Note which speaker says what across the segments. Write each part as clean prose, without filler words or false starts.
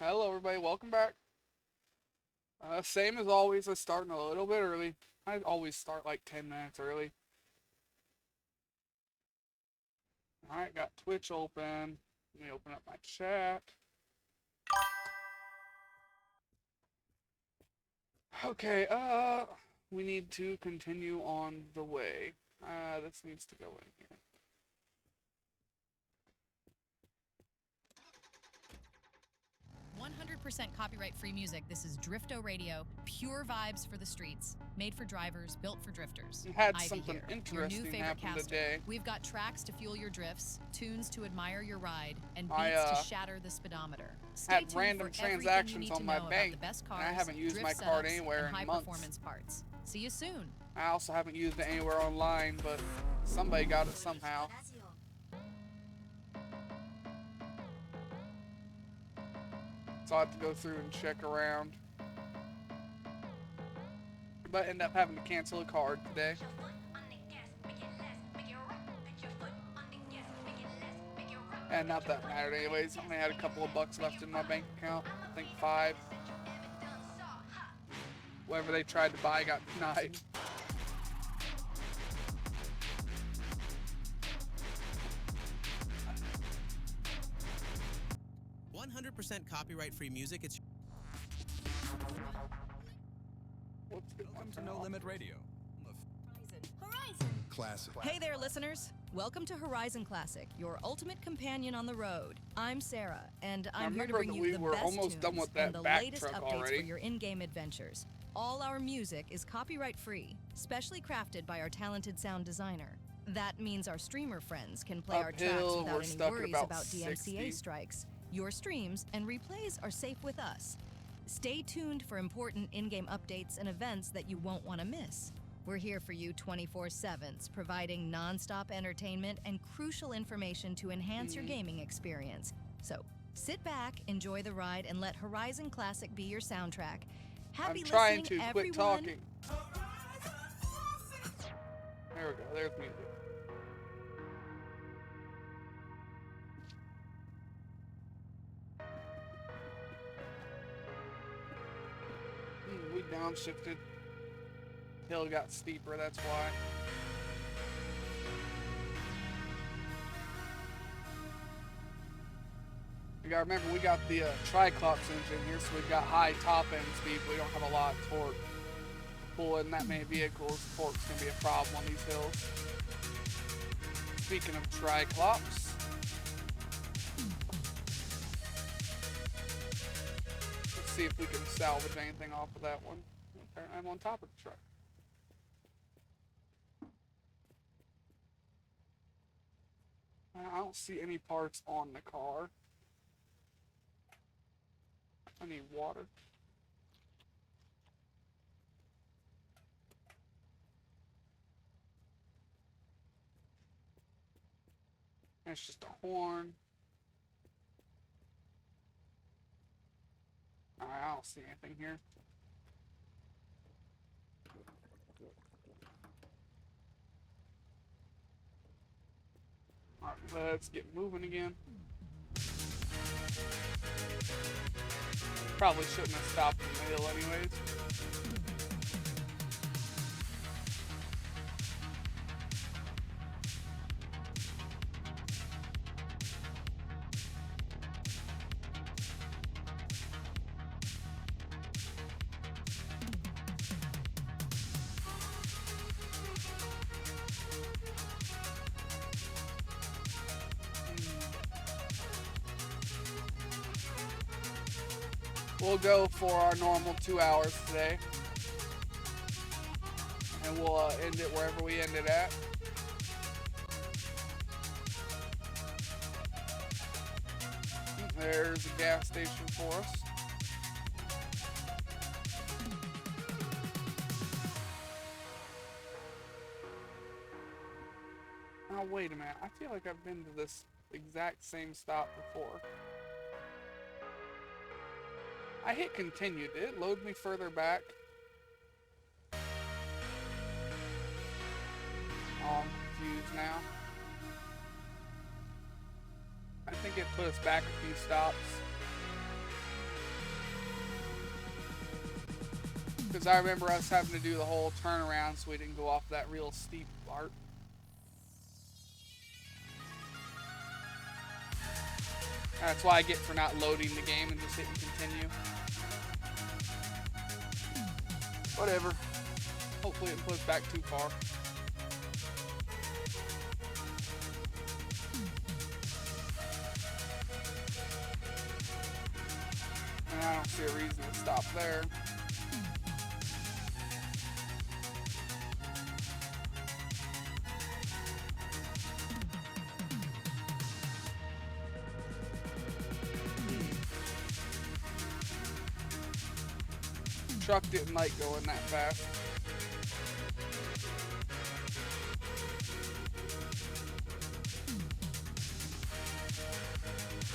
Speaker 1: Hello, everybody. Welcome back. Same as always, I'm starting a little bit early. I always start like 10 minutes early. Alright, got Twitch open. Let me open up my chat. Okay, we need to continue on the way. This needs to go in here.
Speaker 2: 100% copyright-free music. This is Drifto Radio, pure vibes for the streets, made for drivers, built for drifters.
Speaker 1: We had
Speaker 2: Ivy
Speaker 1: something
Speaker 2: here,
Speaker 1: interesting
Speaker 2: your new favorite
Speaker 1: happen
Speaker 2: caster.
Speaker 1: today.
Speaker 2: We've got tracks to fuel your drifts, tunes to admire your ride, and
Speaker 1: I,
Speaker 2: beats to shatter the speedometer. Stay
Speaker 1: had
Speaker 2: tuned
Speaker 1: random
Speaker 2: for everything you
Speaker 1: transactions
Speaker 2: need
Speaker 1: on
Speaker 2: to
Speaker 1: my
Speaker 2: know about
Speaker 1: bank,
Speaker 2: the best
Speaker 1: and
Speaker 2: cars,
Speaker 1: I haven't used my
Speaker 2: drift
Speaker 1: card
Speaker 2: setups,
Speaker 1: anywhere
Speaker 2: and
Speaker 1: in months.
Speaker 2: high-performance parts. See you soon.
Speaker 1: I also haven't used it anywhere online, but somebody got it somehow. So I have to go through and check around. But end up having to cancel a card today. And not that mattered anyways. I only had a couple of bucks left in my bank account. I think 5. Whatever they tried to buy got denied.
Speaker 3: 100% copyright-free music. It's
Speaker 4: Welcome to No Limit Radio.
Speaker 5: Horizon
Speaker 4: Classic.
Speaker 2: Hey there, listeners. Welcome to Horizon Classic, your ultimate companion on the road. I'm Sarah, and I'm here to
Speaker 1: remember
Speaker 2: bring
Speaker 1: that
Speaker 2: you
Speaker 1: we
Speaker 2: the
Speaker 1: were
Speaker 2: best
Speaker 1: almost
Speaker 2: tunes
Speaker 1: done with that
Speaker 2: and the
Speaker 1: back
Speaker 2: latest
Speaker 1: truck
Speaker 2: updates
Speaker 1: already.
Speaker 2: for your in-game adventures. All our music is copyright-free, specially crafted by our talented sound designer. That means our streamer friends can play our tracks
Speaker 1: Uphill, we're
Speaker 2: without any
Speaker 1: stuck at
Speaker 2: worries
Speaker 1: about
Speaker 2: about
Speaker 1: 60.
Speaker 2: DMCA strikes. Your streams and replays are safe with us. Stay tuned for important in-game updates and events that you won't want to miss. We're here for you 24/7, providing non-stop entertainment and crucial information to enhance your gaming experience. So, sit back, enjoy the ride, and let Horizon Classic be your soundtrack. Happy
Speaker 1: I'm trying
Speaker 2: listening,
Speaker 1: to
Speaker 2: everyone.
Speaker 1: quit talking. There we go. There's music. We downshifted. Hill got steeper, that's why. You gotta remember, we got the Triclops engine here, so we've got high top end speed, but we don't have a lot of torque. Pulling that many vehicles, torque's gonna be a problem on these hills. Speaking of Triclops, let's see if we can salvage anything off of that one. Apparently I'm on top of the truck. I don't see any parts on the car. I need water. It's just a horn. Alright, I don't see anything here. Alright, let's get moving again. Probably shouldn't have stopped in the hill anyways. We'll go for our normal 2 hours today. And we'll end it wherever we ended at. There's a gas station for us. Now wait a minute, I feel like I've been to this exact same stop before. I hit continue. Did it load me further back? Oh, I'm confused now. I think it put us back a few stops. Because I remember us having to do the whole turnaround so we didn't go off that real steep part. That's why I get for not loading the game and just hitting continue. Whatever. Hopefully it didn't put us back too far. And I don't see a reason to stop there. Truck didn't like going that fast.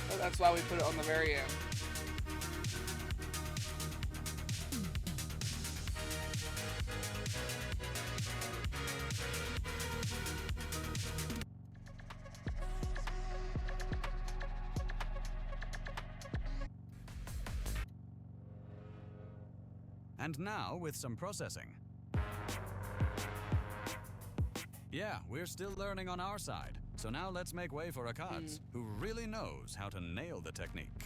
Speaker 1: But that's why we put it on the very end.
Speaker 4: And now with some processing. Yeah, we're still learning on our side. So now let's make way for Akad's, who really knows how to nail the technique.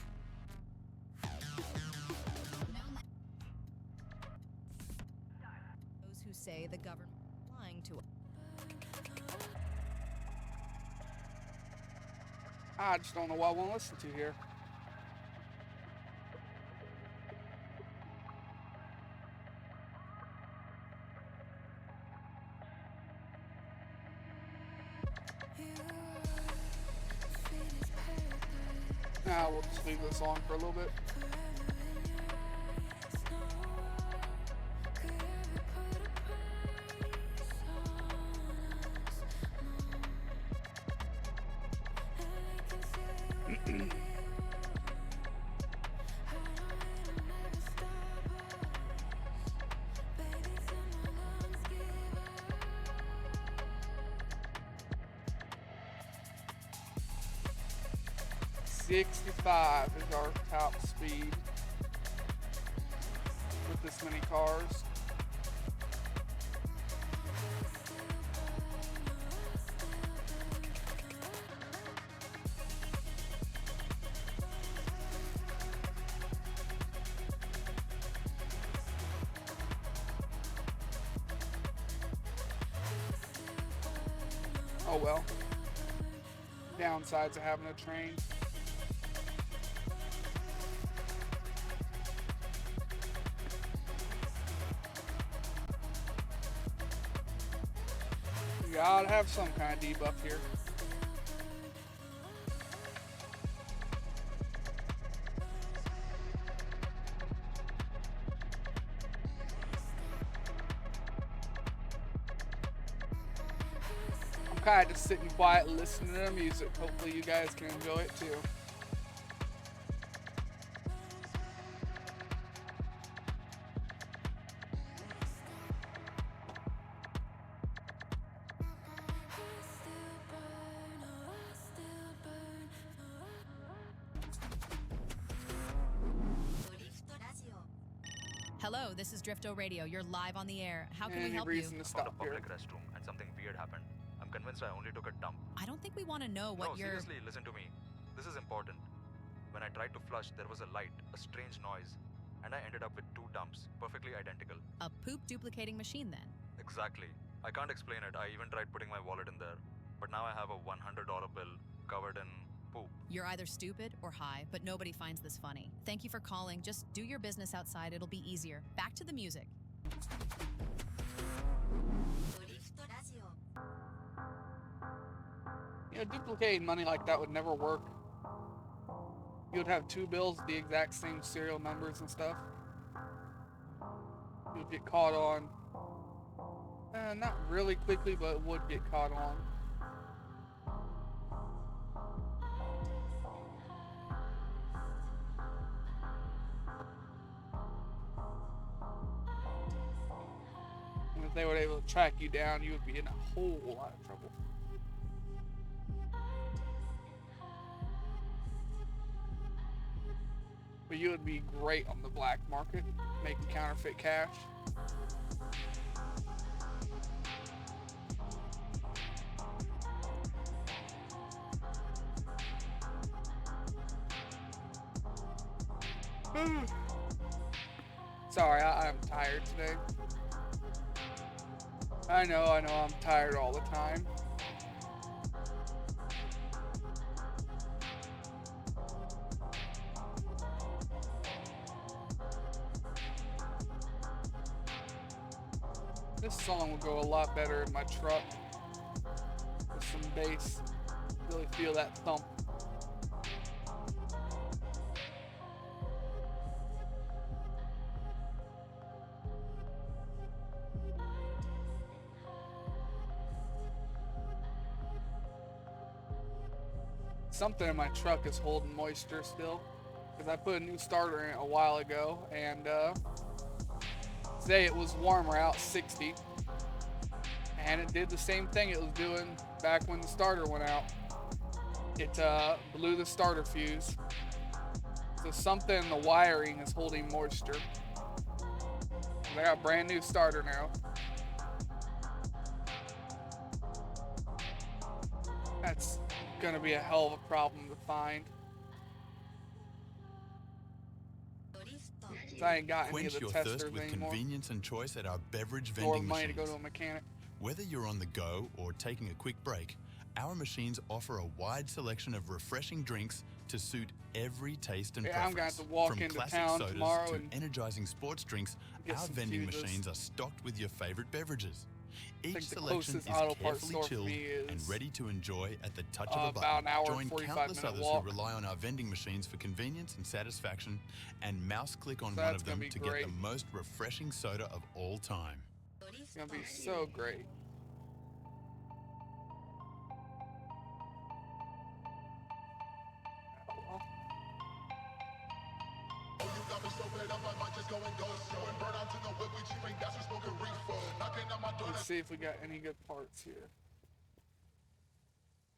Speaker 2: Those who say the government is lying to us.
Speaker 1: I just don't know what I want to listen to here. Now we'll just leave this on for a little bit. $65 is our top speed with this many cars. Oh well. Downsides of having a train. You gotta have some kind of debuff here. I'm kind of just sitting quiet listening to the music. Hopefully you guys can enjoy it too.
Speaker 2: Hello, this is Drifto Radio. You're live on the air. How can we
Speaker 1: Any
Speaker 2: help you?
Speaker 1: reason to
Speaker 6: Found a
Speaker 1: stop here?
Speaker 6: public restroom and something weird happened. I'm convinced I only took a dump.
Speaker 2: I don't think we want to know what
Speaker 6: No,
Speaker 2: you're...
Speaker 6: seriously, listen to me. This is important. When I tried to flush, there was a light, a strange noise, and I ended up with two dumps, perfectly identical.
Speaker 2: A poop duplicating machine then.
Speaker 6: Exactly. I can't explain it. I even tried putting my wallet in there. But now I have a $100 bill covered in poop.
Speaker 2: You're either stupid or high, but nobody finds this funny. Thank you for calling. Just do your business outside. It'll be easier. Back to the music.
Speaker 1: Yeah, duplicating money like that would never work. You would have two bills with the exact same serial numbers and stuff. You would get caught on. Not really quickly, but it would get caught on. And if they were able to track you down, you would be in a whole lot of trouble. But you would be great on the black market, making counterfeit cash. Sorry, I'm tired today. I know, I'm tired all the time. This song will go a lot better in my truck with some bass. Really feel that thump. Something in my truck is holding moisture still, because I put a new starter in it a while ago, and today it was warmer out, 60, and it did the same thing it was doing back when the starter went out. It blew the starter fuse. So something in the wiring is holding moisture. I got a brand new starter now. That's gonna be a hell of a problem to find. So I ain't got any of
Speaker 7: Quench
Speaker 1: the
Speaker 7: your
Speaker 1: testers
Speaker 7: thirst with
Speaker 1: anymore.
Speaker 7: convenience and choice at our beverage
Speaker 1: Nor
Speaker 7: vending
Speaker 1: money to
Speaker 7: machines.
Speaker 1: go to a mechanic.
Speaker 7: Whether you're on the go or taking a quick break, our machines offer a wide selection of refreshing drinks to suit every taste and
Speaker 1: Yeah, I'm
Speaker 7: preference.
Speaker 1: gonna have to walk
Speaker 7: From
Speaker 1: into
Speaker 7: classic
Speaker 1: town
Speaker 7: sodas
Speaker 1: tomorrow
Speaker 7: to
Speaker 1: and
Speaker 7: energizing sports drinks,
Speaker 1: get
Speaker 7: our
Speaker 1: some
Speaker 7: vending
Speaker 1: fuses.
Speaker 7: machines are stocked with your favorite beverages.
Speaker 1: think
Speaker 7: Each
Speaker 1: the
Speaker 7: selection is
Speaker 1: closest auto parts
Speaker 7: carefully
Speaker 1: store for
Speaker 7: chilled
Speaker 1: me is,
Speaker 7: and ready to enjoy at the touch of a button.
Speaker 1: about an hour and
Speaker 7: Join
Speaker 1: 45
Speaker 7: countless
Speaker 1: minute
Speaker 7: others
Speaker 1: walk.
Speaker 7: who rely on our vending machines for convenience and satisfaction, and mouse click on
Speaker 1: So
Speaker 7: one
Speaker 1: that's
Speaker 7: of
Speaker 1: gonna
Speaker 7: them
Speaker 1: be
Speaker 7: to
Speaker 1: great.
Speaker 7: get the most refreshing soda of all time.
Speaker 1: It's gonna be so great. Let's see if we got any good parts here.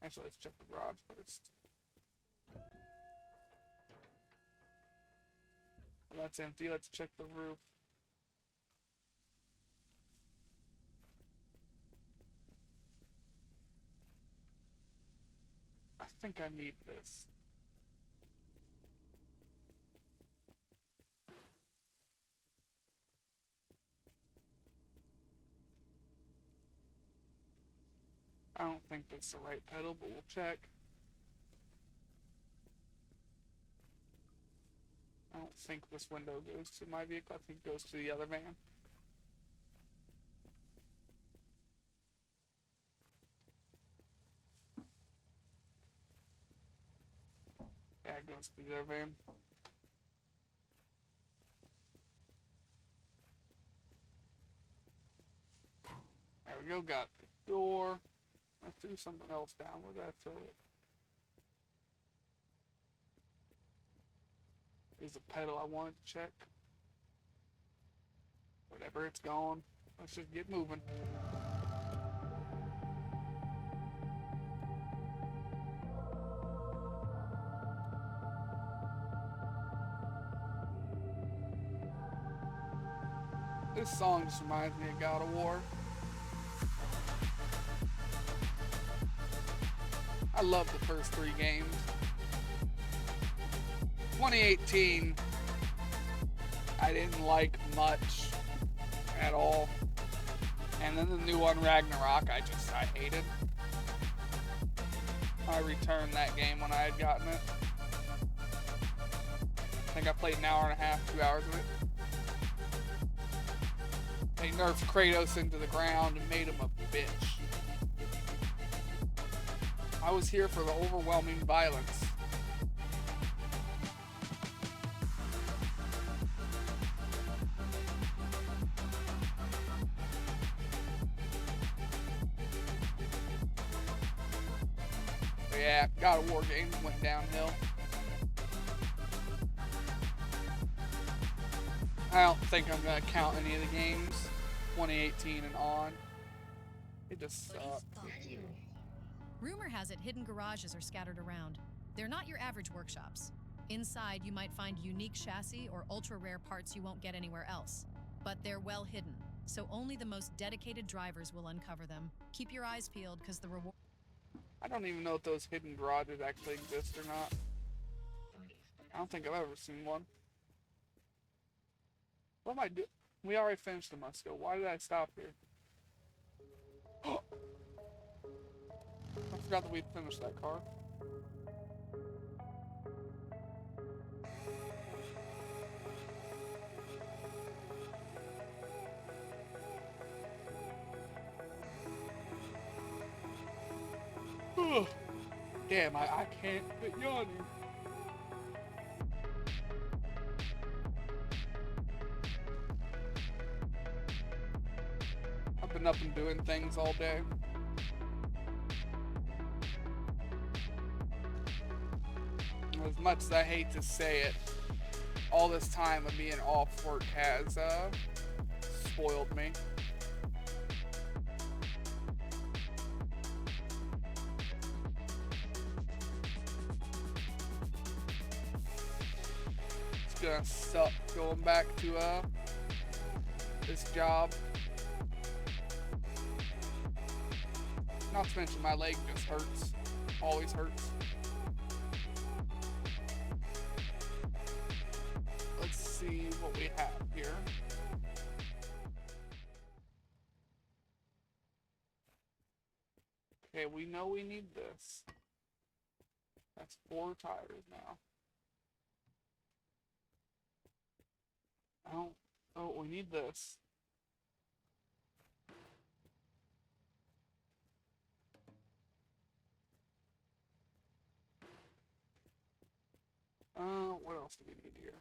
Speaker 1: Actually, let's check the garage first. Well, that's empty. Let's check the roof. I think I need this. I don't think that's the right pedal, but we'll check. I don't think this window goes to my vehicle. I think it goes to the other van. Yeah, it goes to the other van. There we go. Got the door. I threw something else down. Where did I throw it? Is the pedal I wanted to check. Whatever, it's gone. Let's just get moving. This song just reminds me of God of War. I love the first three games. 2018, I didn't like much at all. And then the new one, Ragnarok, I hated. I returned that game when I had gotten it. I think I played an hour and a half, 2 hours of it. They nerfed Kratos into the ground and made him a bitch. I was here for the overwhelming violence. But yeah, God of War games went downhill. I don't think I'm gonna count any of the games 2018 and on. It just sucked.
Speaker 2: Rumor has it hidden garages are scattered around. They're not your average workshops. Inside, you might find unique chassis or ultra-rare parts you won't get anywhere else. But they're well hidden, so only the most dedicated drivers will uncover them. Keep your eyes peeled, because the reward...
Speaker 1: I don't even know if those hidden garages actually exist or not. I don't think I've ever seen one. What am I doing? We already finished the Musco. Why did I stop here? I forgot that we finished that car. Damn, I can't quit yawning. I've been up and doing things all day. As much as I hate to say it, all this time of being off work has spoiled me. It's gonna suck going back to this job. Not to mention my leg just hurts. Always hurts. Let's see what we have here. Okay, we know we need this. That's 4 tires now. Oh, we need this. What else do we need here?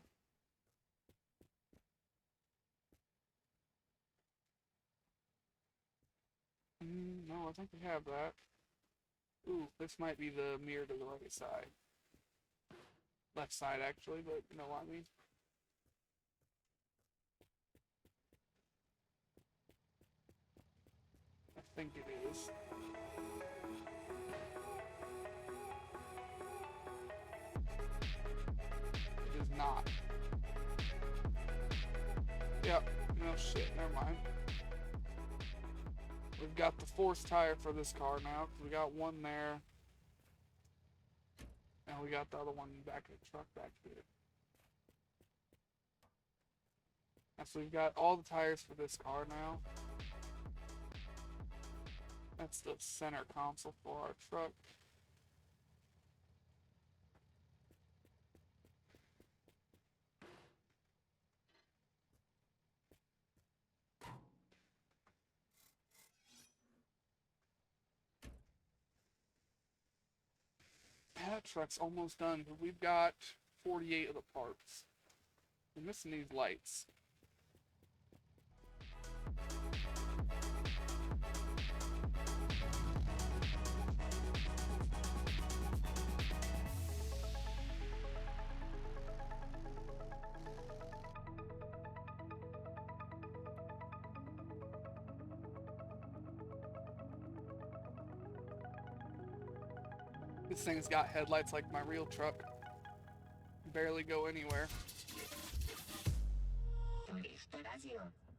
Speaker 1: No, I think we have that. Ooh, this might be the mirror to the right side. Left side, actually, but you know what I mean. I think it is. It is not. Yep, no shit, never mind. We've got the force tire for this car now, because we got one there. And we got the other one back in the truck back here. And so we've got all the tires for this car now. That's the center console for our truck. That truck's almost done, but we've got 48 of the parts. We're missing these lights. This thing's got headlights like my real truck. Barely go anywhere.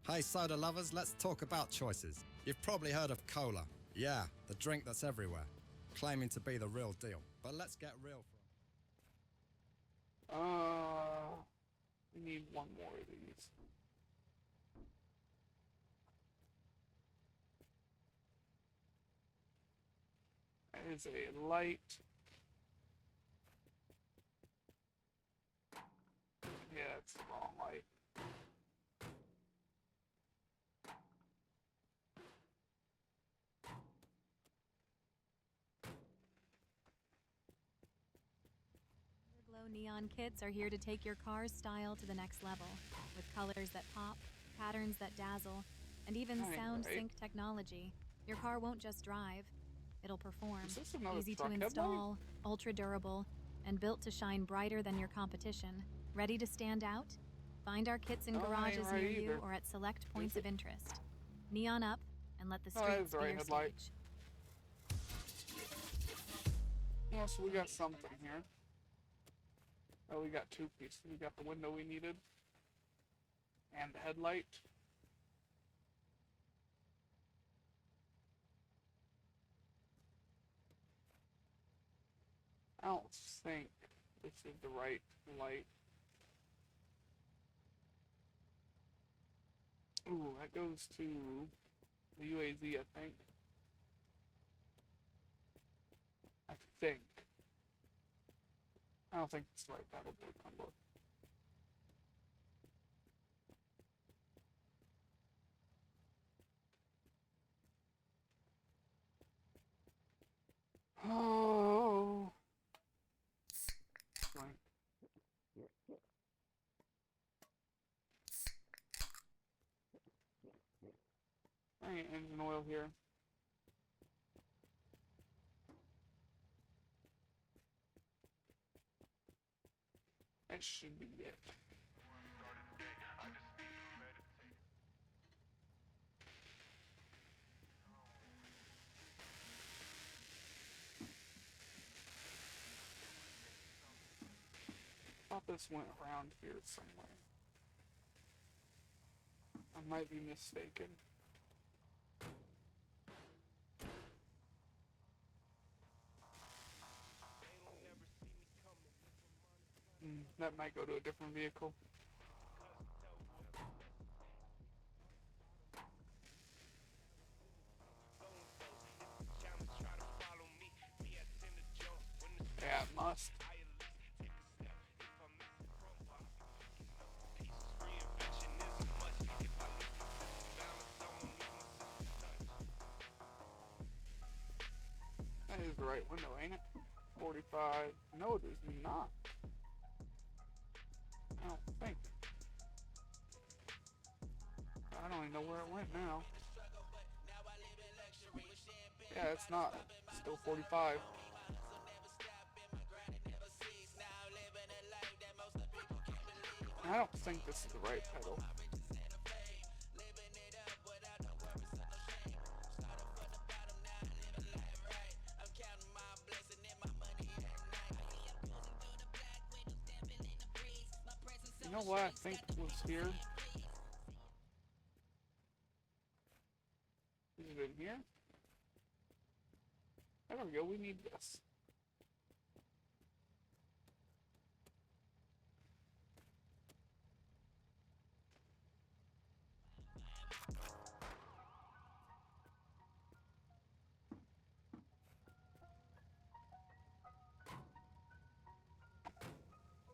Speaker 8: Hey soda lovers, let's talk about choices. You've probably heard of cola. Yeah, the drink that's everywhere, claiming to be the real deal. But let's get real for
Speaker 1: We need one more of these. That is a light. Yeah, it's the wrong light.
Speaker 9: Glow neon kits are here to take your car's style to the next level. With colors that pop, patterns that dazzle, and even sound sync technology, your car won't just drive, it'll perform.
Speaker 1: Is this another
Speaker 9: Easy to
Speaker 1: truck
Speaker 9: install, ultra durable, and built to shine brighter than your competition. Ready to stand out? Find our kits in garages near you or at select points of interest. Neon up and let the streets be your stage.
Speaker 1: Yeah, so we got something here. Oh, we got 2 pieces. We got the window we needed. And the headlight. I don't think this is the right light. Ooh, that goes to the UAZ, I think. I think. I don't think it's the right battle board number. Oh. Right. There ain't engine oil here. That should be it. I thought this went around here somewhere. I might be mistaken. That might go to a different vehicle. Yeah, it must. That is the right window, ain't it? 45. No, it is not. I don't think. I don't even know where it went now. Yeah, it's not. Still 45. I don't think this is the right pedal. You know what I think was here? Is it in here? There we go, we need this.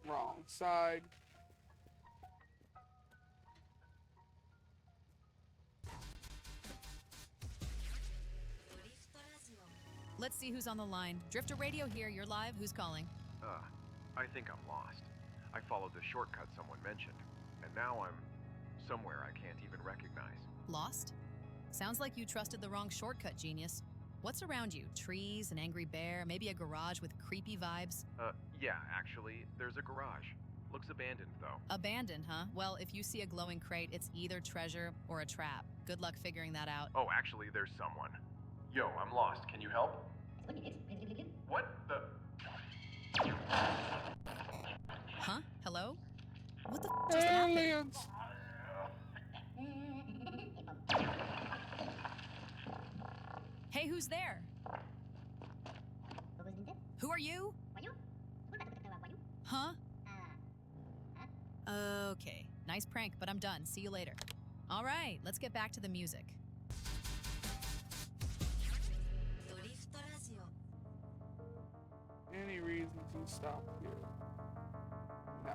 Speaker 1: Wrong side.
Speaker 10: Let's see who's on the line. Drifter Radio here, you're live. Who's calling?
Speaker 11: I think I'm lost. I followed the shortcut someone mentioned, and now I'm somewhere I can't even recognize.
Speaker 10: Lost? Sounds like you trusted the wrong shortcut, genius. What's around you? Trees, an angry bear, maybe a garage with creepy vibes?
Speaker 11: Yeah, actually, there's a garage. Looks abandoned, though.
Speaker 10: Abandoned, huh? Well, if you see a glowing crate, it's either treasure or a trap. Good luck figuring that out.
Speaker 11: Oh, actually, there's someone. Yo, I'm lost. Can you help? What the...
Speaker 10: Huh? Hello? What the f just happened?
Speaker 1: Aliens!
Speaker 10: Hey, who's there? Who are you? Huh? Okay, nice prank, but I'm done. See you later. All right, let's get back to the music.
Speaker 1: Any reason to stop here? No.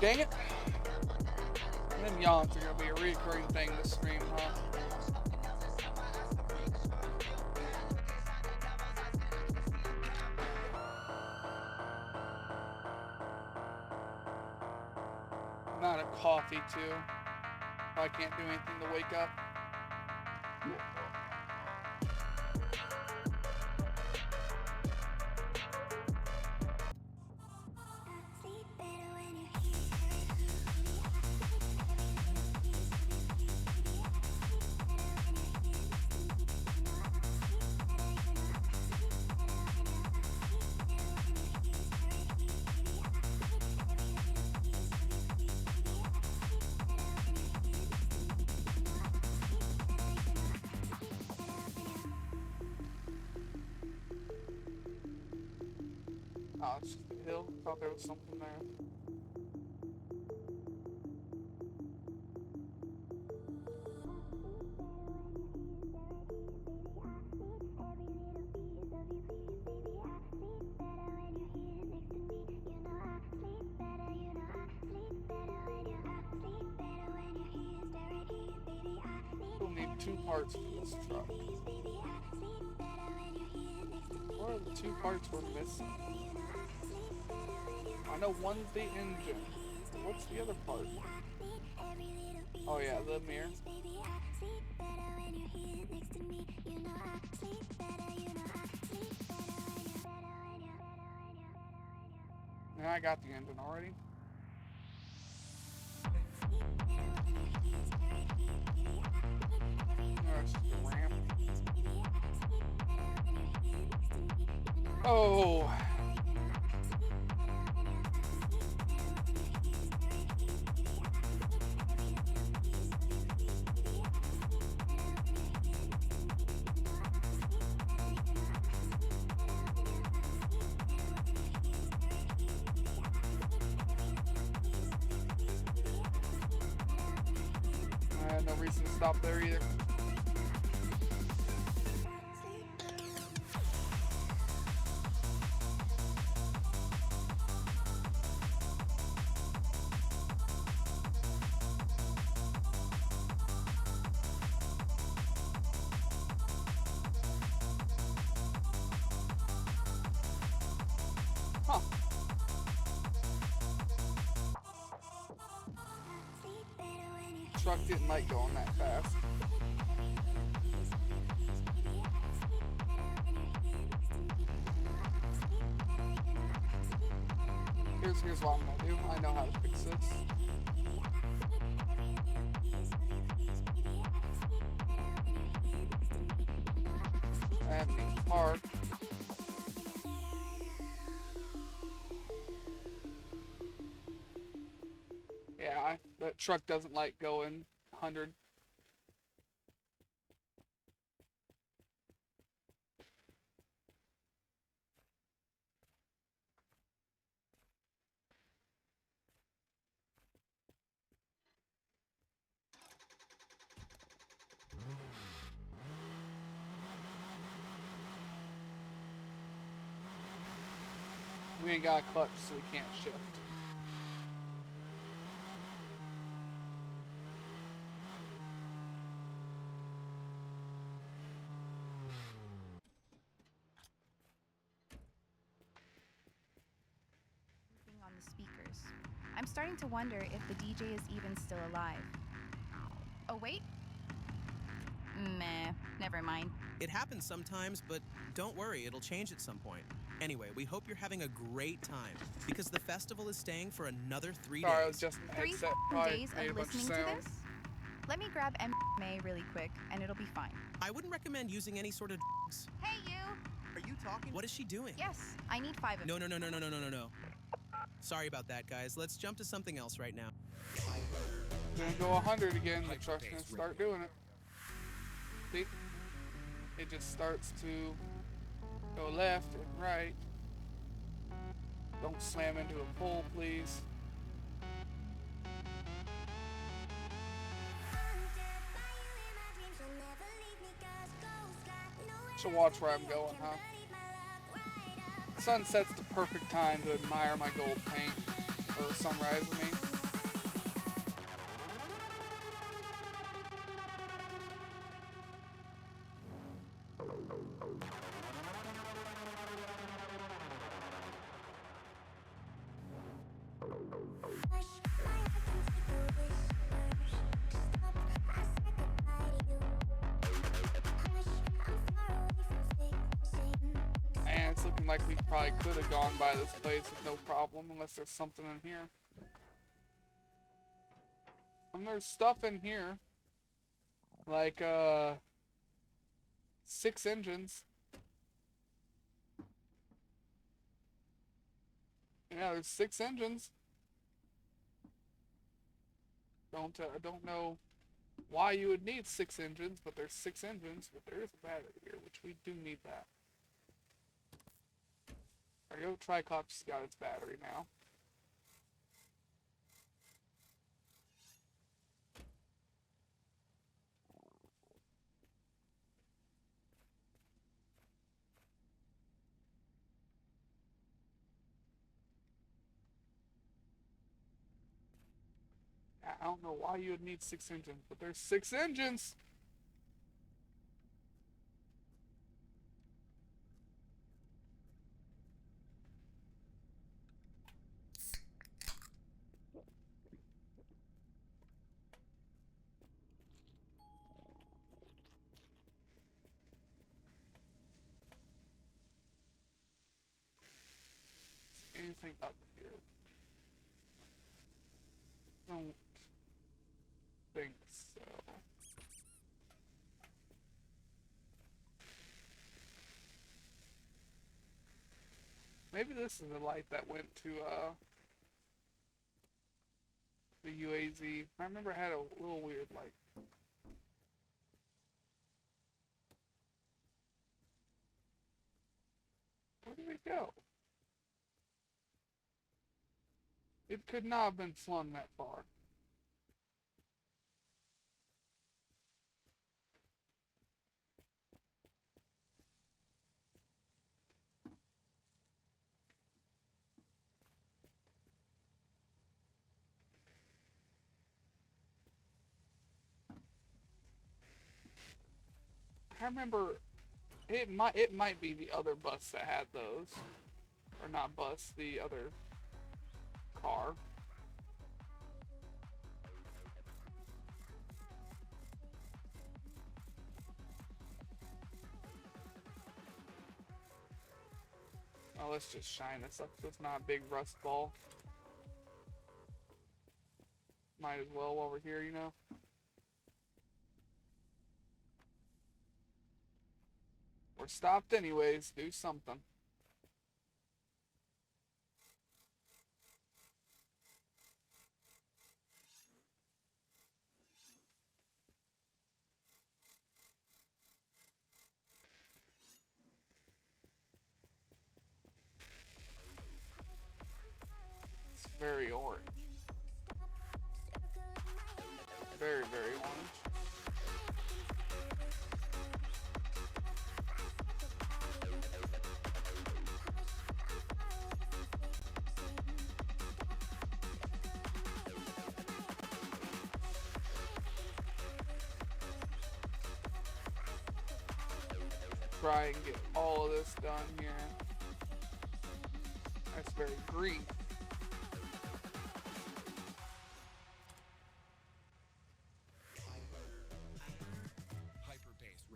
Speaker 1: Dang it. Them yawns are gonna be a recurring thing this stream, huh? I'm out of coffee too. I can't do anything to wake up. Oh, it's just a hill. Thought there was something there. We'll need 2 parts for this truck. What are the 2 parts we're missing? I know one's the engine. What's the other part? Oh yeah, the mirror. And I got the engine already. That's the ramp. Oh. I had no reason to stop there either. Huh. Truck didn't like going that fast. Here's what I'm gonna do. I know how to fix this. I have to park. Yeah, that truck doesn't like going 100. We ain't got a clutch, so we can't shift.
Speaker 12: On the speakers. I'm starting to wonder if the DJ is even still alive. Oh, wait. Meh, never mind.
Speaker 3: It happens sometimes, but don't worry, it'll change at some point. Anyway, we hope you're having a great time, because the festival is staying for another 3 days.
Speaker 1: Sorry, I was just in the
Speaker 12: 3
Speaker 1: headset.
Speaker 12: days of listening to this? Let me grab MA really quick, and it'll be fine.
Speaker 3: I wouldn't recommend using any sort of drugs.
Speaker 12: Hey, you!
Speaker 3: Are you talking? What is she doing?
Speaker 12: Yes, I need 5 of
Speaker 3: No. Sorry about that, guys. Let's jump to something else right now.
Speaker 1: Gonna go 100 again. The truck's gonna start doing it. See? It just starts to go left and right. Don't slam into a pole, please. Should watch where I'm going, huh? Sunset's the perfect time to admire my gold paint, or sunrise, I mean. And it's looking like we probably could have gone by this place with no problem, unless there's something in here. And there's stuff in here. Like, 6 engines. Yeah, there's 6 engines. Don't know why you would need 6 engines, but there's 6 engines, but there is a battery here, which we do need that. Our Yo Tricops got its battery now. I don't know why you would need 6 engines, but there's 6 engines! Anything up here? Don't think so. Maybe this is the light that went to the UAZ. I remember it had a little weird light. Where did it go? It could not have been flown that far. I remember it might be the other bus that had those. Or not bus, the other car. Oh, let's just shine this up so it's not a big rust ball. Might as well while we're here, you know? We're stopped anyways, do something. It's very orange. Very, very orange. Try and get all of this done here. That's very green.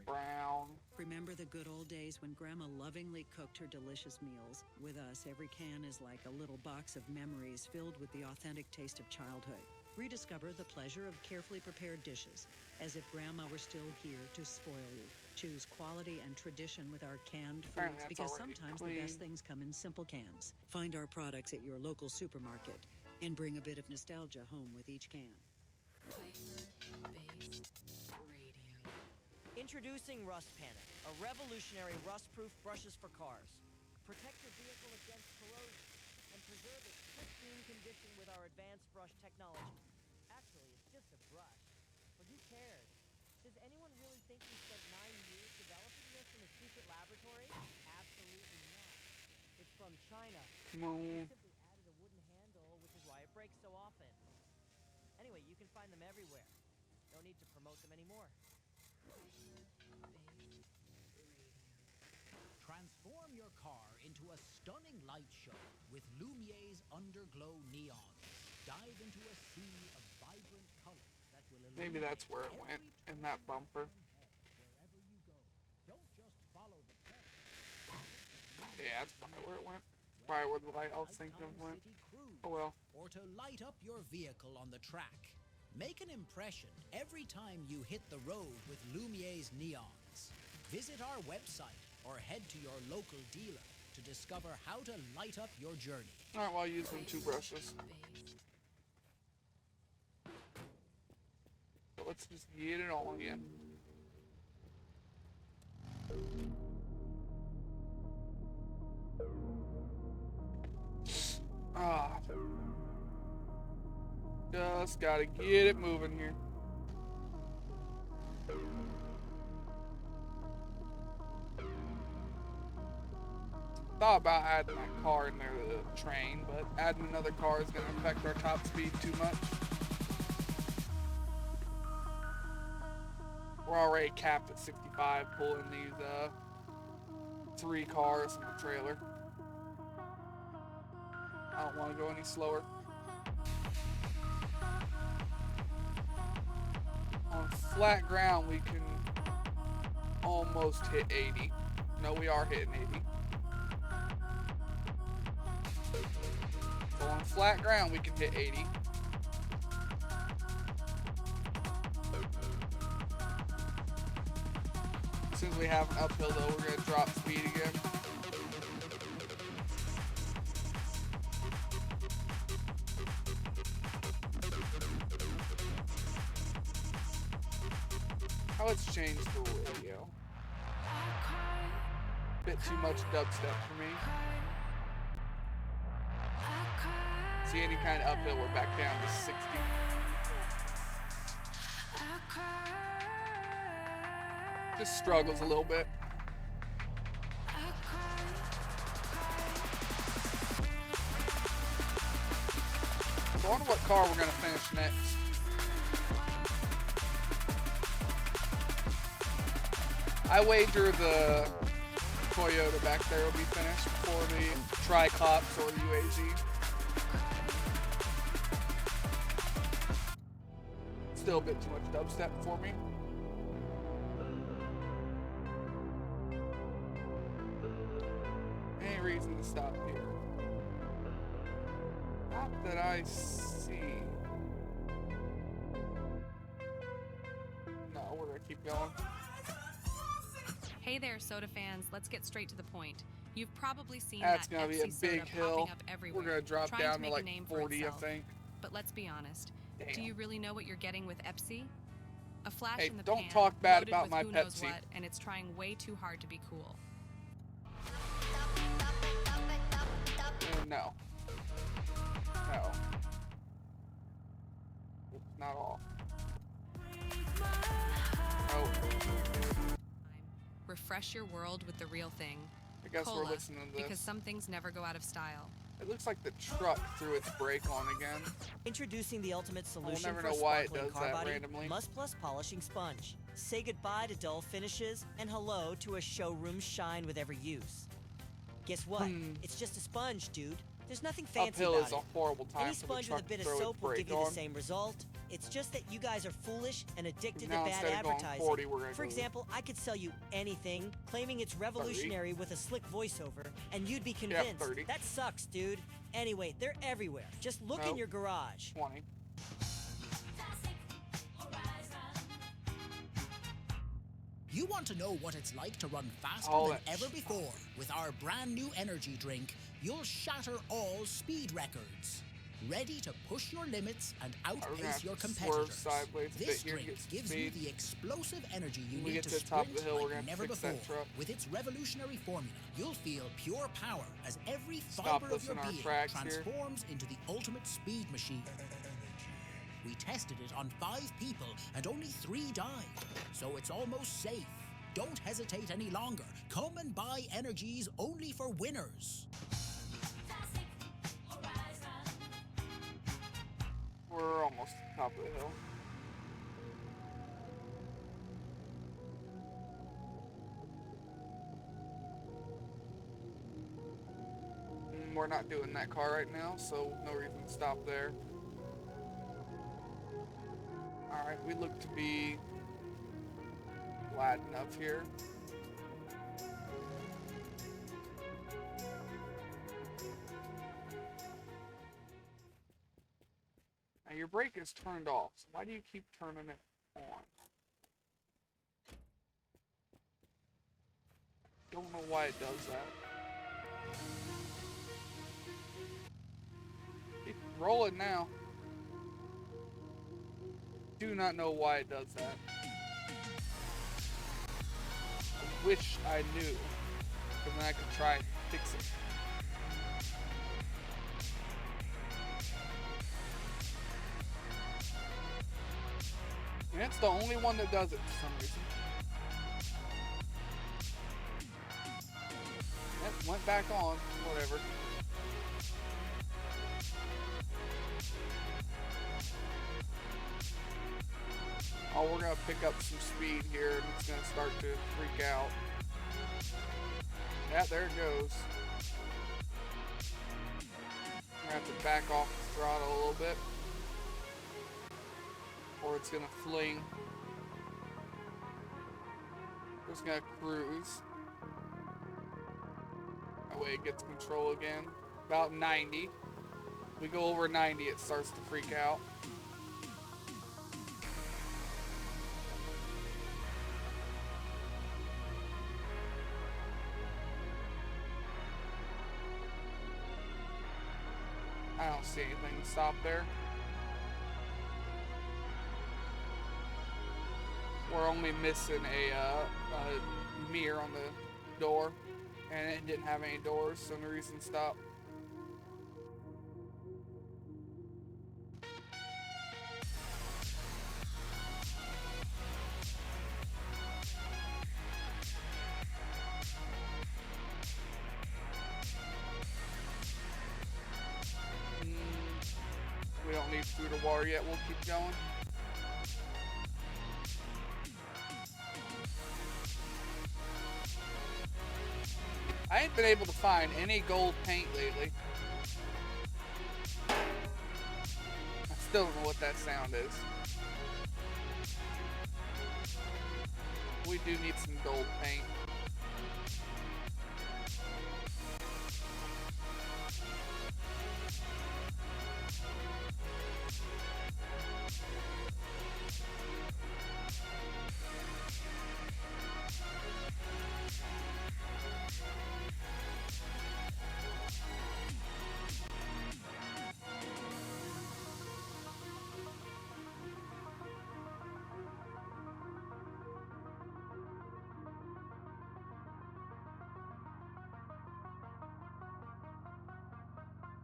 Speaker 1: Brown.
Speaker 13: Remember the good old days when Grandma lovingly cooked her delicious meals? With us, every can is like a little box of memories filled with the authentic taste of childhood. Rediscover the pleasure of carefully prepared dishes, as if Grandma were still here to spoil you. Choose quality and tradition with our canned foods, because sometimes the best things come in simple cans. Find our products at your local supermarket and bring a bit of nostalgia home with each can.
Speaker 14: Introducing Rust Panic, a revolutionary rust-proof brushes for cars. Protect your vehicle against corrosion and preserve its pristine condition with our advanced brush technology. Actually, it's just a brush, but who cares? Does anyone really think we spent 9 years developing this in a secret laboratory? Absolutely not. It's from China. We simply added a wooden handle, which is why it breaks so often. Anyway, you can find them everywhere. No need to promote them anymore.
Speaker 15: Transform your car into a stunning light show with Lumier's Underglow Neons. Dive into a sea of vibrant colors that will illuminate.
Speaker 1: Maybe that's where it went, in that bumper.
Speaker 15: Wherever you go, don't just follow the trend.
Speaker 1: Yeah, that's probably where it went. Probably where the light I was thinking of went. Oh well.
Speaker 15: Or to light up your vehicle on the track. Make an impression every time you hit the road with Lumier's Neons. Visit our website or head to your local dealer to discover how to light up your journey.
Speaker 1: Alright, well, I'll use them 2 brushes. So let's just get it all again. Just gotta get it moving here. Thought about adding that car in there to the train, but adding another car is going to affect our top speed too much. We're already capped at 65 pulling these 3 cars in the trailer. I don't want to go any slower. On flat ground we can almost hit 80. No, we are hitting 80. So on flat ground we can hit 80. As soon as we have an uphill though, we're gonna drop speed again. Oh, let's change the radio. Bit too much dubstep for me. See any kind of uphill, we're back down to 60. Just struggles a little bit. So I wonder what car we're gonna finish next. I wager the Toyota back there will be finished before the Tricops or the UAZ. Still a bit too much dubstep for me. Any reason to stop here? Not that I see. No, we're gonna keep going.
Speaker 10: Hey there, soda fans. Let's get straight to the point. You've probably seen
Speaker 1: That's
Speaker 10: that
Speaker 1: gonna be a
Speaker 10: Pepsi
Speaker 1: big
Speaker 10: soda
Speaker 1: hill.
Speaker 10: popping up everywhere.
Speaker 1: We're gonna drop
Speaker 10: trying
Speaker 1: down
Speaker 10: to
Speaker 1: to
Speaker 10: make
Speaker 1: like
Speaker 10: a name for
Speaker 1: 40, I
Speaker 10: itself.
Speaker 1: think.
Speaker 10: But let's be honest.
Speaker 1: Damn.
Speaker 10: Do you really know what you're getting with Pepsi? A flash
Speaker 1: Hey,
Speaker 10: in the
Speaker 1: don't
Speaker 10: pan,
Speaker 1: talk bad
Speaker 10: loaded
Speaker 1: about
Speaker 10: with
Speaker 1: my
Speaker 10: who knows
Speaker 1: Pepsi.
Speaker 10: what, and it's trying way too hard to be cool.
Speaker 1: No. No. Not all. Oh.
Speaker 10: Refresh your world with the real thing.
Speaker 1: I guess
Speaker 10: Cola,
Speaker 1: we're listening to this.
Speaker 10: because some things never go out of style.
Speaker 1: It looks like the truck threw its brake on again.
Speaker 14: Introducing the ultimate solution
Speaker 1: never
Speaker 14: for
Speaker 1: know why it
Speaker 14: sparkling
Speaker 1: does
Speaker 14: car
Speaker 1: that
Speaker 14: body,
Speaker 1: randomly.
Speaker 14: Must Plus Polishing Sponge. Say goodbye to dull finishes and hello to a showroom shine with every use. Guess what? It's just a sponge, dude. There's nothing fancy
Speaker 1: Uphill
Speaker 14: about
Speaker 1: is
Speaker 14: it.
Speaker 1: a horrible time
Speaker 14: Any
Speaker 1: for the
Speaker 14: sponge
Speaker 1: truck
Speaker 14: with a bit
Speaker 1: to
Speaker 14: of
Speaker 1: throw its
Speaker 14: soap will
Speaker 1: brake
Speaker 14: give you the
Speaker 1: on.
Speaker 14: same result. It's just that you guys are foolish and addicted to
Speaker 1: Now
Speaker 14: bad
Speaker 1: instead of going
Speaker 14: advertising.
Speaker 1: 40, we're gonna
Speaker 14: For
Speaker 1: go
Speaker 14: example, I could sell you anything, claiming it's revolutionary with a slick voiceover, and you'd be
Speaker 1: Yeah,
Speaker 14: convinced.
Speaker 1: 30.
Speaker 14: That sucks, dude. Anyway, they're everywhere. Just look in
Speaker 1: Nope.
Speaker 14: your garage.
Speaker 1: 20.
Speaker 15: You want to know what it's like to run faster
Speaker 1: All
Speaker 15: than
Speaker 1: that
Speaker 15: ever before? With our brand new energy drink, you'll shatter all speed records. Ready to push your limits and
Speaker 1: We're gonna
Speaker 15: outpace
Speaker 1: have
Speaker 15: your
Speaker 1: to
Speaker 15: competitors.
Speaker 1: swerve sideways a bit
Speaker 15: This
Speaker 1: here to
Speaker 15: drink
Speaker 1: get some
Speaker 15: gives you
Speaker 1: speed.
Speaker 15: the explosive energy you
Speaker 1: When we
Speaker 15: need
Speaker 1: get
Speaker 15: to
Speaker 1: to the top of
Speaker 15: sprint
Speaker 1: the hill, we're
Speaker 15: like
Speaker 1: gonna have to
Speaker 15: never
Speaker 1: fix
Speaker 15: before.
Speaker 1: that truck.
Speaker 15: With its revolutionary formula, you'll feel pure power as every
Speaker 1: Stop
Speaker 15: fiber
Speaker 1: us
Speaker 15: of your
Speaker 1: in our
Speaker 15: being
Speaker 1: tracks here.
Speaker 15: transforms into the ultimate speed machine. We tested it on 5 people and only 3 died, so it's almost safe. Don't hesitate any longer. Come and buy Energies only for winners.
Speaker 1: We're almost at the top of the hill. We're not doing that car right now, so no reason to stop there. Alright, we look to be glad enough here. Now your brake is turned off, so why do you keep turning it on? Don't know why it does that. Keep rolling now. Do not know why it does that. I wish I knew, because then I could try and fix it. the only one that does it for some reason. Yep, went back on. Whatever. Oh, we're gonna pick up some speed here, and it's gonna start to freak out. Yeah, there it goes. I'm gonna have to back off the throttle a little bit, or it's gonna fling. We're just gonna cruise. That way it gets control again. About 90. We go over 90, it starts to freak out. I don't see anything to stop there. We're only missing a mirror on the door, and it didn't have any doors, so no reason to stop. We don't need food or water yet, we'll keep going. I ain't been able to find any gold paint lately. I still don't know what that sound is. We do need some gold paint.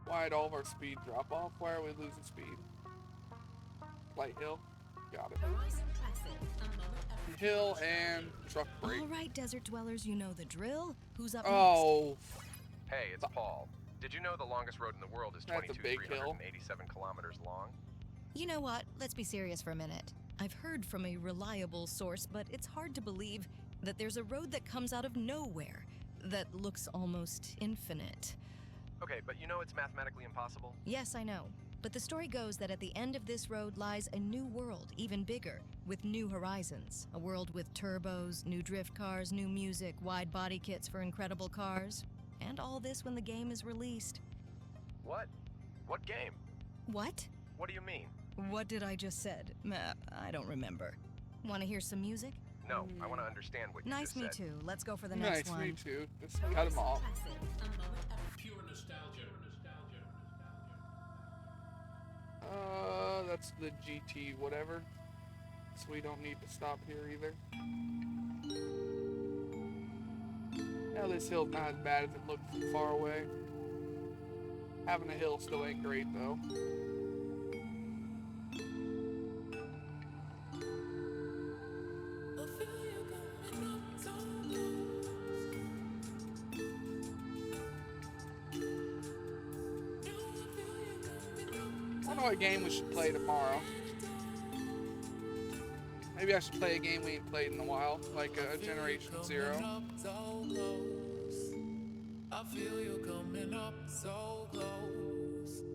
Speaker 1: Why'd all of our speed drop off? Why are we losing speed? Light hill. Got it. Hill and truck brake.
Speaker 2: All right, desert dwellers, you know the drill. Who's up
Speaker 1: next?
Speaker 11: Hey, it's Paul. Did you know the longest road in the world is
Speaker 2: That's a big hill.
Speaker 11: 22,387 kilometers long?
Speaker 2: You know what? Let's be serious for a minute. I've heard from a reliable source, but it's hard to believe that there's a road that comes out of nowhere that looks almost infinite.
Speaker 11: Okay, but you know it's mathematically impossible?
Speaker 2: Yes, I know. But the story goes that at the end of this road lies a new world, even bigger, with new horizons. A world with turbos, new drift cars, new music, wide body kits for incredible cars. And all this when the game is released.
Speaker 11: What? What game?
Speaker 2: What?
Speaker 11: What do you mean?
Speaker 2: What did I just said? I don't remember. Want to hear some music?
Speaker 11: No, I want to understand what you
Speaker 2: Nice
Speaker 11: just
Speaker 2: me
Speaker 11: said.
Speaker 2: too. Let's go for the next one.
Speaker 1: Nice, me too. Just cut them off.
Speaker 16: Pure nostalgia.
Speaker 1: That's the GT whatever. So we don't need to stop here either. Now this hill's not as bad as it looked from far away. Having a hill still ain't great though. I don't know what game we should play tomorrow. Maybe I should play a game we ain't played in a while, like Generation Zero.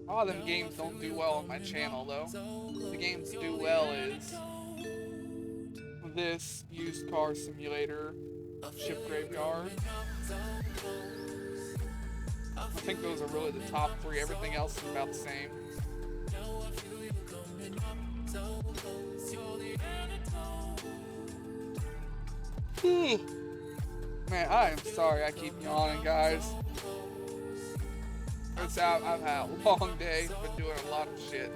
Speaker 1: A lot of them games don't do well on my channel though. The games do well is this, Used Car Simulator, Ship Graveyard. I think those are really the top three. Everything else is about the same. Man, I am sorry I keep yawning, guys. I've had a long day, been doing a lot of shit.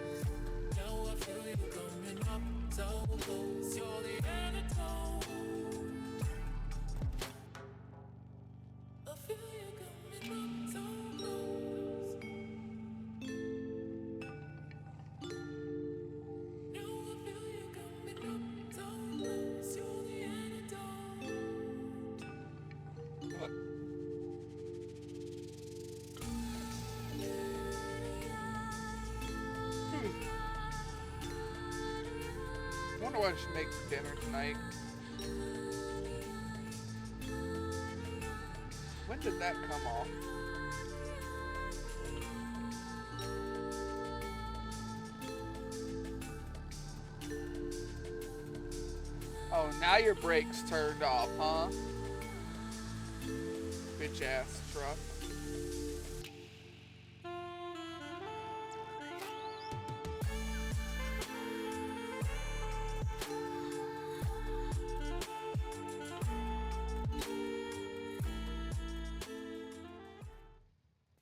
Speaker 1: wonder what she makes for dinner tonight. When did that come off? Oh, now your brakes turned off, huh? Bitch ass truck.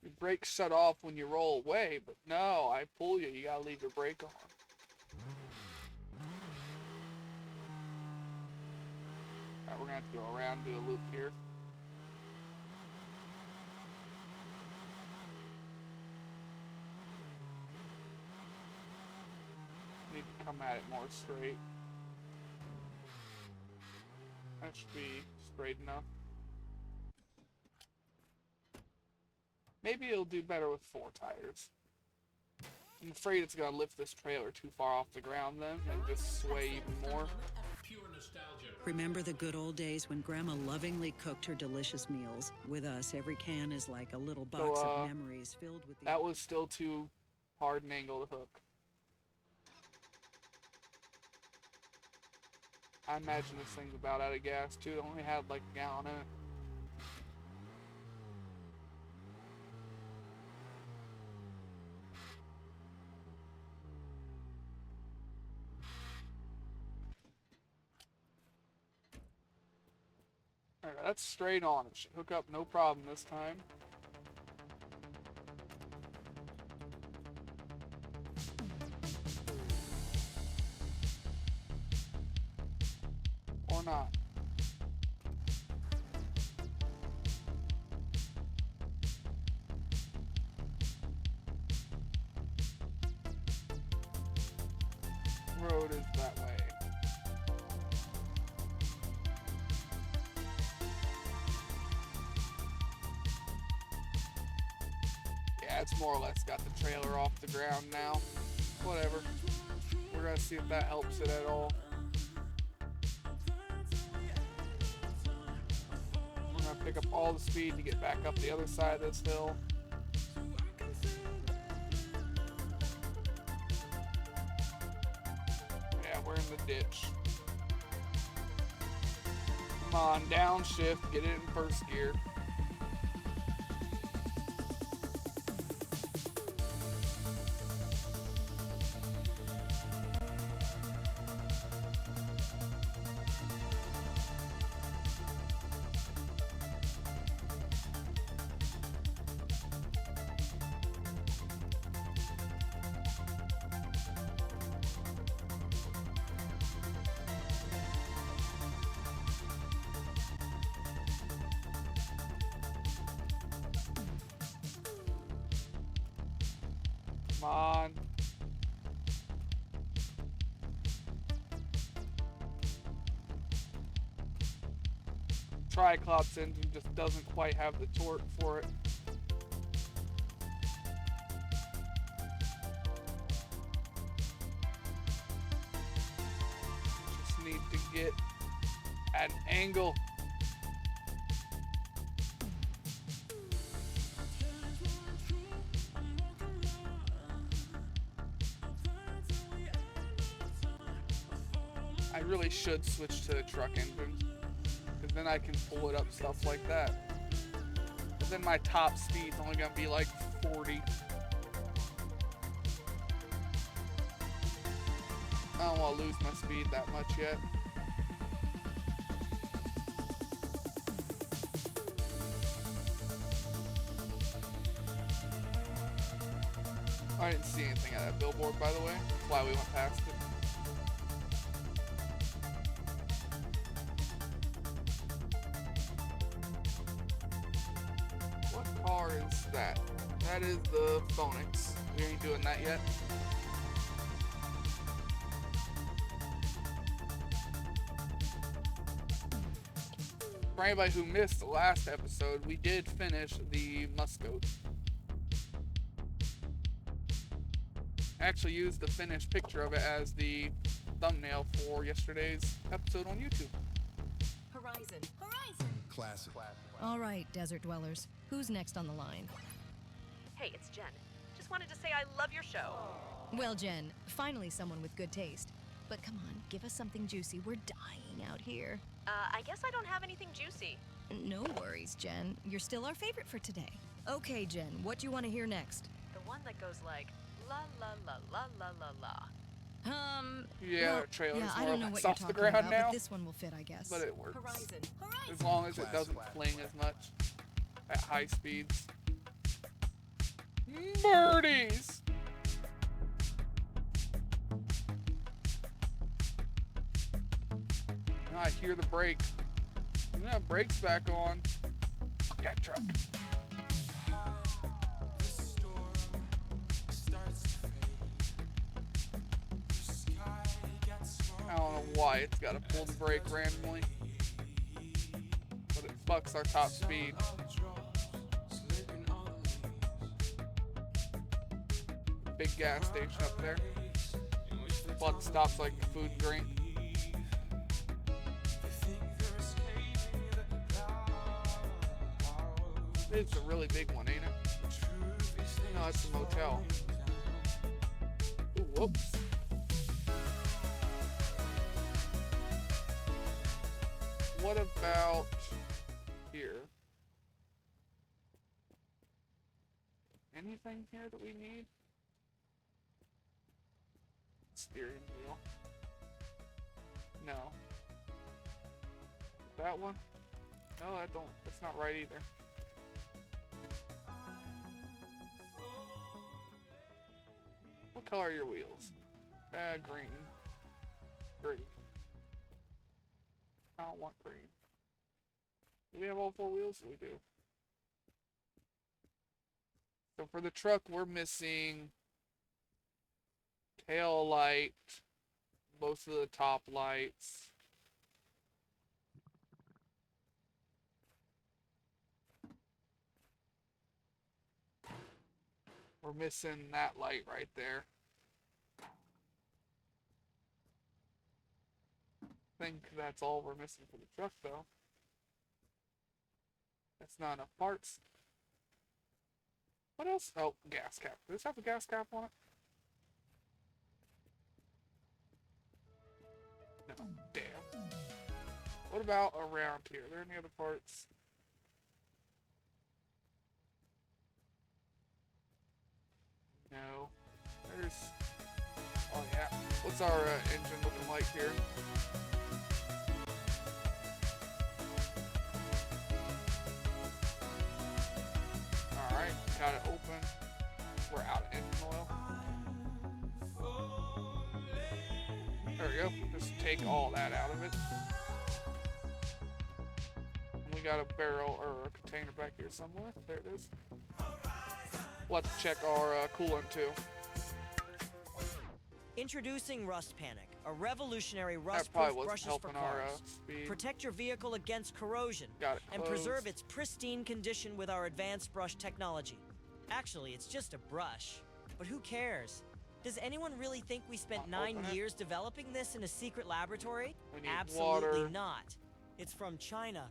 Speaker 1: Your brakes shut off when you roll away, but no, I pull you, you gotta leave your brake on. Alright, we're gonna have to go around, do a loop here. Need to come at it more straight. That should be straight enough. Maybe it'll do better with 4 tires. I'm afraid it's gonna lift this trailer too far off the ground then, and just sway even more.
Speaker 13: Remember the good old days when Grandma lovingly cooked her delicious meals? With us, every can is like a little box of memories filled with the...
Speaker 1: That was still too hard an angle to hook. I imagine this thing's about out of gas too. It only had like a gallon in it. Alright, that's straight on. It should hook up no problem this time. Or not. Road is that way. Yeah, it's more or less got the trailer off the ground now. Whatever. We're gonna see if that helps it at all. We're gonna pick up all the speed to get back up the other side of this hill. Yeah, we're in the ditch. Come on, downshift, get it in first gear. Come on. Triclops engine just doesn't quite have the torque for it. Just need to get at an angle. I really should switch to the truck engine, because then I can pull it up stuff like that. But then my top speed's only gonna be like 40. I don't want to lose my speed that much yet. I didn't see anything at that billboard, by the way. That's why we went past it. What car is that? That is the Phoenix. We ain't doing that yet. For anybody who missed the last episode, we did finish the Muscoat. Actually used the finished picture of it as the thumbnail for yesterday's episode on YouTube.
Speaker 5: Horizon. Horizon.
Speaker 7: Classic.
Speaker 2: All right, desert dwellers. Who's next on the line?
Speaker 17: Hey, it's Jen. Just wanted to say I love your show.
Speaker 2: Well, Jen, finally someone with good taste. But come on, give us something juicy. We're dying out here.
Speaker 17: I guess I don't have anything juicy.
Speaker 2: No worries, Jen. You're still our favorite for today. Okay, Jen, what do you want to hear next?
Speaker 17: The one that goes like, la la la la la la la.
Speaker 1: Yeah,
Speaker 2: well,
Speaker 1: trailer's
Speaker 2: yeah, I
Speaker 1: more
Speaker 2: don't know
Speaker 1: like
Speaker 2: what you're
Speaker 1: off the
Speaker 2: talking
Speaker 1: ground
Speaker 2: about,
Speaker 1: now.
Speaker 2: but this one will fit, I guess.
Speaker 1: But it works.
Speaker 5: Horizon. Horizon.
Speaker 1: As long as it doesn't fling as much at high speeds. Birdies! Now I hear the brake. Yeah, brakes back on. Yeah, truck. I don't know why it's got to pull the brake randomly, but it fucks our top speed. Big gas station up there. Blood stops like a food drink. It's a really big one, ain't it? No, it's a motel. Ooh, whoops. What about here? Anything here that we need? Steering wheel. No. That one? No, that's not right either. What color are your wheels? Green. Green. I don't want green. Do we have all 4 wheels? We do. So for the truck, we're missing tail light, most of the top lights. We're missing that light right there. I think that's all we're missing for the truck, though. That's not enough parts. What else? Oh, gas cap. Does this have a gas cap on it? No. Damn. What about around here? Are there any other parts? No. There's... Oh, yeah. What's our engine looking like here? Alright, got it open. We're out of engine oil. There we go. Just take all that out of it. And we got a barrel or a container back here somewhere. There it is. We'll have to check our coolant too.
Speaker 14: Introducing Rust Panic, a revolutionary
Speaker 1: That
Speaker 14: rust-proof
Speaker 1: probably wasn't
Speaker 14: brushes for
Speaker 1: helping our
Speaker 14: cars.
Speaker 1: speed.
Speaker 14: Protect your vehicle against corrosion
Speaker 1: Got it
Speaker 14: and
Speaker 1: closed.
Speaker 14: preserve its pristine condition with our advanced brush technology. Actually, it's just a brush, but who cares? Does anyone really think we spent 9 years developing this in a secret laboratory?
Speaker 1: We need
Speaker 14: Absolutely
Speaker 1: water.
Speaker 14: not. It's from China.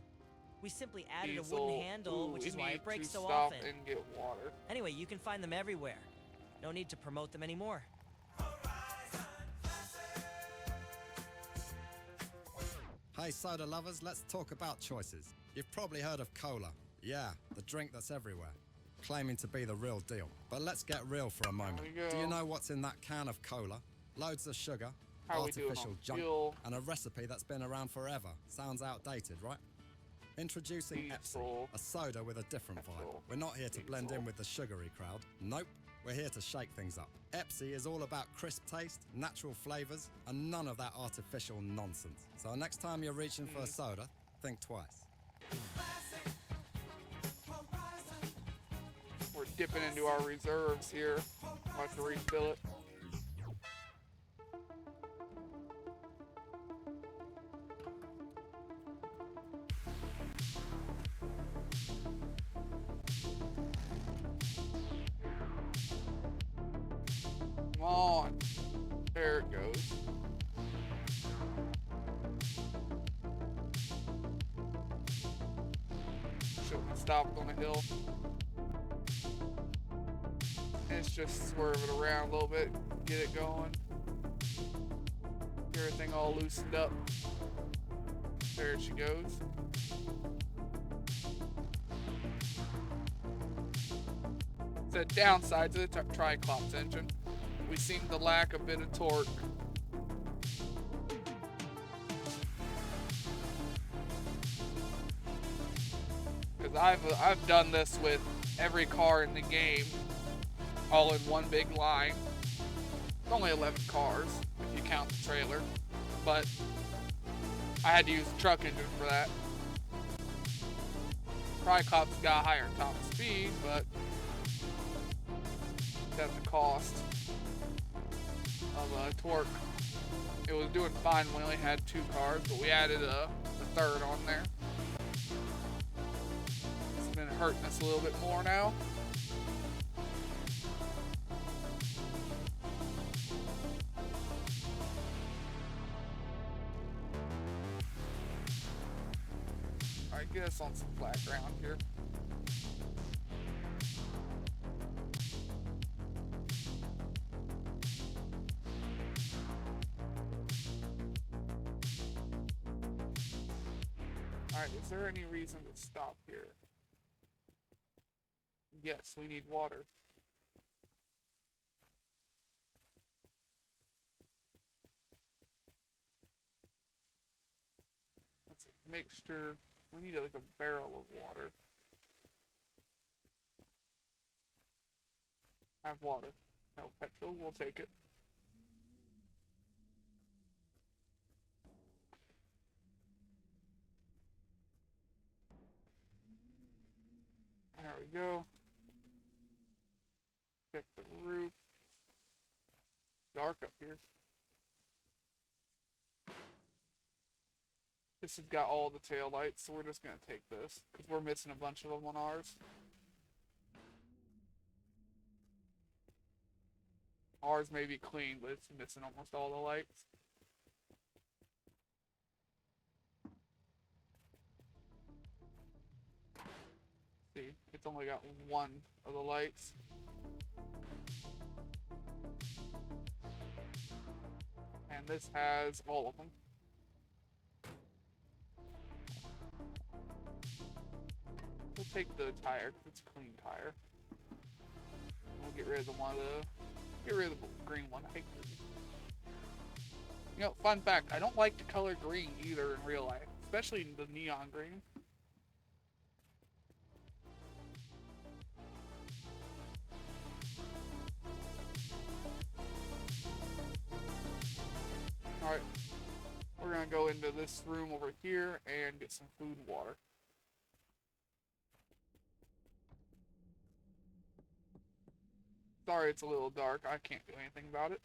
Speaker 14: We simply added a
Speaker 1: Diesel.
Speaker 14: wooden handle,
Speaker 1: Ooh,
Speaker 14: which
Speaker 1: we
Speaker 14: is why
Speaker 1: need
Speaker 14: it breaks
Speaker 1: to
Speaker 14: so
Speaker 1: stop
Speaker 14: often.
Speaker 1: and get water.
Speaker 14: Anyway, you can find them everywhere. No need to promote them anymore.
Speaker 8: Hey, soda lovers, let's talk about choices. You've probably heard of cola. Yeah, the drink that's everywhere, claiming to be the real deal. But let's get real for a moment.
Speaker 1: There we go.
Speaker 8: Do you know what's in that can of cola? Loads of sugar,
Speaker 1: How are we doing
Speaker 8: artificial
Speaker 1: on
Speaker 8: junk,
Speaker 1: fuel?
Speaker 8: and a recipe that's been around forever. Sounds outdated, right? Introducing
Speaker 1: Diesel.
Speaker 8: ep6, a soda with a different vibe. We're not here to blend in with the sugary crowd. Nope. We're here to shake things up. ep6 is all about crisp taste, natural flavors, and none of that artificial nonsense. So next time you're reaching for a soda, think twice.
Speaker 1: We're dipping into our reserves here. About to refill it. Come on. There it goes. shouldn't have stopped on a hill. And it's just swerve it around a little bit, get it going. Get everything all loosened up. There she goes. The downside to the Triclops engine, we seem to lack a bit of torque. Because I've done this with every car in the game, all in one big line. It's only 11 cars if you count the trailer, but I had to use the truck engine for that. Triclops got higher top speed, but at the cost of torque. It was doing fine when we only had 2 cars, but we added a third on there. It's been hurting us a little bit more now. Alright, get us on some flat ground here. Alright, is there any reason to stop here? Yes, we need water. That's a mixture. We need like a barrel of water. Have water. No petrol, we'll take it. There we go. Check the roof. Dark up here. This has got all the tail lights, so we're just gonna take this because we're missing a bunch of them on ours. Ours may be clean, but it's missing almost all the lights. See, it's only got one of the lights. And this has all of them. We'll take the tire, because it's a clean tire. We'll get rid of the one get rid of the green one. I hate green. You know, fun fact, I don't like the color green either in real life, especially the neon green. Alright, we're gonna go into this room over here and get some food and water. Sorry it's a little dark, I can't do anything about it.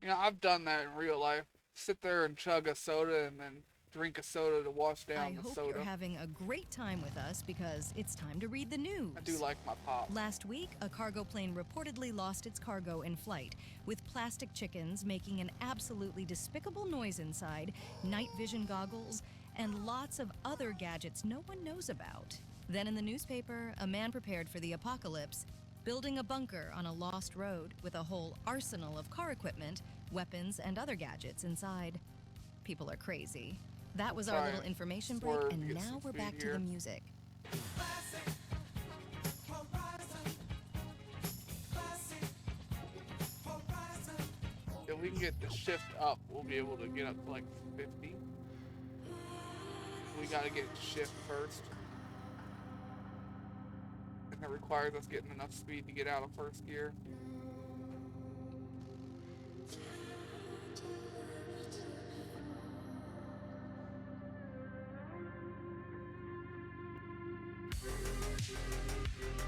Speaker 1: You know, I've done that in real life. Sit there and chug a soda and then drink a soda to wash down the soda.
Speaker 2: I hope you're having a great time with us because it's time to read the news.
Speaker 1: I do like my pop.
Speaker 2: Last week, a cargo plane reportedly lost its cargo in flight, with plastic chickens making an absolutely despicable noise inside, night vision goggles, and lots of other gadgets no one knows about. Then in the newspaper, a man prepared for the apocalypse, building a bunker on a lost road with a whole arsenal of car equipment, weapons, and other gadgets inside. People are crazy. That was our little information break, and now we're back to the music.
Speaker 1: If we can get the shift up, we'll be able to get up to like 50. We gotta get shift first. And that requires us getting enough speed to get out of first gear.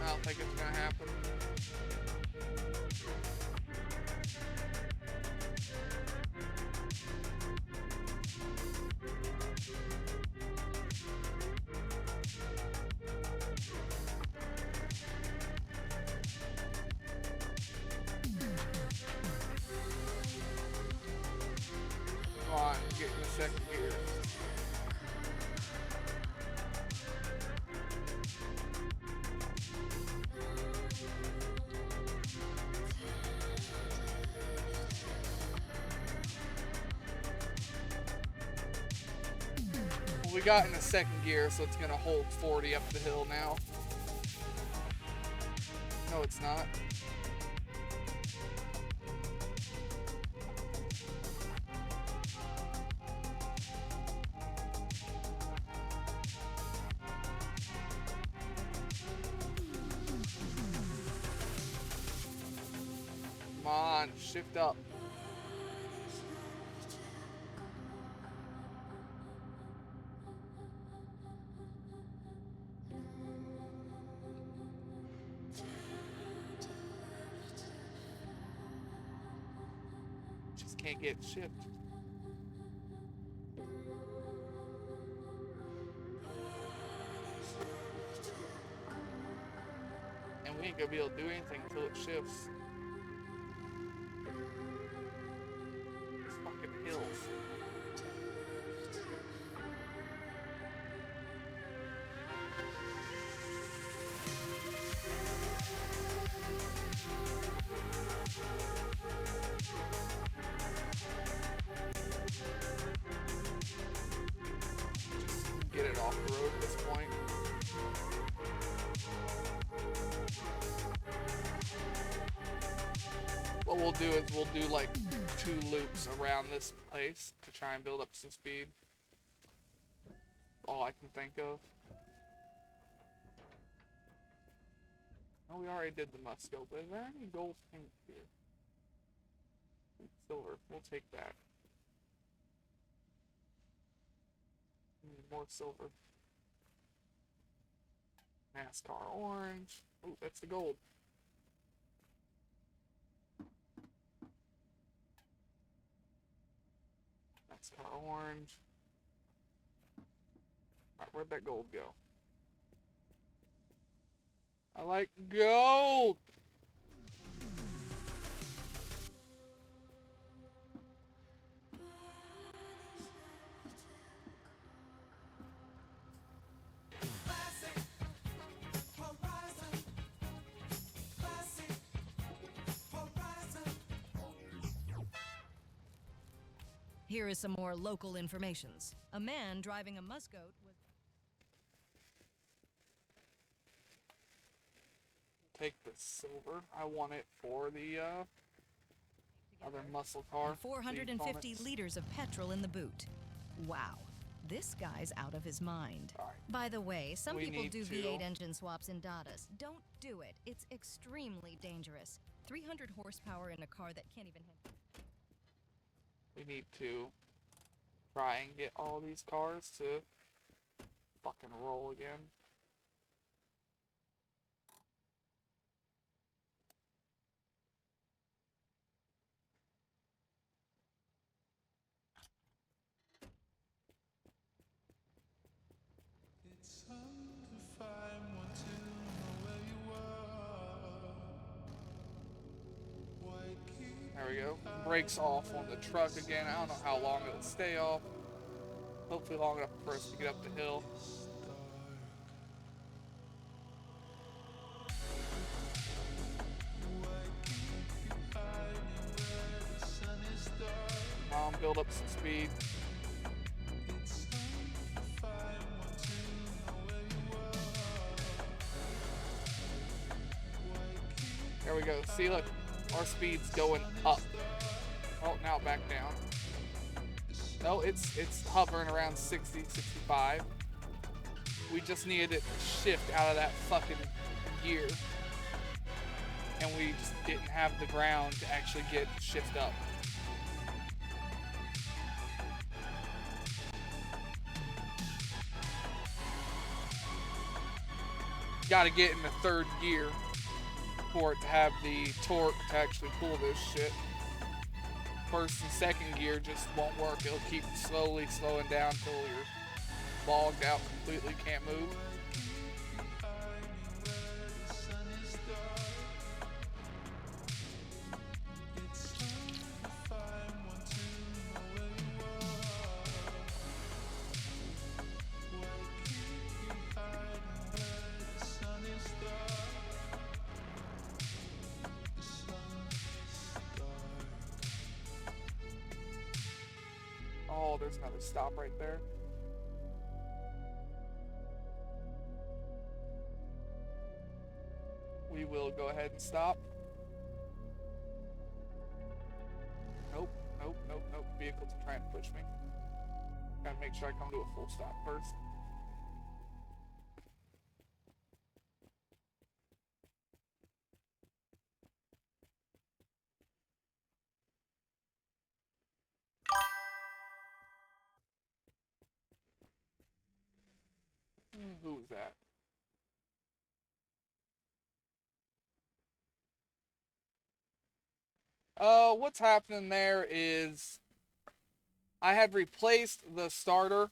Speaker 1: I don't think it's gonna happen. get in the second gear. Well, we got in the second gear, so it's gonna hold 40 up the hill now. No, it's not. Come on, shift up. Just can't get shift. And we ain't gonna be able to do anything until it shifts. These fucking hills. Just get it off the road at this point. What we'll do is we'll do like 2 loops around this place to try and build up some speed. All I can think of. Oh, we already did the Musco, but is there any gold paint here? Silver, we'll take that. More silver. NASCAR orange. Oh, that's the gold. NASCAR orange. Alright, where'd that gold go? I like gold!
Speaker 2: Here is some more local informations. A man driving a Muscoat was...
Speaker 1: Take the silver. I want it for the other muscle car.
Speaker 2: 450 liters of petrol in the boot. Wow. This guy's out of his mind.
Speaker 1: Right.
Speaker 2: By the way, some
Speaker 1: We
Speaker 2: people
Speaker 1: need
Speaker 2: do
Speaker 1: to-
Speaker 2: V8 engine swaps in Dadas. Don't do it. It's extremely dangerous. 300 horsepower in a car that can't even handle...
Speaker 1: We need to try and get all these cars to fucking roll again. There we go. Brakes off on the truck again. I don't know how long it'll stay off. Hopefully long enough for us to get up the hill. Come on, build up some speed. There we go. See, look, our speed's going up. Oh, now back down. No, it's hovering around 60, 65. We just needed it to shift out of that fucking gear. And we just didn't have the ground to actually get shift up. Gotta get in the 3rd gear for it to have the torque to actually pull this shit. 1st and 2nd gear just won't work. It'll keep slowly slowing down until you're bogged out completely, can't move. Oh, there's another stop right there. We will go ahead and stop. Nope, nope, nope, nope. Vehicles are trying to push me. Gotta make sure I come to a full stop first. Who was that? What's happening there is I had replaced the starter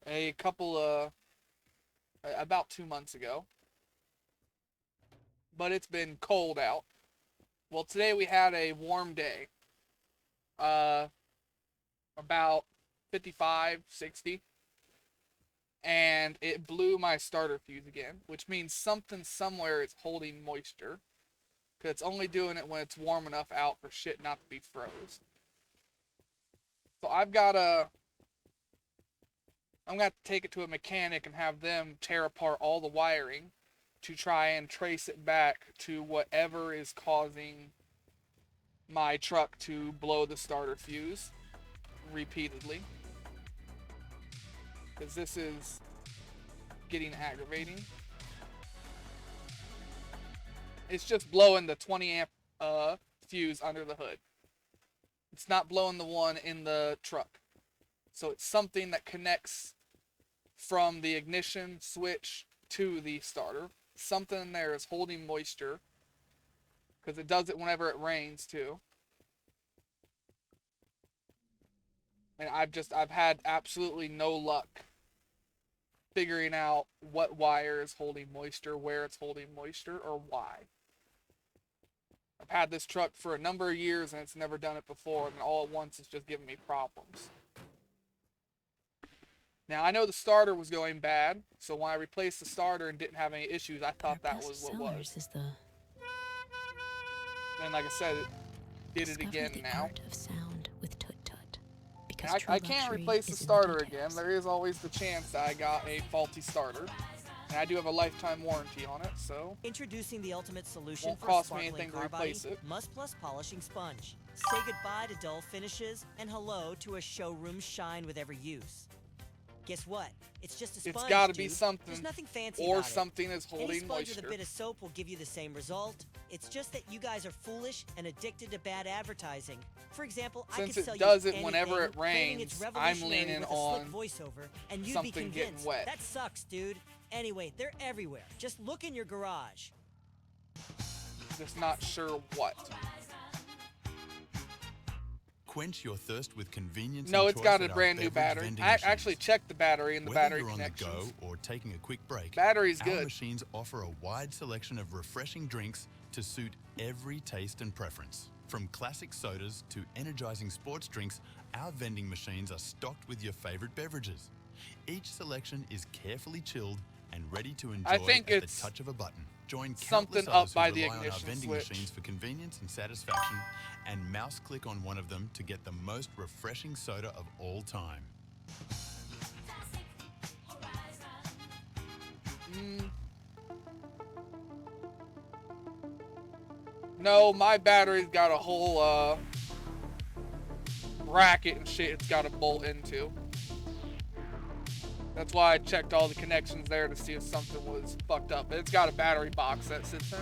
Speaker 1: a couple of about 2 months ago, but it's been cold out. Well, today we had a warm day, about 55, 60, and it blew my starter fuse again, which means something somewhere is holding moisture, because it's only doing it when it's warm enough out for shit not to be froze. So I'm gonna have to take it to a mechanic and have them tear apart all the wiring to try and trace it back to whatever is causing my truck to blow the starter fuse repeatedly. Because this is getting aggravating. It's just blowing the 20 amp fuse under the hood. It's not blowing the one in the truck. So it's something that connects from the ignition switch to the starter. Something in there is holding moisture, because it does it whenever it rains too. And I've had absolutely no luck figuring out what wire is holding moisture, where it's holding moisture, or why. I've had this truck for a number of years and it's never done it before, and all at once it's just giving me problems. Now, I know the starter was going bad, so when I replaced the starter and didn't have any issues, I thought that was what was.
Speaker 18: Is the
Speaker 1: Then, like I said, it did it again now.
Speaker 18: art of sound with Tut Tut.
Speaker 1: And I can't replace the starter again. There is always the chance that I got a faulty starter. And I do have a lifetime warranty on it, so
Speaker 14: Introducing the ultimate solution
Speaker 1: won't
Speaker 14: for
Speaker 1: cost
Speaker 14: a
Speaker 1: me
Speaker 14: sparkling
Speaker 1: anything to
Speaker 14: car
Speaker 1: replace
Speaker 14: body,
Speaker 1: it.
Speaker 14: Must Plus Polishing Sponge. Say goodbye to dull finishes and hello to a showroom shine with every use. Guess what? It's just a sponge,
Speaker 1: It's got to be
Speaker 14: dude.
Speaker 1: something,
Speaker 14: There's nothing fancy
Speaker 1: or
Speaker 14: about it.
Speaker 1: something is
Speaker 14: Any
Speaker 1: holding
Speaker 14: sponge
Speaker 1: moisture.
Speaker 14: with a bit of soap will give you the same result. It's just that you guys are foolish and addicted to bad advertising. For example, I
Speaker 1: Since
Speaker 14: could
Speaker 1: it
Speaker 14: sell
Speaker 1: does
Speaker 14: you
Speaker 1: it whenever
Speaker 14: anything,
Speaker 1: it
Speaker 14: claiming it's
Speaker 1: rains, I'm
Speaker 14: revolutionary
Speaker 1: leaning
Speaker 14: with a
Speaker 1: on
Speaker 14: slick voiceover, and you'd
Speaker 1: something
Speaker 14: be
Speaker 1: getting
Speaker 14: convinced.
Speaker 1: wet.
Speaker 14: That sucks, dude. Anyway, they're everywhere. Just look in your garage.
Speaker 1: Just not sure what.
Speaker 7: Quench your thirst with convenience.
Speaker 1: No,
Speaker 7: and
Speaker 1: it's
Speaker 7: choice
Speaker 1: got a
Speaker 7: at our
Speaker 1: brand new
Speaker 7: beverage
Speaker 1: battery.
Speaker 7: vending
Speaker 1: I
Speaker 7: machines.
Speaker 1: actually checked the battery and the
Speaker 7: Whether
Speaker 1: battery
Speaker 7: you're on the
Speaker 1: connections.
Speaker 7: go or taking a quick break,
Speaker 1: Battery's
Speaker 7: our
Speaker 1: good.
Speaker 7: machines offer a wide selection of refreshing drinks to suit every taste and preference. From classic sodas to energizing sports drinks, our vending machines are stocked with your favorite beverages. Each selection is carefully chilled and ready to enjoy
Speaker 1: I think
Speaker 7: at
Speaker 1: it's
Speaker 7: the touch of a button. Join
Speaker 1: something
Speaker 7: countless
Speaker 1: up
Speaker 7: others who
Speaker 1: by the
Speaker 7: rely on our
Speaker 1: ignition
Speaker 7: vending
Speaker 1: switch.
Speaker 7: machines for convenience and satisfaction, and mouse click on one of them to get the most refreshing soda of all time.
Speaker 1: No, my battery's got a whole bracket and shit it's got to bolt into. That's why I checked all the connections there to see if something was fucked up. It's got a battery box that sits in.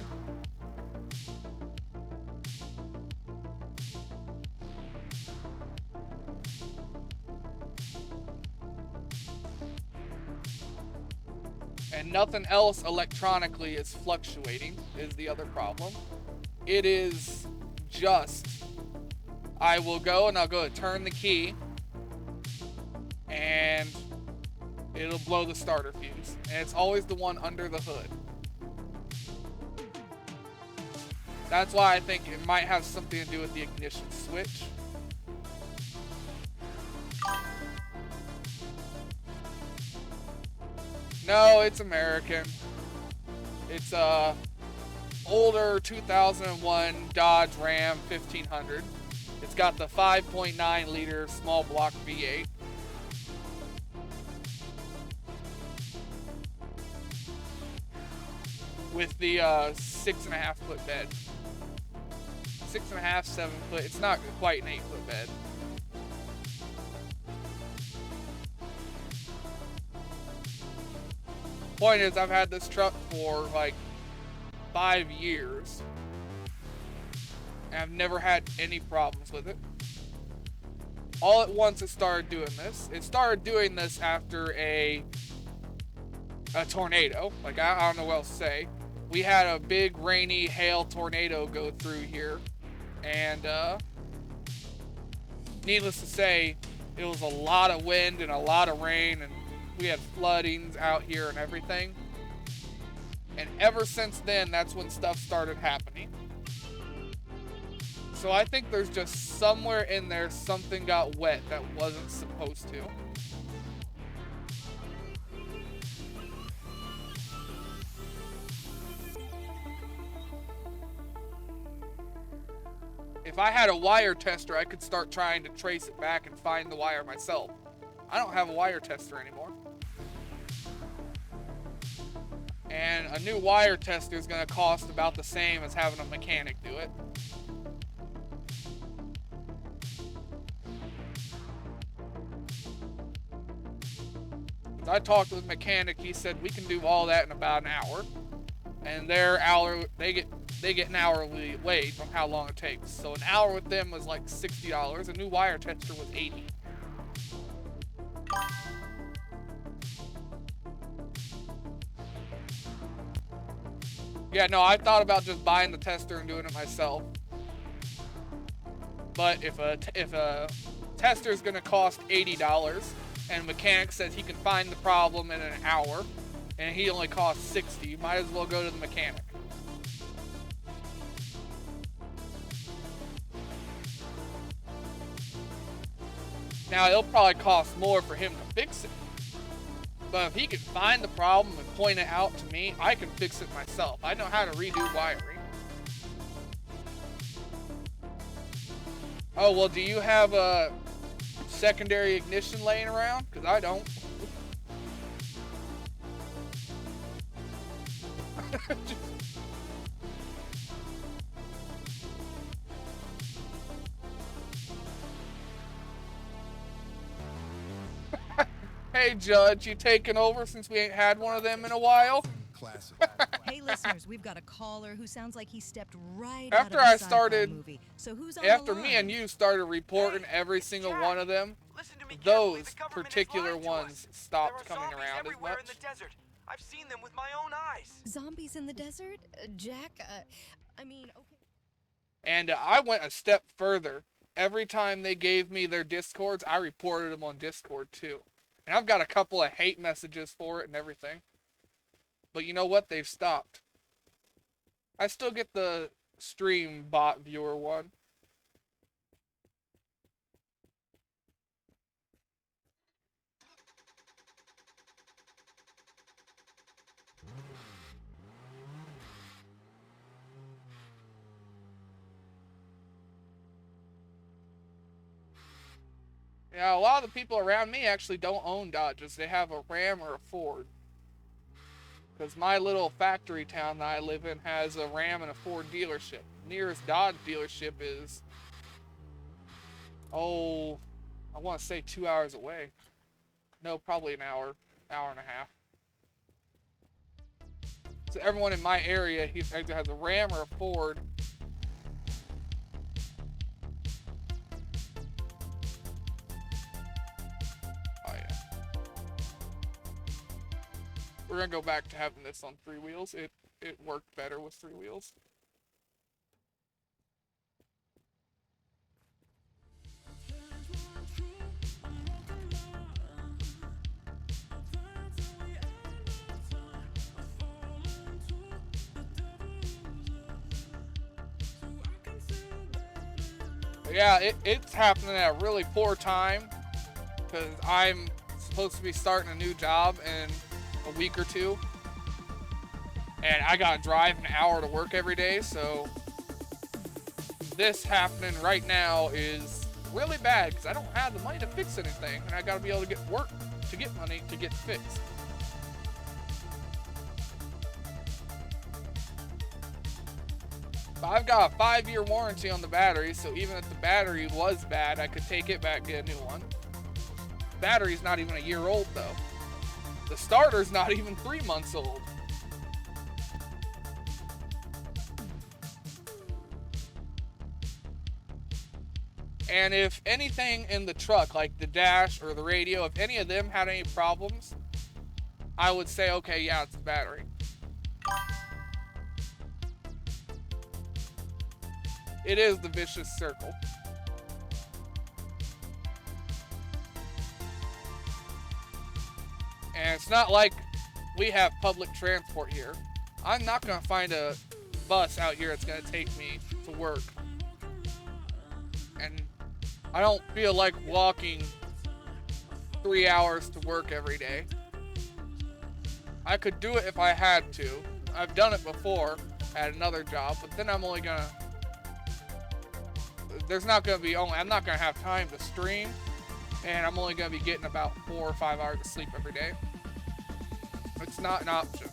Speaker 1: And nothing else electronically is fluctuating, is the other problem. It is just, I will go and I'll go to turn the key, and it'll blow the starter fuse. And it's always the one under the hood. That's why I think it might have something to do with the ignition switch. No, it's American. It's a older 2001 Dodge Ram 1500. It's got the 5.9 liter small block V8. with the 6.5 foot bed. 6.5, 7 foot. It's not quite an 8 foot bed. Point is, I've had this truck for like 5 years. And I've never had any problems with it. All at once it started doing this. It started doing this after a tornado. Like, I don't know what else to say. We had a big rainy hail tornado go through here. And needless to say, it was a lot of wind and a lot of rain, and we had floodings out here and everything. And ever since then, that's when stuff started happening. So I think there's just somewhere in there something got wet that wasn't supposed to. If I had a wire tester, I could start trying to trace it back and find the wire myself. I don't have a wire tester anymore. And a new wire tester is going to cost about the same as having a mechanic do it. I talked with the mechanic. He said we can do all that in about an hour, and their hour they get an hourly wage on how long it takes. So an hour with them was like $60. A new wire tester was $80. Yeah, no, I thought about just buying the tester and doing it myself. But if a tester is going to cost $80, and a mechanic says he can find the problem in an hour, and he only costs $60, might as well go to the mechanic. Now, it'll probably cost more for him to fix it. But if he can find the problem and point it out to me, I can fix it myself. I know how to redo wiring. Oh, well, do you have a secondary ignition laying around? Because I don't. Hey, Judge, you taking over since we ain't had one of them in a while?
Speaker 2: Classic. Hey, listeners, we've got a caller who sounds like he stepped right
Speaker 1: After
Speaker 2: out of a
Speaker 1: I
Speaker 2: sci-fi
Speaker 1: started,
Speaker 2: movie. So who's on
Speaker 1: after
Speaker 2: the
Speaker 1: me
Speaker 2: line?
Speaker 1: and you started reporting every single one of them, those particular ones stopped coming around as much.
Speaker 14: I've seen them with my own eyes.
Speaker 2: Zombies in the desert? Jack, I mean, okay.
Speaker 1: And I went a step further. Every time they gave me their Discords, I reported them on Discord too. And I've got a couple of hate messages for it and everything. But you know what? They've stopped. I still get the stream bot viewer one. Yeah, a lot of the people around me actually don't own Dodges. They have a Ram or a Ford. Because my little factory town that I live in has a Ram and a Ford dealership. Nearest Dodge dealership is, I want to say 2 hours away. No, probably an hour, hour and a half. So everyone in my area either has a Ram or a Ford. Oh yeah. We're gonna go back to having this on 3 wheels. It worked better with 3 wheels. Yeah, it's happening at a really poor time because I'm supposed to be starting a new job in a week or two, and I gotta drive an hour to work every day, so this happening right now is really bad because I don't have the money to fix anything, and I gotta be able to get work to get money to get fixed. But I've got a 5-year warranty on the battery, so even if the battery was bad, I could take it back, get a new one. Battery's not even a year old though. The starter's not even 3 months old. And if anything in the truck, like the dash or the radio, if any of them had any problems, I would say, okay, yeah, it's the battery. It is the vicious circle. And it's not like we have public transport here. I'm not going to find a bus out here that's going to take me to work. And I don't feel like walking 3 hours to work every day. I could do it if I had to. I've done it before at another job, but then I'm only gonna... I'm not gonna have time to stream, and I'm only gonna be getting about 4 or 5 hours of sleep every day. It's not an option.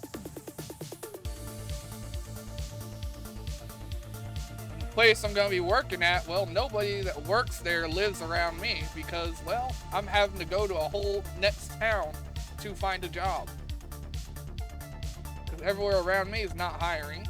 Speaker 1: The place I'm gonna be working at, well, nobody that works there lives around me because, well, I'm having to go to a whole next town to find a job. Because everywhere around me is not hiring.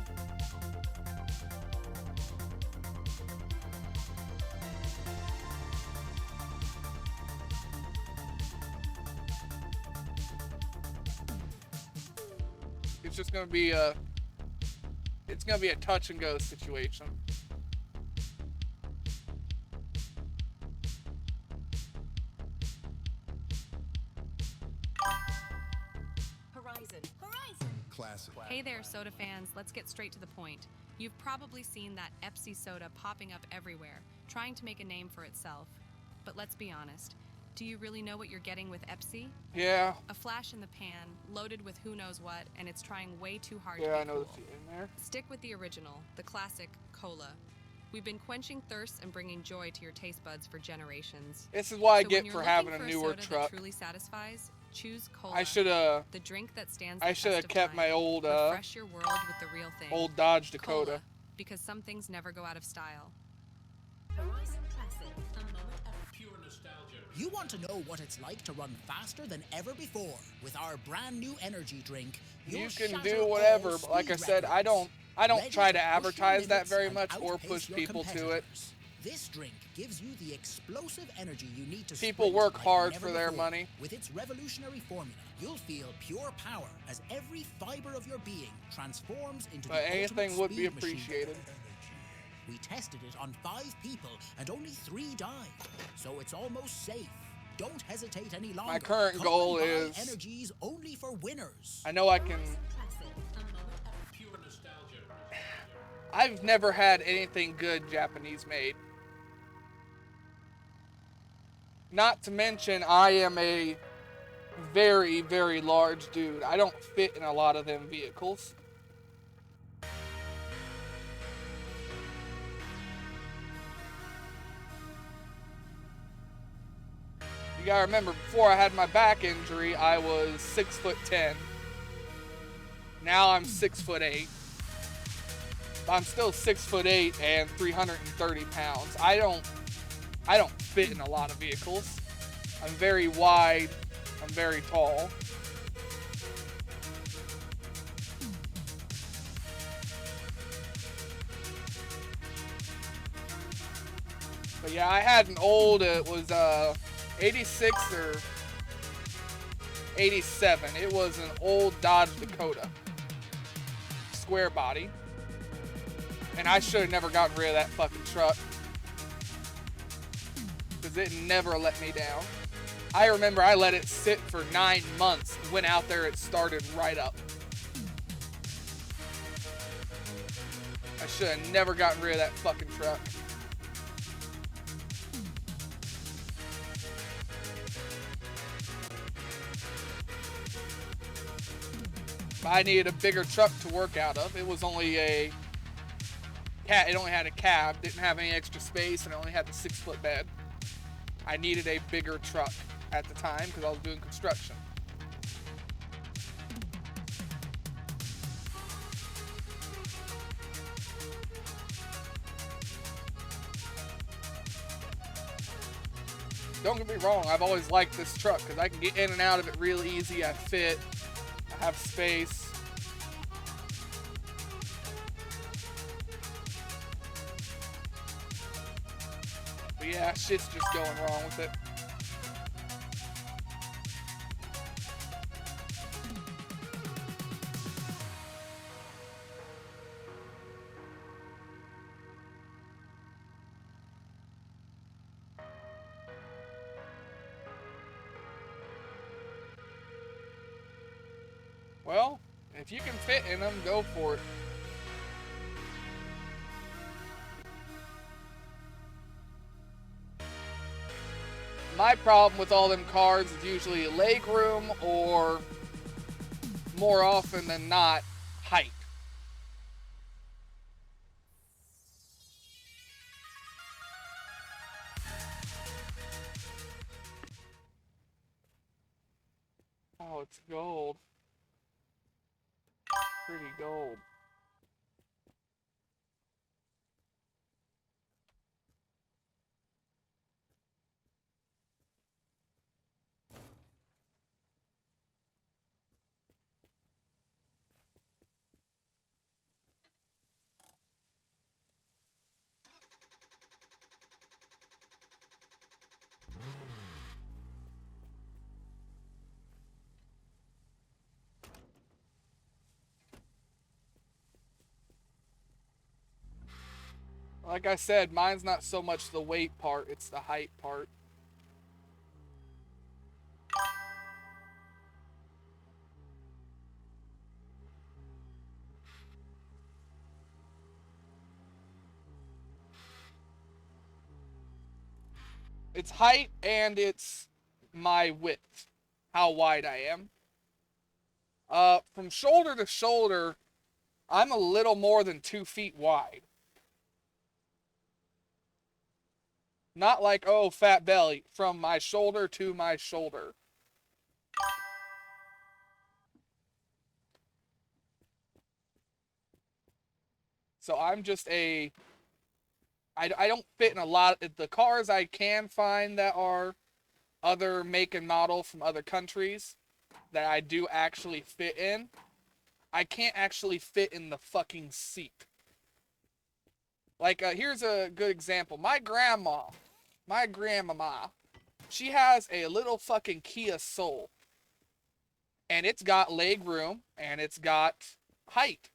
Speaker 1: It's just gonna be a touch and go situation.
Speaker 5: Horizon.
Speaker 7: Classic.
Speaker 10: Hey there, soda fans. Let's get straight to the point. You've probably seen that ep6 soda popping up everywhere, trying to make a name for itself. But let's be honest. Do you really know what you're getting with ep6?
Speaker 1: Yeah.
Speaker 10: A flash in the pan, loaded with who knows what, and it's trying way too hard to
Speaker 1: Yeah,
Speaker 10: be
Speaker 1: I know
Speaker 10: cool.
Speaker 1: the feet in there.
Speaker 10: Stick with the original, the classic cola. We've been quenching thirst and bringing joy to your taste buds for generations.
Speaker 1: This is what I
Speaker 10: So
Speaker 1: get
Speaker 10: when
Speaker 1: for
Speaker 10: you're
Speaker 1: having
Speaker 10: looking
Speaker 1: a
Speaker 10: for
Speaker 1: newer
Speaker 10: soda
Speaker 1: truck.
Speaker 10: that truly satisfies, choose cola.
Speaker 1: I shoulda.
Speaker 10: The drink that stands.
Speaker 1: I
Speaker 10: the
Speaker 1: shoulda
Speaker 10: test of
Speaker 1: kept
Speaker 10: time.
Speaker 1: my old
Speaker 10: Refresh your world with the real thing.
Speaker 1: old Dodge Dakota.
Speaker 10: Cola, because some things never go out of style.
Speaker 5: Horizon Classic. A moment of pure nostalgia.
Speaker 15: You want to know what it's like to run faster than ever before with our brand new energy drink.
Speaker 1: You can do whatever, but like I said, I don't try to advertise that very much or push people to it.
Speaker 15: This drink gives you the explosive energy you need to
Speaker 1: People
Speaker 15: sprint
Speaker 1: work
Speaker 15: like
Speaker 1: hard
Speaker 15: never
Speaker 1: for their
Speaker 15: before.
Speaker 1: money.
Speaker 15: With its revolutionary formula, you'll feel pure power as every fiber of your being transforms into
Speaker 1: But
Speaker 15: the
Speaker 1: anything
Speaker 15: ultimate
Speaker 1: would be
Speaker 15: speed machine.
Speaker 1: appreciated.
Speaker 15: We tested it on 5 people and only 3 died, so it's almost safe. Don't hesitate any longer.
Speaker 1: My current
Speaker 15: Come
Speaker 1: goal
Speaker 15: and buy
Speaker 1: is-
Speaker 15: energies only for winners.
Speaker 1: I know I can.
Speaker 5: Classic. A moment of pure nostalgia.
Speaker 1: I've never had anything good Japanese made. Not to mention, I am a very, very large dude. I don't fit in a lot of them vehicles. You gotta remember, before I had my back injury, I was 6'10". Now I'm 6'8". I'm still 6'8" and 330 pounds. I don't fit in a lot of vehicles. I'm very wide. I'm very tall. But yeah, I had an old, it was 86 or 87. It was an old Dodge Dakota. Square body. And I should have never gotten rid of that fucking truck. Because it never let me down. I remember I let it sit for 9 months. Went out there, it started right up. I should have never gotten rid of that fucking truck. I needed a bigger truck to work out of. It was only it only had a cab, didn't have any extra space, and it only had the 6-foot bed. I needed a bigger truck at the time because I was doing construction. don't get me wrong, I've always liked this truck because I can get in and out of it real easy. I fit. I have space. But yeah, shit's just going wrong with it. Well, if you can fit in them, go for it. My problem with all them cars is usually leg room or, more often than not, height. Oh, it's gold. Pretty gold. Like I said, mine's not so much the weight part, it's the height part. It's height and it's my width, how wide I am. From shoulder to shoulder, I'm a little more than 2 feet wide. Not like, oh, fat belly. From my shoulder to my shoulder. So I'm just a... I don't fit in a lot of... The cars I can find that are other make and model from other countries that I do actually fit in, I can't actually fit in the fucking seat. Like, here's a good example. My grandmama, she has a little fucking Kia Soul. And it's got leg room, and it's got height.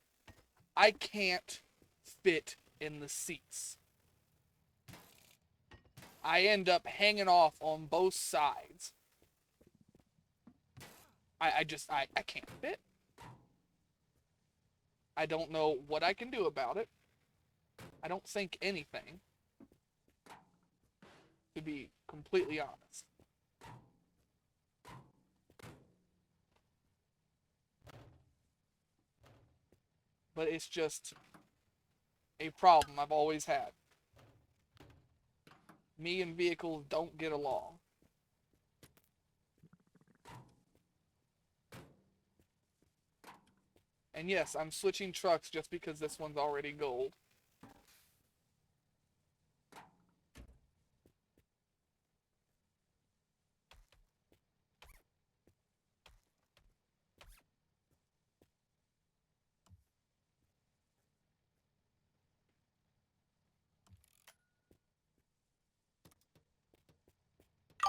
Speaker 1: I can't fit in the seats. I end up hanging off on both sides. I can't fit. I don't know what I can do about it. I don't think anything, to be completely honest. But it's just a problem I've always had. Me and vehicles don't get along. And yes, I'm switching trucks just because this one's already gold.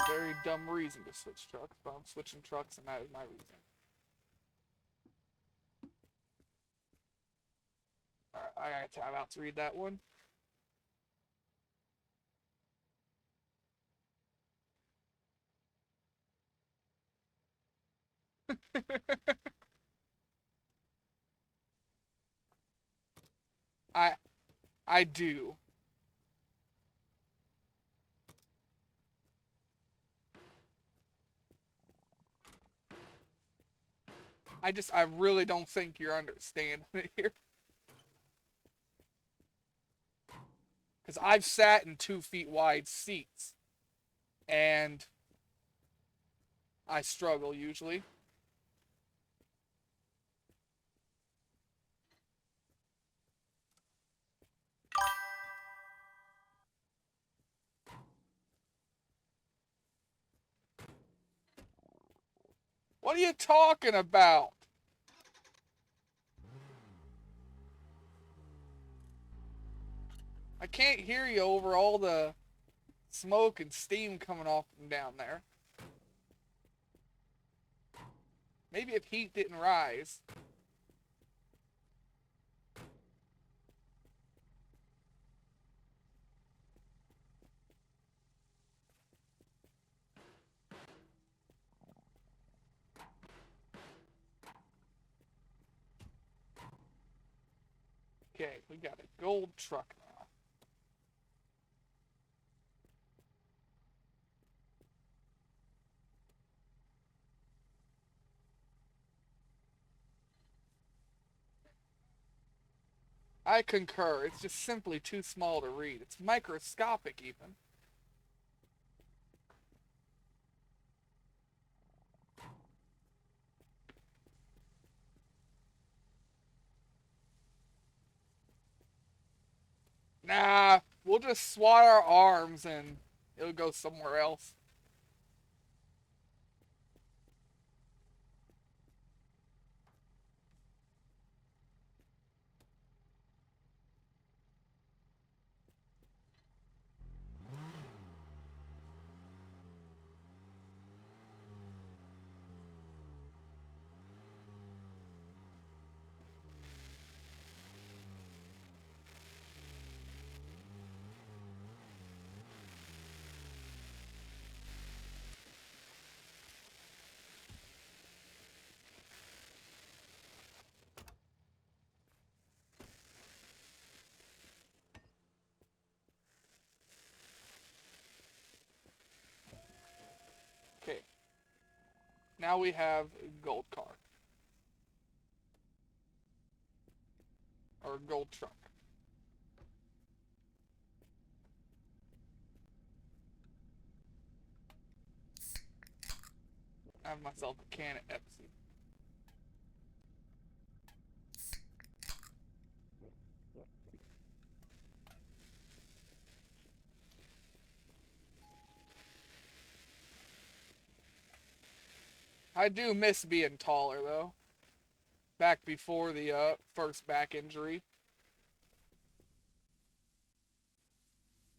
Speaker 1: Very dumb reason to switch trucks, but I'm switching trucks and that is my reason. Alright, I gotta time out to read that one. I do. I really don't think you're understanding it here. Because I've sat in 2 feet wide seats. And I struggle usually. What are you talking about? I can't hear you over all the smoke and steam coming off from down there. Maybe if heat didn't rise. Okay, we got a gold truck now. I concur. It's just simply too small to read. It's microscopic even. Nah, we'll just swat our arms and it'll go somewhere else. Okay. Now we have a gold car. Or gold truck. I have myself a can of Epsi. I do miss being taller though. Back before the first back injury.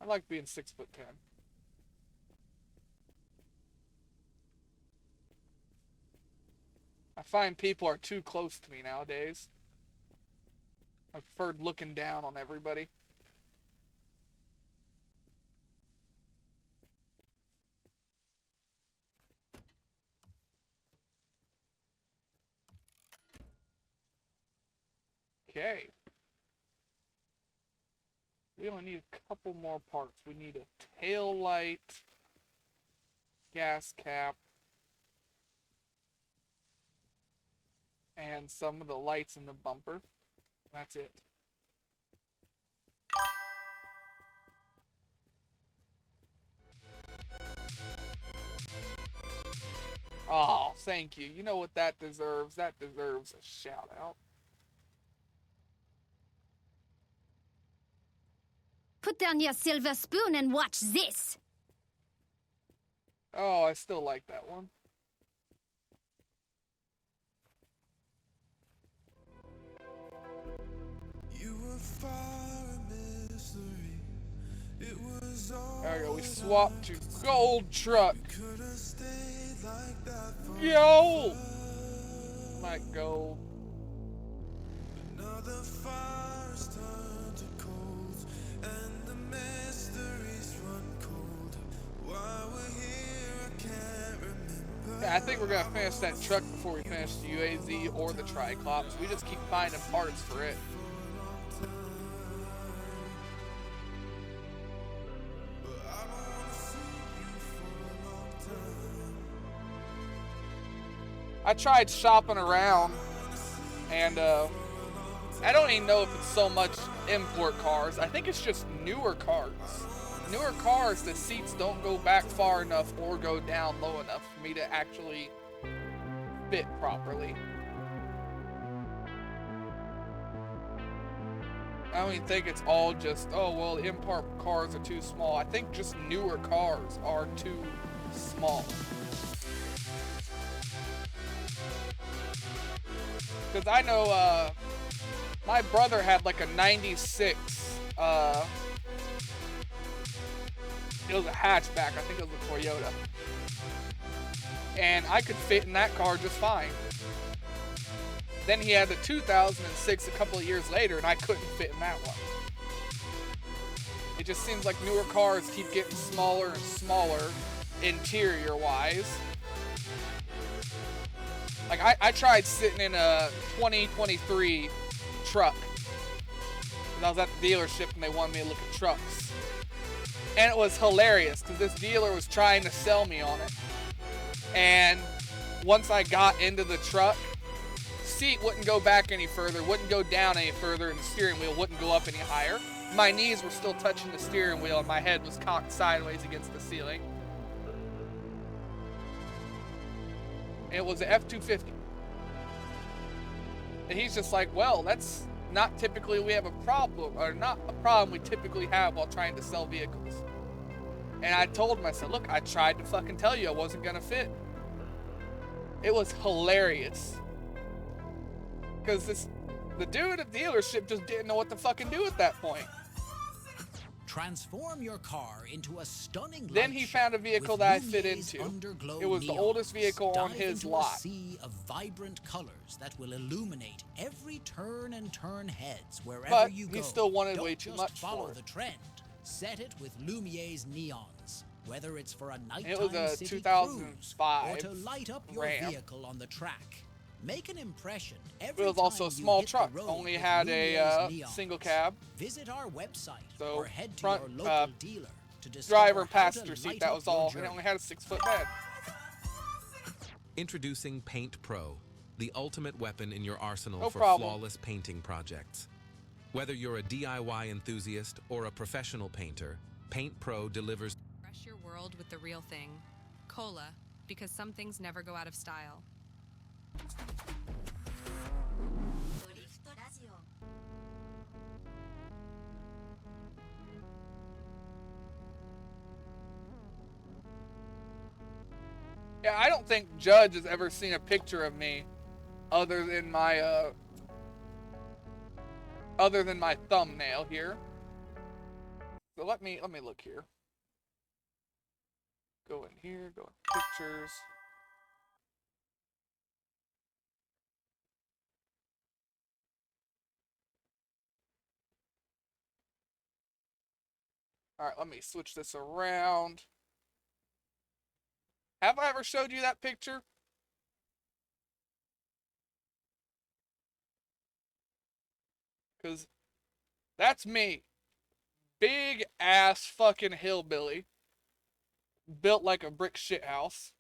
Speaker 1: I like being 6'10". I find people are too close to me nowadays. I preferred looking down on everybody. Okay. We only need a couple more parts. We need a tail light, gas cap, and some of the lights in the bumper. That's it. Oh, thank you. You know what that deserves? That deserves a shout out.
Speaker 19: Put down your silver spoon and watch this.
Speaker 1: Oh, I still like that one.
Speaker 20: You were far a mystery. It was all
Speaker 1: there we go. We swapped to gold truck.
Speaker 20: like that
Speaker 1: Yo! Like gold.
Speaker 20: Another fire's turned to cold, and the mysteries run cold. Why we're here, I can't remember.
Speaker 1: Yeah, I think we're gonna finish that truck before we finish the UAZ or the Triclops. We just keep finding parts for it. I tried shopping around, and I don't even know if it's so much import cars. I think it's just newer cars. Newer cars, the seats don't go back far enough or go down low enough for me to actually fit properly. I don't even think it's all just, oh, well, the import cars are too small. I think just newer cars are too small. Because I know my brother had like a 96, it was a hatchback, I think it was a Toyota. And I could fit in that car just fine. Then he had the 2006 a couple of years later, and I couldn't fit in that one. It just seems like newer cars keep getting smaller and smaller, interior-wise. Like, I tried sitting in a 2023 truck. And I was at the dealership, and they wanted me to look at trucks. And it was hilarious, because this dealer was trying to sell me on it. And once I got into the truck, seat wouldn't go back any further, wouldn't go down any further, and the steering wheel wouldn't go up any higher. My knees were still touching the steering wheel, and my head was cocked sideways against the ceiling. And it was an F-250. And he's just like, well, that's not typically we have a problem, or not a problem we typically have while trying to sell vehicles. And I told him, I said, look, I tried to fucking tell you I wasn't gonna fit. It was hilarious. Because the dude at the dealership just didn't know what to fucking do at that point.
Speaker 15: Transform your car into a stunning
Speaker 1: Then he found a vehicle that I fit into. It was the oldest vehicle on his lot.
Speaker 15: A sea of vibrant colors that will illuminate every turn and turn heads wherever
Speaker 1: but
Speaker 15: you go.
Speaker 1: He still wanted
Speaker 15: Don't
Speaker 1: way too
Speaker 15: just
Speaker 1: much
Speaker 15: follow
Speaker 1: for it.
Speaker 15: the trend. Set it with Lumier's neons. Whether it's for a nighttime
Speaker 1: It was a
Speaker 15: city
Speaker 1: 2005
Speaker 15: cruise or to light up your
Speaker 1: Ram.
Speaker 15: vehicle on the track. Make an impression
Speaker 1: It was also a small truck. Only had a single cab.
Speaker 15: Visit our website
Speaker 1: so
Speaker 15: or head to
Speaker 1: front
Speaker 15: your local dealer to discover
Speaker 1: driver and
Speaker 15: how to
Speaker 1: passenger seat.
Speaker 15: light
Speaker 1: That
Speaker 15: up
Speaker 1: was
Speaker 15: your
Speaker 1: all.
Speaker 15: journey.
Speaker 1: It only had a 6-foot bed.
Speaker 21: Introducing Paint Pro, the ultimate weapon in your arsenal
Speaker 1: No
Speaker 21: for
Speaker 1: problem.
Speaker 21: flawless painting projects. Whether you're a DIY enthusiast or a professional painter, Paint Pro delivers.
Speaker 10: Refresh your world with the real thing. Cola, because some things never go out of style.
Speaker 1: Yeah, I don't think Judge has ever seen a picture of me other than my thumbnail here. So let me look here. Go in here, go in pictures. All right, let me switch this around. Have I ever showed you that picture? Because that's me. Big ass fucking hillbilly. Built like a brick shithouse.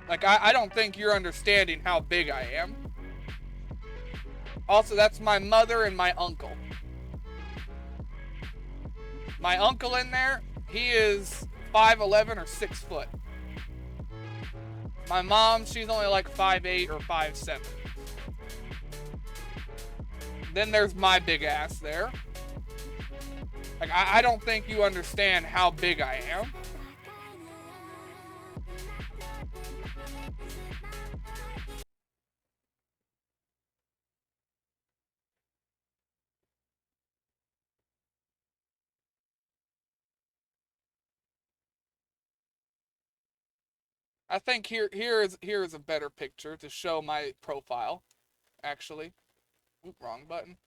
Speaker 1: Like, I don't think you're understanding how big I am. Also, that's my mother and my uncle. My uncle in there, he is 5'11" or 6 foot. My mom, she's only like 5'8" or 5'7". Then there's my big ass there. Like, I don't think you understand how big I am. I think here is a better picture to show my profile, actually. Oop, wrong button.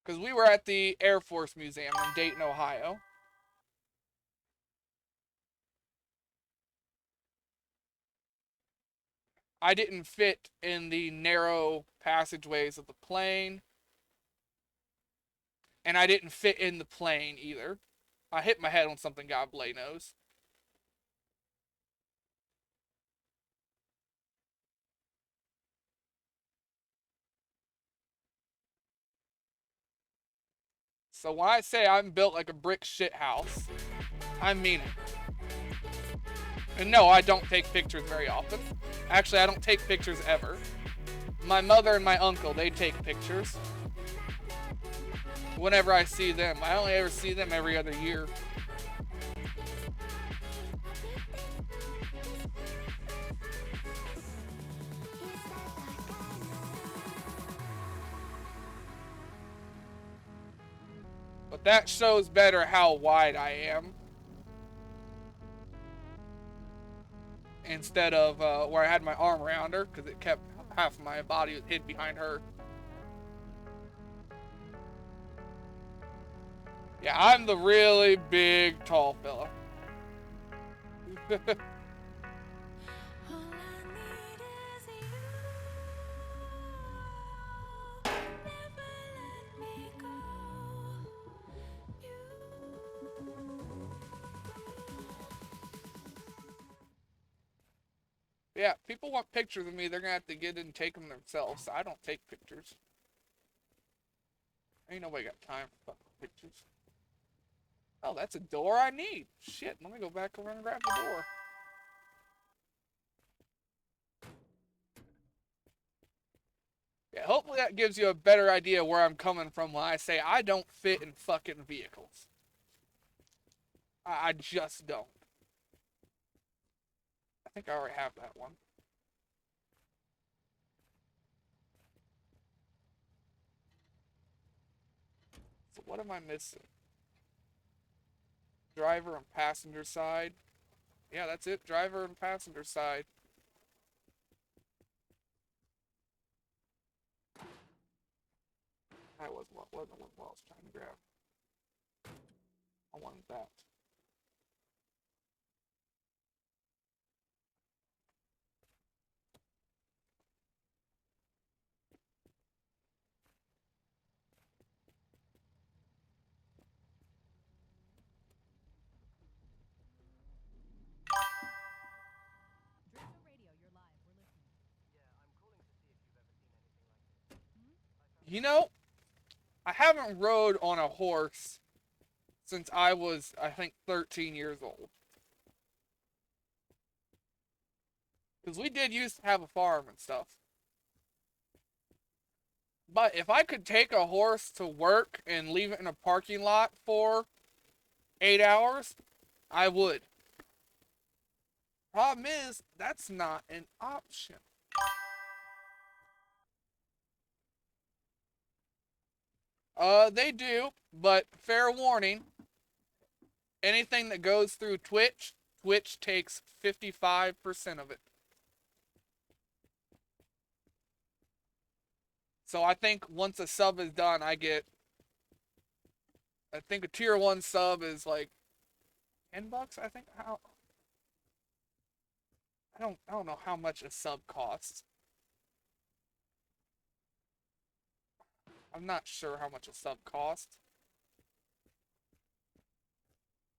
Speaker 1: Because we were at the Air Force Museum in Dayton, Ohio. I didn't fit in the narrow passageways of the plane. And I didn't fit in the plane either. I hit my head on something, God blay knows. So when I say I'm built like a brick shit house, I mean it. And no, I don't take pictures very often. Actually, I don't take pictures ever. My mother and my uncle, they take pictures. Whenever I see them. I only ever see them every other year. But that shows better how wide I am. Instead of where I had my arm around her, because it kept half of my body hid behind her. Yeah, I'm the really big, tall fella. Yeah, people want pictures of me, they're gonna have to get in and take them themselves. I don't take pictures. Ain't nobody got time for fucking pictures. Oh, that's a door I need. Shit, let me go back over and grab the door. Yeah, hopefully that gives you a better idea where I'm coming from when I say I don't fit in fucking vehicles. I just don't. I think I already have that one. So what am I missing? Driver and passenger side. Yeah, that's it. Driver and passenger side. That wasn't what I was trying to grab. I wanted that. You know, I haven't rode on a horse since I was, I think, 13 years old. Because we did used to have a farm and stuff. But if I could take a horse to work and leave it in a parking lot for 8 hours, I would. Problem is, that's not an option. They do, but fair warning, anything that goes through Twitch, Twitch takes 55% of it. So I think once a sub is done, I think a tier 1 sub is like $10, I think. I don't know how much a sub costs. I'm not sure how much a sub costs.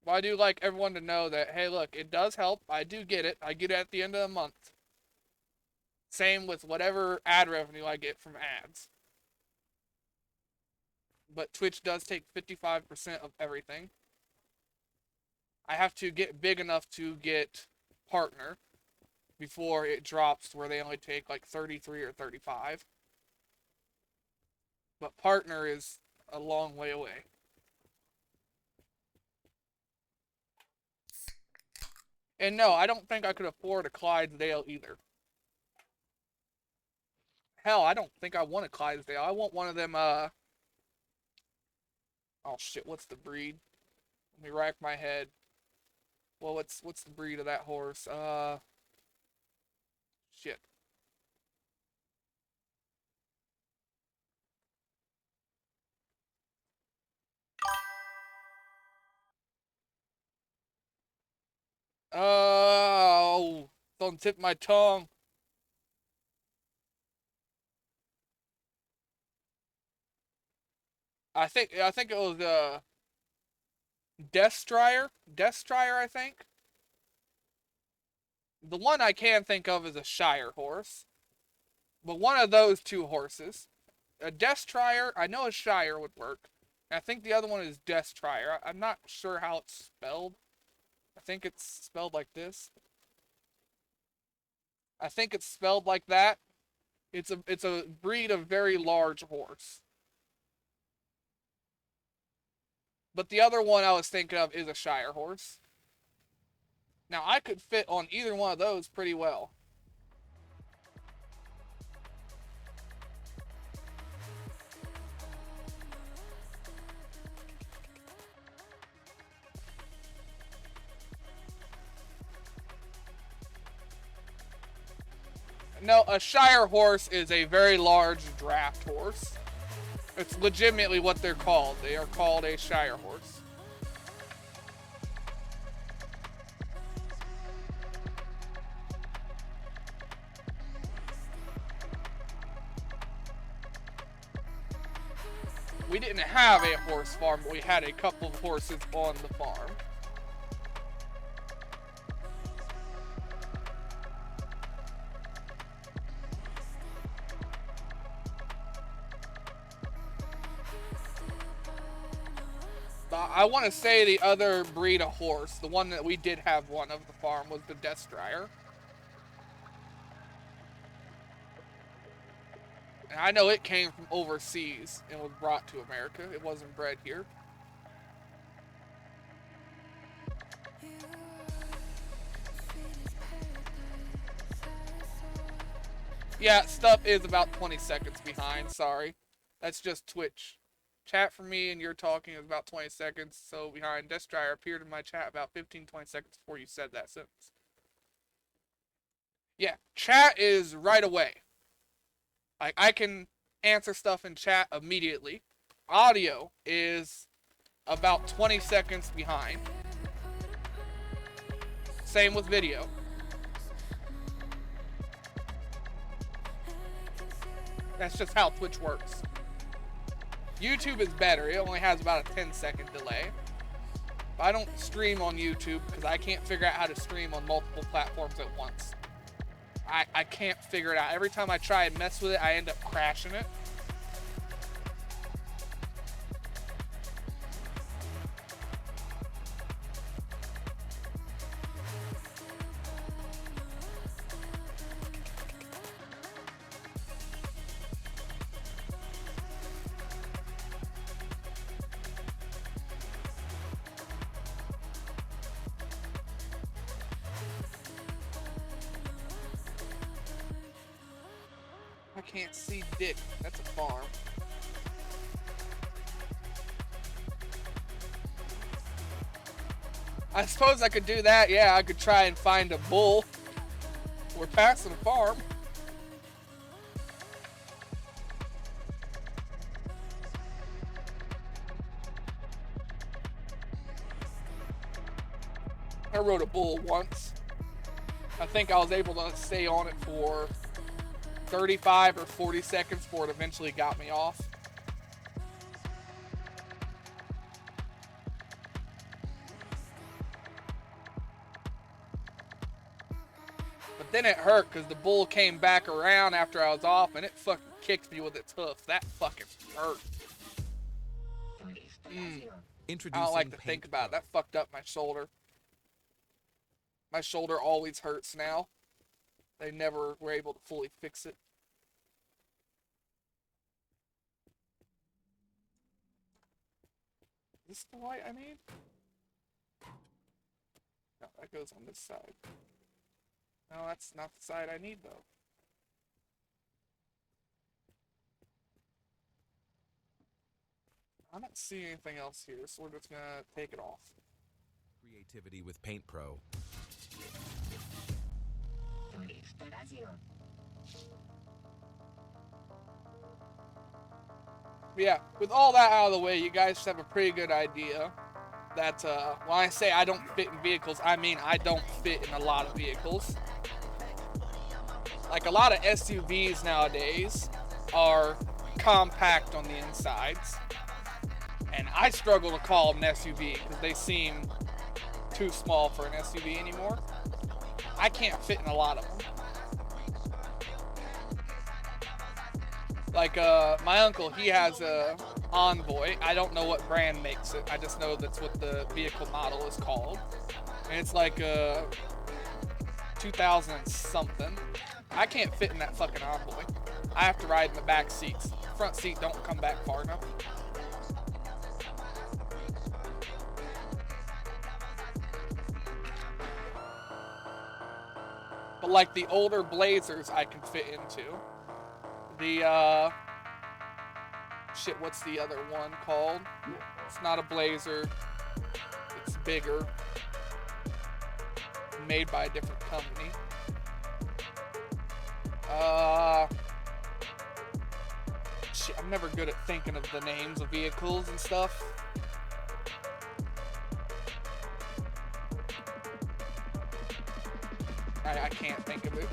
Speaker 1: But I do like everyone to know that, hey, look, it does help. I do get it. I get it at the end of the month. Same with whatever ad revenue I get from ads. But Twitch does take 55% of everything. I have to get big enough to get partner before it drops to where they only take like 33 or 35. But partner is a long way away. And no, I don't think I could afford a Clydesdale either. Hell, I don't think I want a Clydesdale. I want one of them, oh shit, what's the breed? Let me rack my head. Well, what's the breed of that horse? Shit. Oh, don't tip my tongue. I think it was Deathstrider, I think. The one I can think of is a Shire horse. But one of those two horses. A Deathstrider, I know a Shire would work. I think the other one is Destroyer. I'm not sure how it's spelled. I think it's spelled like this. I think it's spelled like that. It's a breed of very large horse. But the other one I was thinking of is a Shire horse. Now, I could fit on either one of those pretty well. No, a Shire horse is a very large draft horse. It's legitimately what they're called. They are called a Shire horse. We didn't have a horse farm, but we had a couple of horses on the farm. I want to say the other breed of horse, the one that we did have one of the farm, was the Destroyer. And I know it came from overseas and was brought to America. It wasn't bred here. Yeah, stuff is about 20 seconds behind, sorry. That's just Twitch. Chat for me and you're talking is about 20 seconds, so behind. Destroyer appeared in my chat about 15-20 seconds before you said that sentence. Yeah, chat is right away. Like, I can answer stuff in chat immediately. Audio is about 20 seconds behind. Same with video. That's just how Twitch works. YouTube is better. It only has about a 10-second delay. But I don't stream on YouTube because I can't figure out how to stream on multiple platforms at once. I can't figure it out. Every time I try and mess with it, I end up crashing it. I can't see dick. That's a farm. I suppose I could do that. Yeah, I could try and find a bull. We're passing a farm. I rode a bull once. I think I was able to stay on it for 35 or 40 seconds before it eventually got me off. But then it hurt because the bull came back around after I was off and it fucking kicked me with its hoof. That fucking hurt. I don't like to think about it. That fucked up my shoulder. My shoulder always hurts now. They never were able to fully fix it. Is this the light I need? No, that goes on this side. No, that's not the side I need, though. I don't see anything else here, so we're just gonna take it off.
Speaker 21: Creativity with Paint Pro.
Speaker 1: Yeah, with all that out of the way, you guys have a pretty good idea that when I say I don't fit in vehicles, I mean I don't fit in a lot of vehicles. Like, a lot of SUVs nowadays are compact on the insides, and I struggle to call them an SUV because they seem too small for an SUV anymore. I can't fit in a lot of them. Like, my uncle, he has a Envoy. I don't know what brand makes it. I just know that's what the vehicle model is called. And it's like a 2000 and something. I can't fit in that fucking Envoy. I have to ride in the back seats. Front seat don't come back far enough. But like the older Blazers I can fit into. The, shit, what's the other one called? It's not a Blazer. It's bigger. Made by a different company. Shit, I'm never good at thinking of the names of vehicles and stuff. I can't think of it.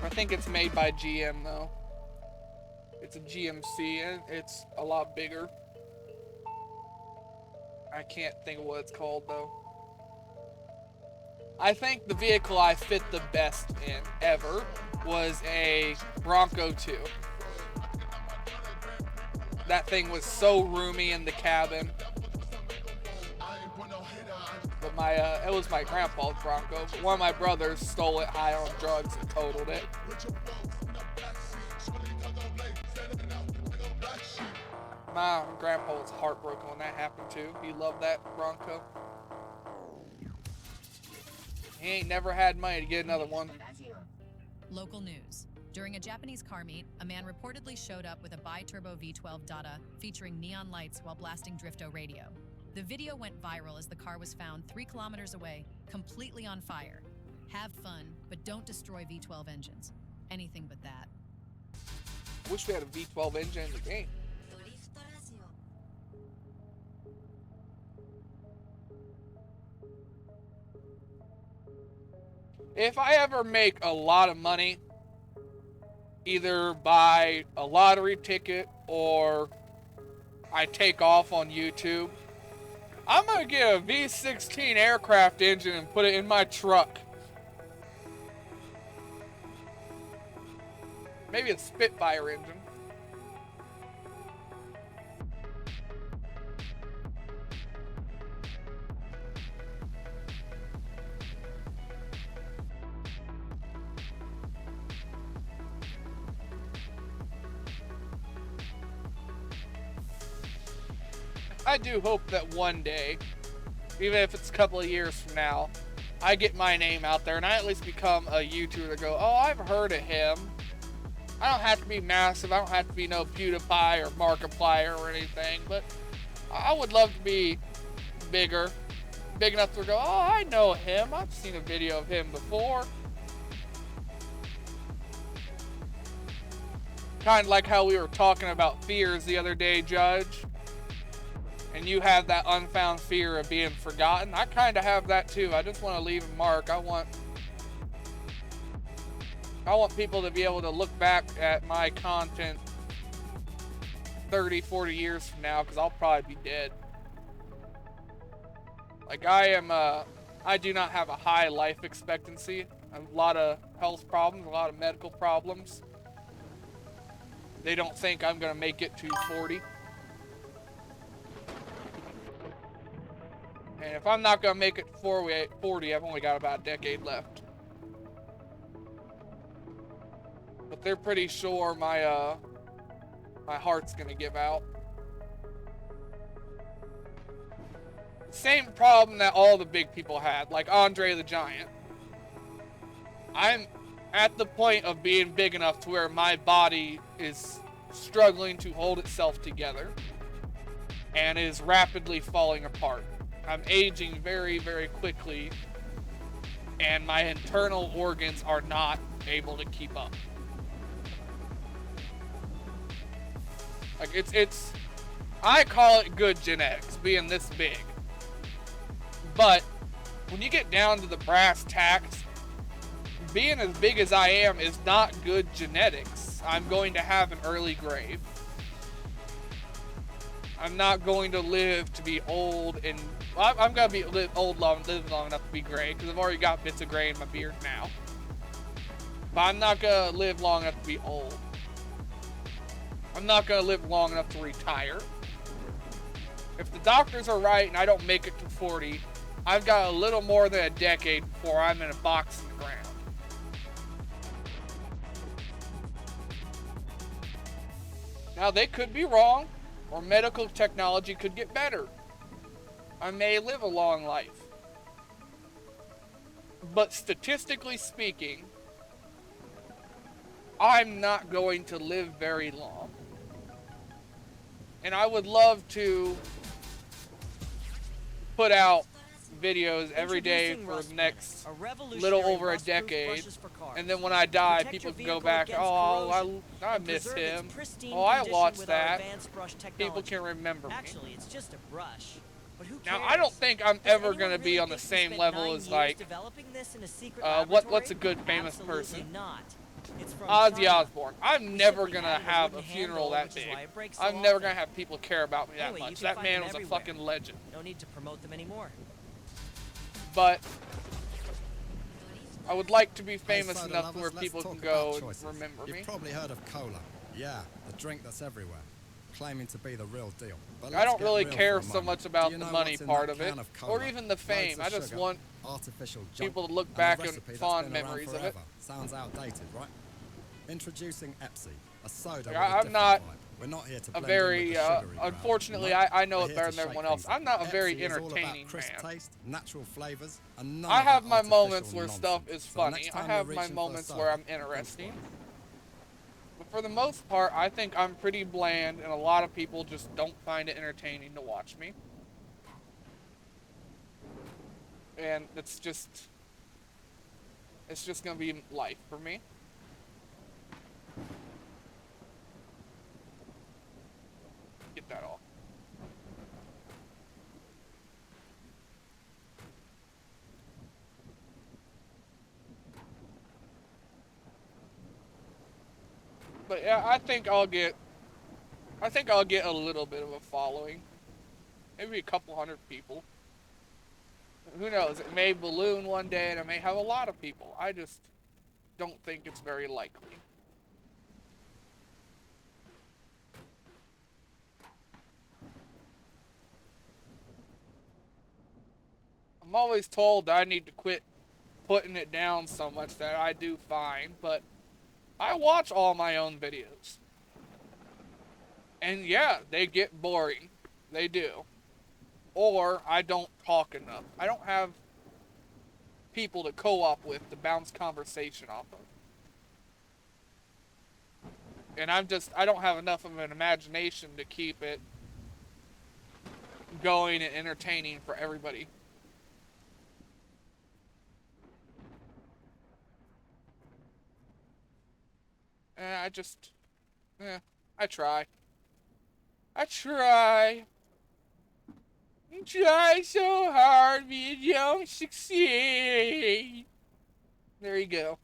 Speaker 1: I think it's made by GM though. It's a GMC and it's a lot bigger. I can't think of what it's called though. I think the vehicle I fit the best in ever was a Bronco 2. That thing was so roomy in the cabin. But it was my grandpa's Bronco. But one of my brothers stole it high on drugs and totaled it. My grandpa was heartbroken when that happened too. He loved that Bronco. He ain't never had money to get another one.
Speaker 2: Local news. During a Japanese car meet, a man reportedly showed up with a bi-turbo V12 Dada featuring neon lights while blasting Drifto radio. The video went viral as the car was found 3 kilometers away, completely on fire. Have fun, but don't destroy V12 engines. Anything but that.
Speaker 1: Wish we had a V12 engine in the game. If I ever make a lot of money, either buy a lottery ticket or I take off on YouTube, I'm gonna get a V16 aircraft engine and put it in my truck. Maybe a Spitfire engine. I do hope that one day, even if it's a couple of years from now, I get my name out there and I at least become a YouTuber to go, oh, I've heard of him. I don't have to be massive. I don't have to be no PewDiePie or Markiplier or anything, but I would love to be bigger. Big enough to go, oh, I know him. I've seen a video of him before. Kind of like how we were talking about fears the other day, Judge. And you have that unfound fear of being forgotten. I kind of have that too. I just want to leave a mark. I want people to be able to look back at my content 30, 40 years from now, because I'll probably be dead. Like I do not have a high life expectancy. I have a lot of health problems, a lot of medical problems. They don't think I'm going to make it to 40. And if I'm not going to make it to 40, I've only got about a decade left. But they're pretty sure my heart's going to give out. Same problem that all the big people had, like Andre the Giant. I'm at the point of being big enough to where my body is struggling to hold itself together and is rapidly falling apart. I'm aging very, very quickly, and my internal organs are not able to keep up. Like, it's I call it good genetics, being this big. But when you get down to the brass tacks, being as big as I am is not good genetics. I'm going to have an early grave. I'm not going to live to be old and... Well, I'm going to live long enough to be gray, because I've already got bits of gray in my beard now. But I'm not going to live long enough to be old. I'm not going to live long enough to retire. If the doctors are right and I don't make it to 40, I've got a little more than a decade before I'm in a box in the ground. Now, they could be wrong, or medical technology could get better. I may live a long life. But statistically speaking, I'm not going to live very long. And I would love to put out videos every day for the next little over a decade, and then when I die, people can go back, oh, I miss him, oh, I watched that, people can remember me.
Speaker 14: Actually, it's just a brush. But who
Speaker 1: Now,
Speaker 14: cares?
Speaker 1: I don't think I'm
Speaker 14: Does
Speaker 1: ever
Speaker 14: anyone
Speaker 1: going to be
Speaker 14: really
Speaker 1: on the
Speaker 14: think we
Speaker 1: same
Speaker 14: spent
Speaker 1: level
Speaker 14: 9
Speaker 1: as,
Speaker 14: years
Speaker 1: like,
Speaker 14: developing this in a secret laboratory?
Speaker 1: what's a good famous
Speaker 14: Absolutely
Speaker 1: person?
Speaker 14: not. It's from
Speaker 1: Ozzy
Speaker 14: China.
Speaker 1: Osbourne. I'm
Speaker 14: We
Speaker 1: never
Speaker 14: simply
Speaker 1: going to
Speaker 14: added a
Speaker 1: have
Speaker 14: wooden
Speaker 1: a funeral
Speaker 14: handle,
Speaker 1: that
Speaker 14: which is
Speaker 1: big.
Speaker 14: why it breaks so
Speaker 1: I'm never
Speaker 14: often.
Speaker 1: going to have people care about me that
Speaker 14: Anyway, you
Speaker 1: much.
Speaker 14: can
Speaker 1: That
Speaker 14: find
Speaker 1: man
Speaker 14: them
Speaker 1: was a
Speaker 14: everywhere.
Speaker 1: fucking legend.
Speaker 14: No need to promote them anymore.
Speaker 1: But I would like to be
Speaker 8: Hey,
Speaker 1: famous
Speaker 8: soda
Speaker 1: enough
Speaker 8: lovers,
Speaker 1: where
Speaker 8: let's
Speaker 1: people
Speaker 8: talk
Speaker 1: can go
Speaker 8: about
Speaker 1: and
Speaker 8: choices.
Speaker 1: remember me.
Speaker 8: You've probably heard of cola. Yeah, the drink that's everywhere, claiming to be the real deal. But
Speaker 1: I
Speaker 8: let's
Speaker 1: don't
Speaker 8: get
Speaker 1: really
Speaker 8: real
Speaker 1: care
Speaker 8: for a
Speaker 1: so
Speaker 8: moment.
Speaker 1: much about
Speaker 8: Do you
Speaker 1: the
Speaker 8: know
Speaker 1: money
Speaker 8: what's in
Speaker 1: part
Speaker 8: that
Speaker 1: of it,
Speaker 8: can of cola?
Speaker 1: or even the fame.
Speaker 8: Loads
Speaker 1: I
Speaker 8: of
Speaker 1: just
Speaker 8: sugar,
Speaker 1: want
Speaker 8: artificial junk,
Speaker 1: people to look
Speaker 8: and a
Speaker 1: back and
Speaker 8: recipe that's
Speaker 1: fond
Speaker 8: been around
Speaker 1: memories of it.
Speaker 8: forever. Sounds outdated, right? Introducing Epsi, a soda with a
Speaker 1: I'm
Speaker 8: different
Speaker 1: not
Speaker 8: vibe. We're not here to
Speaker 1: a
Speaker 8: blend
Speaker 1: very,
Speaker 8: in with the sugary crowd.
Speaker 1: unfortunately,
Speaker 8: No,
Speaker 1: I know
Speaker 8: we're
Speaker 1: it
Speaker 8: here
Speaker 1: better
Speaker 8: to
Speaker 1: than
Speaker 8: shake
Speaker 1: everyone else.
Speaker 8: things up.
Speaker 1: I'm not a very
Speaker 8: Epsi is all about
Speaker 1: entertaining
Speaker 8: crisp
Speaker 1: man.
Speaker 8: taste, natural flavors, and none
Speaker 1: I
Speaker 8: of that
Speaker 1: have my
Speaker 8: artificial
Speaker 1: moments where
Speaker 8: nonsense.
Speaker 1: stuff is
Speaker 8: So
Speaker 1: funny.
Speaker 8: next
Speaker 1: I
Speaker 8: time
Speaker 1: have
Speaker 8: you're
Speaker 1: my
Speaker 8: reaching for a
Speaker 1: moments
Speaker 8: soda,
Speaker 1: where I'm
Speaker 8: think twice.
Speaker 1: interesting. But for the most part, I think I'm pretty bland, and a lot of people just don't find it entertaining to watch me. And it's just gonna be life for me. Get that off. But yeah, I think I'll get a little bit of a following. Maybe a couple hundred people. Who knows? It may balloon one day and I may have a lot of people. I just don't think it's very likely. I'm always told that I need to quit putting it down so much that I do fine, but I watch all my own videos. And yeah, they get boring. They do. Or I don't talk enough. I don't have people to co-op with to bounce conversation off of. And I don't have enough of an imagination to keep it going and entertaining for everybody. I try. I try. You try so hard, but you don't succeed. There you go.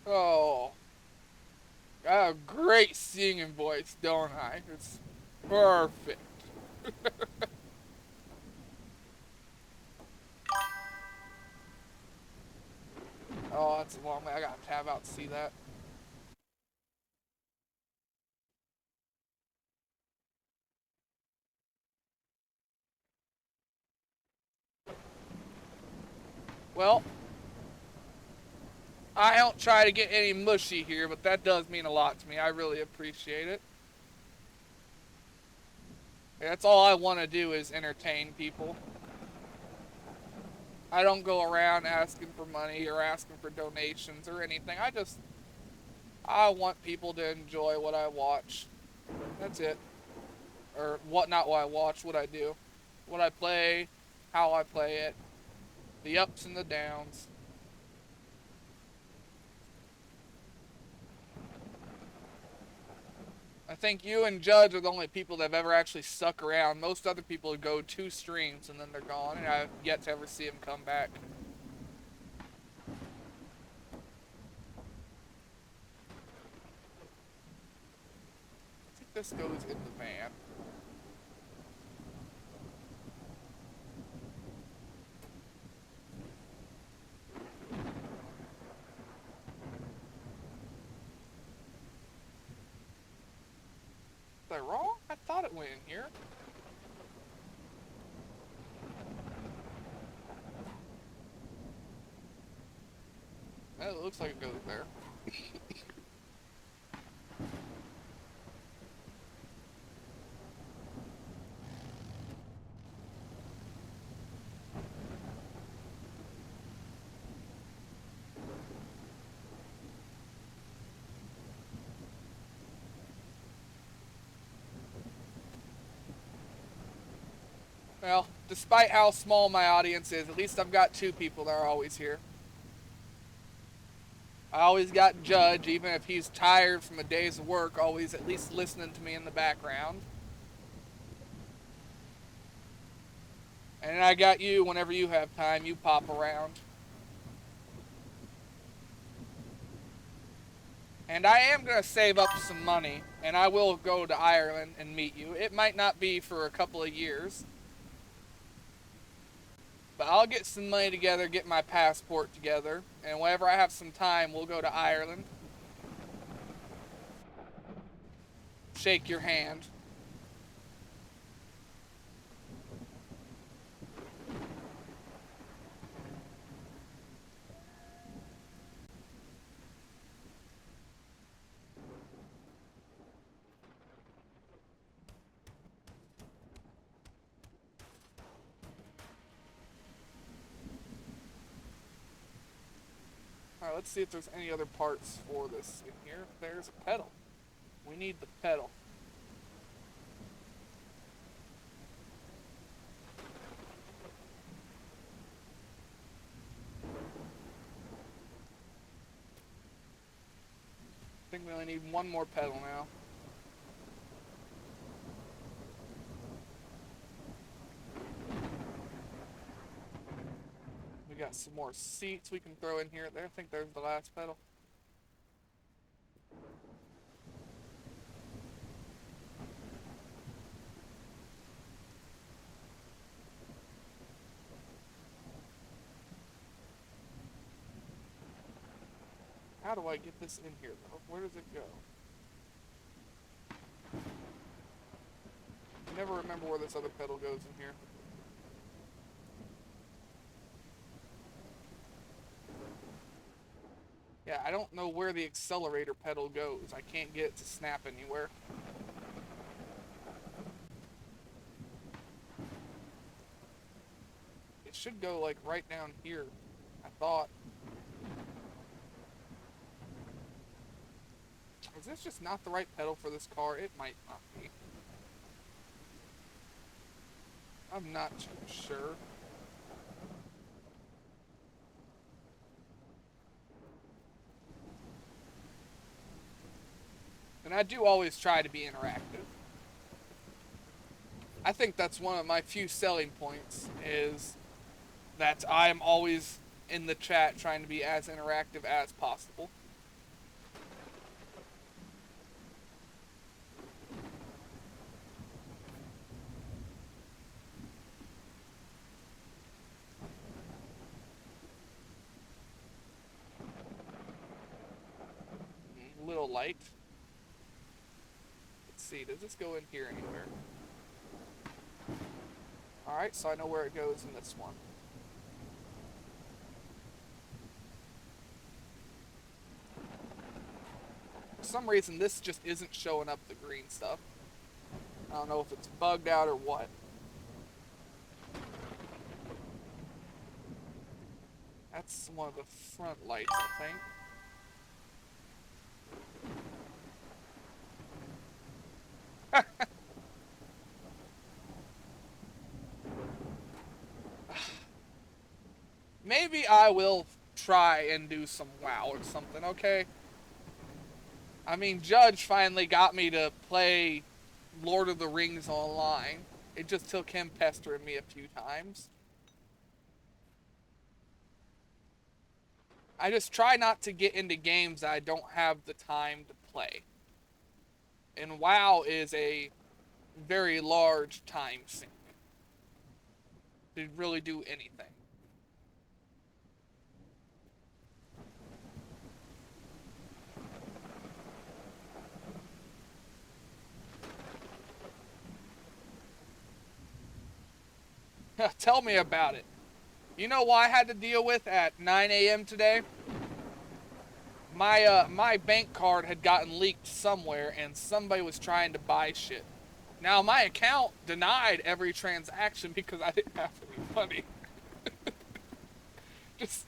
Speaker 1: Oh. I have a great singing voice, don't I? It's perfect. Oh, that's a long way. I gotta tab out to see that. Well, I don't try to get any mushy here, but that does mean a lot to me. I really appreciate it. That's all I want to do is entertain people. I don't go around asking for money or asking for donations or anything. I want people to enjoy what I watch. That's it. Or not what I watch, what I do. What I play, how I play it. The ups and the downs. I think you and Judge are the only people that have ever actually stuck around. Most other people go 2 streams and then they're gone, and I've yet to ever see them come back. I think this goes in the van. I wrong? I thought it went in here. It looks like it goes there. Well, despite how small my audience is, at least I've got two people that are always here. I always got Judge, even if he's tired from a day's work, always at least listening to me in the background. And I got you whenever you have time, you pop around. And I am going to save up some money, and I will go to Ireland and meet you. It might not be for a couple of years. But I'll get some money together, get my passport together, and whenever I have some time, we'll go to Ireland. Shake your hand. Alright, let's see if there's any other parts for this in here. There's a pedal. We need the pedal. I think we only need one more pedal now. We got some more seats we can throw in here. I think there's the last pedal. How do I get this in here, though? Where does it go? I never remember where this other pedal goes in here. Yeah, I don't know where the accelerator pedal goes. I can't get it to snap anywhere. It should go, like, right down here, I thought. Is this just not the right pedal for this car? It might not be. I'm not too sure. And I do always try to be interactive. I think that's one of my few selling points, is that I'm always in the chat trying to be as interactive as possible. Little light. Let's see, does this go in here anywhere? Alright, so I know where it goes in this one. For some reason, this just isn't showing up the green stuff. I don't know if it's bugged out or what. That's one of the front lights, I think. Maybe I will try and do some WoW or something, okay? I mean, Judge finally got me to play Lord of the Rings online. It just took him pestering me a few times. I just try not to get into games that I don't have the time to play. And WoW is a very large time sink to really do anything. Tell me about it. You know what I had to deal with at 9 a.m. today? My bank card had gotten leaked somewhere, and somebody was trying to buy shit. Now my account denied every transaction because I didn't have any money. Just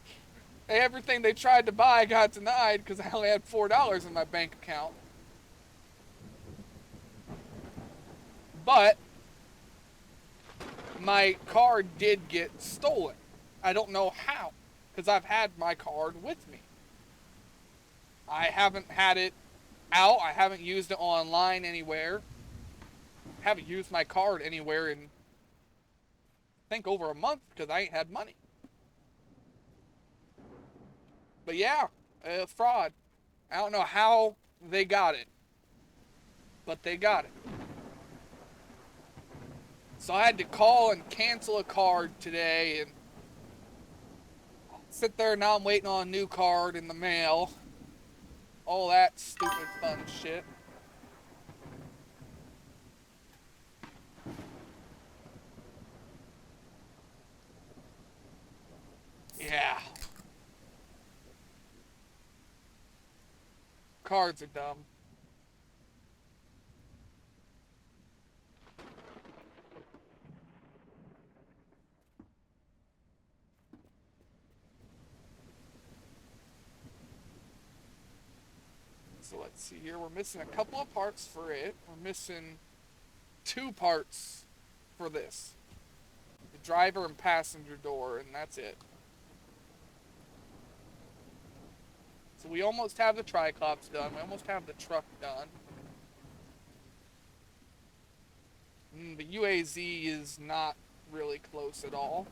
Speaker 1: everything they tried to buy got denied because I only had $4 in my bank account. But my card did get stolen. I don't know how, because I've had my card with me. I haven't had it out. I haven't used it online anywhere. I haven't used my card anywhere in, I think, over a month because I ain't had money. But yeah, fraud. I don't know how they got it, but they got it. So I had to call and cancel a card today and sit there. Now I'm waiting on a new card in the mail. All that stupid fun shit. Yeah. Cards are dumb. So let's see here. We're missing a couple of parts for it. We're missing 2 parts for this. The driver and passenger door, and that's it. So we almost have the Triclops done. We almost have the truck done. The UAZ is not really close at all.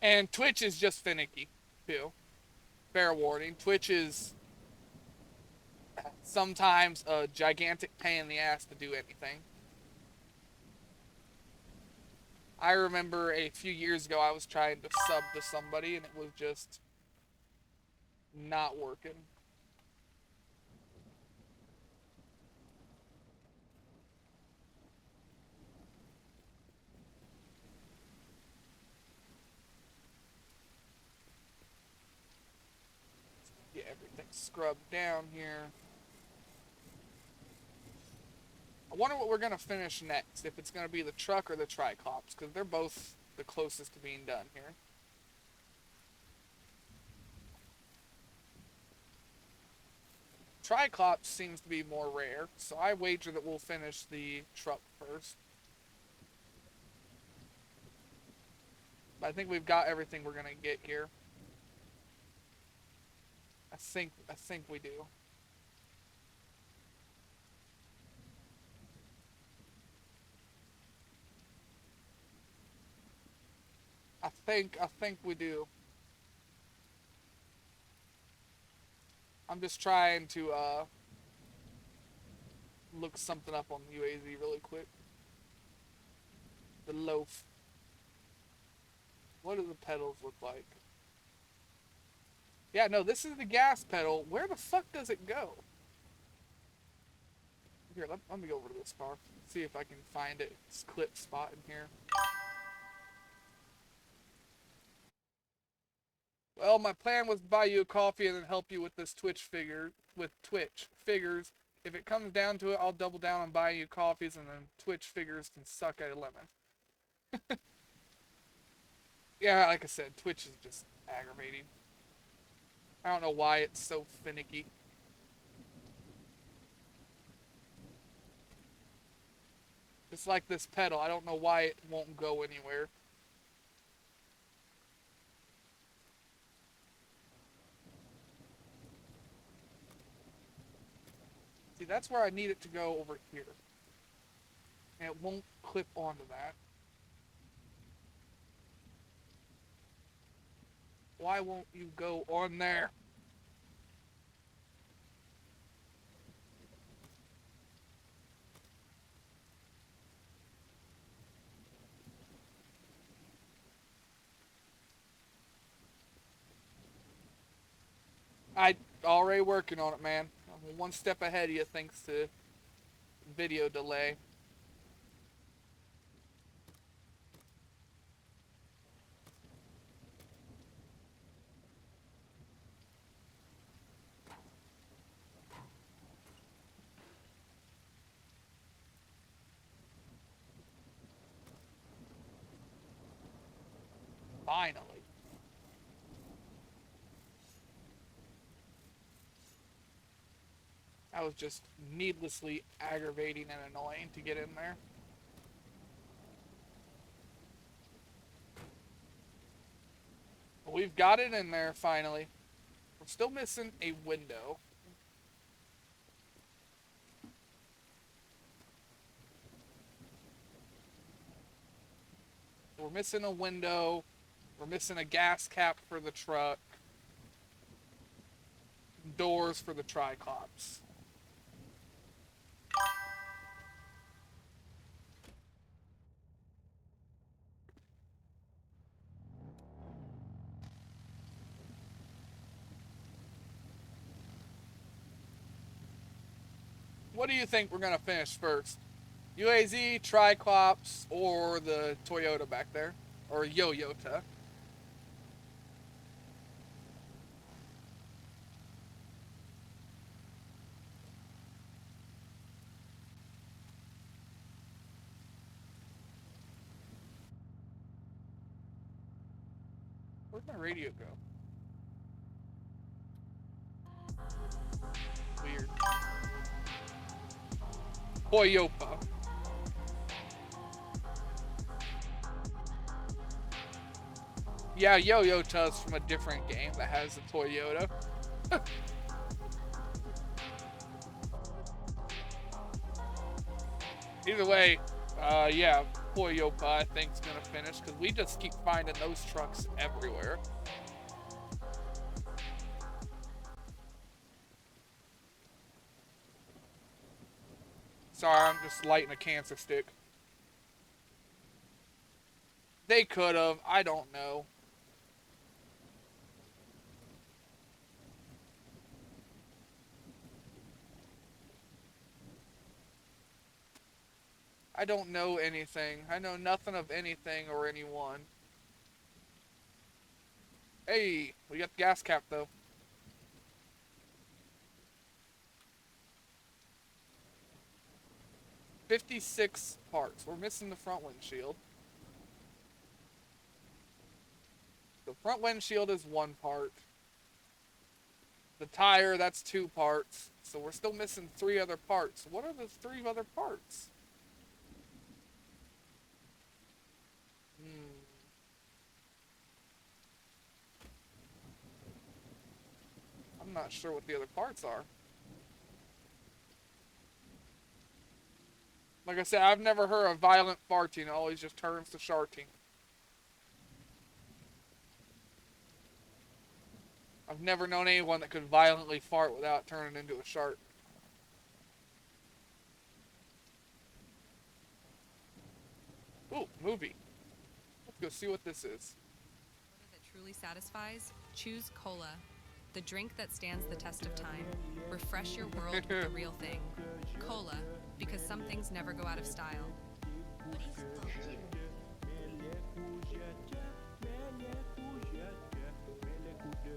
Speaker 1: And Twitch is just finicky, too. Fair warning. Twitch is sometimes a gigantic pain in the ass to do anything. I remember a few years ago I was trying to sub to somebody and it was just not working. Get everything scrubbed down here. I wonder what we're going to finish next, if it's going to be the truck or the Triclops, because they're both the closest to being done here. Triclops seems to be more rare, so I wager that we'll finish the truck first. But I think we've got everything we're going to get here. I think we do. I think we do. I'm just trying to look something up on the UAZ really quick. The loaf. What do the pedals look like? Yeah, no, this is the gas pedal. Where the fuck does it go? Here, let me go over to this car. See if I can find it. It's clip spot in here. Well, my plan was to buy you a coffee and then help you with this Twitch figures. If it comes down to it, I'll double down on buying you coffees and then Twitch figures can suck at a lemon. Yeah, like I said, Twitch is just aggravating. I don't know why it's so finicky. It's like this pedal. I don't know why it won't go anywhere. See, that's where I need it to go over here. And it won't clip onto that. Why won't you go on there? I already working on it, man. I'm one step ahead of you thanks to video delay. Finally. That was just needlessly aggravating and annoying to get in there. But we've got it in there finally. We're still missing a window. We're missing a window. We're missing a gas cap for the truck. Doors for the Triclops. What do you think we're going to finish first? UAZ, Triclops, or the Toyota back there? Or Yo-Yota? Where'd my radio go? Weird. Toyota. Yeah, Yo-Yota's from a different game that has a Toyota. Either way, yeah, Toyota I think is going to finish because we just keep finding those trucks everywhere. Sorry, I'm just lighting a cancer stick. They could have. I don't know. I don't know anything. I know nothing of anything or anyone. Hey, we got the gas cap though. $56 parts. We're missing the front windshield. The front windshield is 1 part. The tire, that's 2 parts. So we're still missing 3 other parts. What are the 3 other parts? I'm not sure what the other parts are. Like I said, I've never heard of violent farting. It always just turns to sharting. I've never known anyone that could violently fart without turning into a shark. Ooh, movie. Let's go see what this is.
Speaker 10: That truly satisfies? Choose Cola, the drink that stands the test of time. Refresh your world with the real thing. Cola, because some things never go out of style.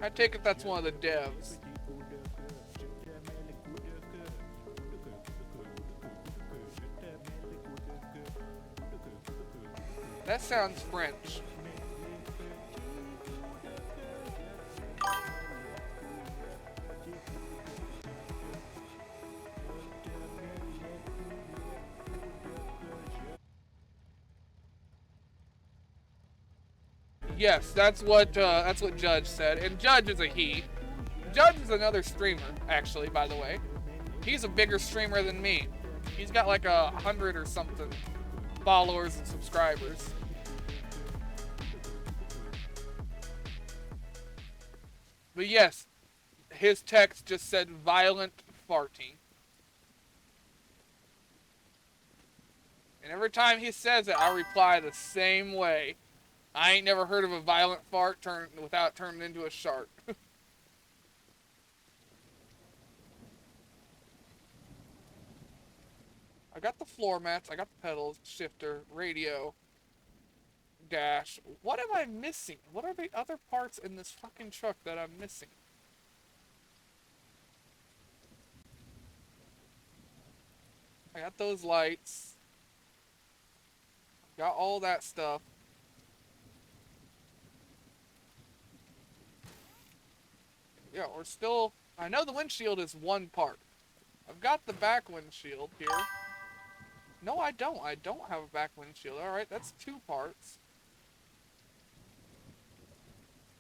Speaker 1: I take it that's one of the devs. That sounds French. Yes, that's what Judge said, and Judge is a he. Judge is another streamer, actually. By the way, he's a bigger streamer than me. He's got like 100 or something followers and subscribers. But yes, his text just said violent farting. And every time he says it, I reply the same way. I ain't never heard of a violent fart without turning into a shark. I got the floor mats, I got the pedals, shifter, radio, dash. What am I missing? What are the other parts in this fucking truck that I'm missing? I got those lights. Got all that stuff. Yeah, we're still... I know the windshield is one part. I've got the back windshield here. No, I don't. I don't have a back windshield. Alright, that's 2 parts.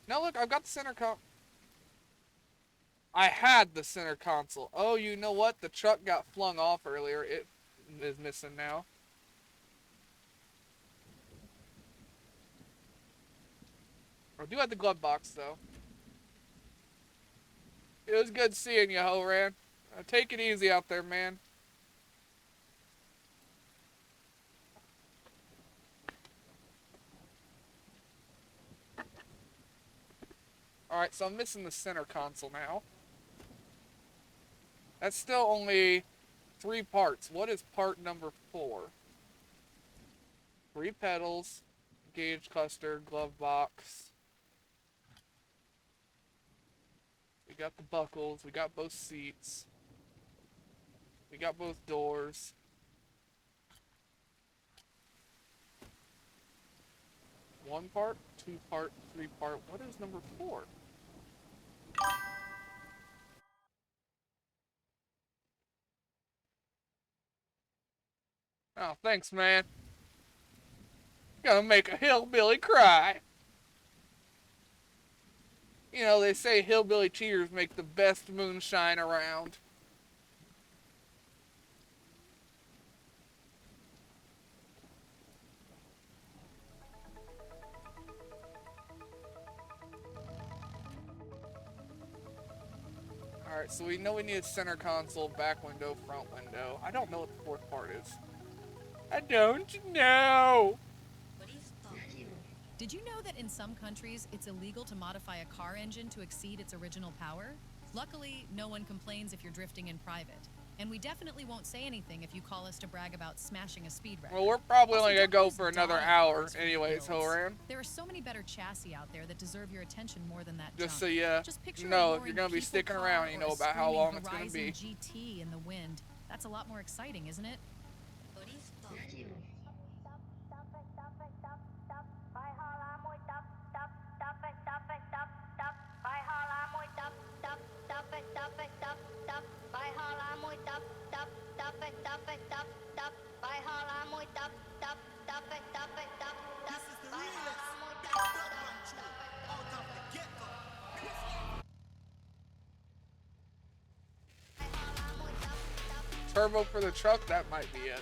Speaker 1: No, look, I've got the center I had the center console. Oh, you know what? The truck got flung off earlier. It is missing now. I do have the glove box, though. It was good seeing you, Horan. Take it easy out there, man. Alright, so I'm missing the center console now. That's still only 3 parts. What is part number 4? 3 pedals, gauge cluster, glove box. We got the buckles. We got both seats. We got both doors. One part, 2 part, 3 part. What is number 4? Oh, thanks, man. Gonna make a hillbilly cry. You know, they say hillbilly cheers make the best moonshine around. Alright, so we know we need a center console, back window, front window. I don't know what the 4th part is. I don't know!
Speaker 2: Did you know that in some countries it's illegal to modify a car engine to exceed its original power? Luckily, no one complains if you're drifting in private. And we definitely won't say anything if you call us to brag about smashing a speed record.
Speaker 1: Well, we're probably
Speaker 2: Also,
Speaker 1: only gonna
Speaker 2: don't
Speaker 1: go
Speaker 2: use
Speaker 1: for another
Speaker 2: dive
Speaker 1: hour
Speaker 2: bars for
Speaker 1: anyways,
Speaker 2: builds.
Speaker 1: Horan.
Speaker 2: There are so many better chassis out there that deserve your attention more than that
Speaker 1: Just
Speaker 2: junk.
Speaker 1: so you
Speaker 2: Just picture
Speaker 1: know,
Speaker 2: a
Speaker 1: if you're gonna be
Speaker 2: people
Speaker 1: sticking
Speaker 2: car
Speaker 1: around, you
Speaker 2: or
Speaker 1: know
Speaker 2: a
Speaker 1: about how
Speaker 2: screaming
Speaker 1: long it's gonna
Speaker 2: Horizon
Speaker 1: be.
Speaker 2: GT in the wind. That's a lot more exciting, isn't it?
Speaker 1: Turbo for the truck, that might be it.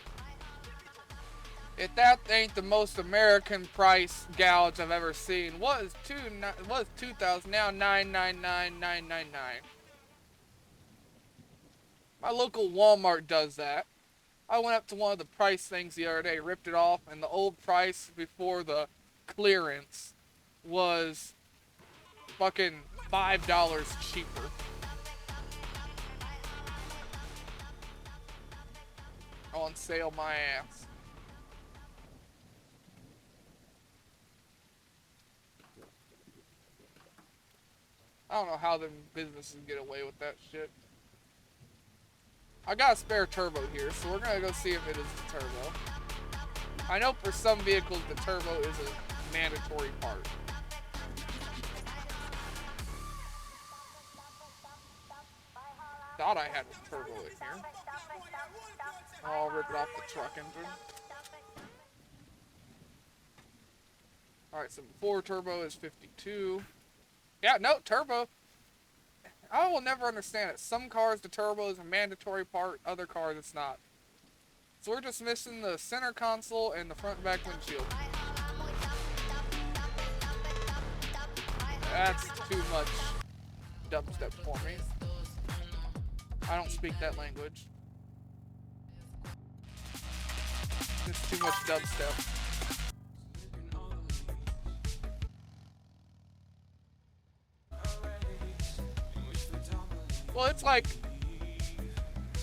Speaker 1: If that ain't the most American price gouge I've ever seen, was 2,000 now 999,999. My local Walmart does that. I went up to one of the price things the other day, ripped it off, and the old price before the clearance was fucking $5 cheaper. On sale my ass. I don't know how them businesses get away with that shit. I got a spare turbo here, so we're gonna go see if it is the turbo. I know for some vehicles the turbo is a mandatory part. Thought I had a turbo in here. I'll rip it off the truck engine. Alright, so before turbo is 52. Yeah, no, turbo. I will never understand it. Some cars, the turbo is a mandatory part. Other cars, it's not. So we're just missing the center console and the front and back windshield. That's too much dubstep for me. I don't speak that language. It's too much dubstep. Well, it's like,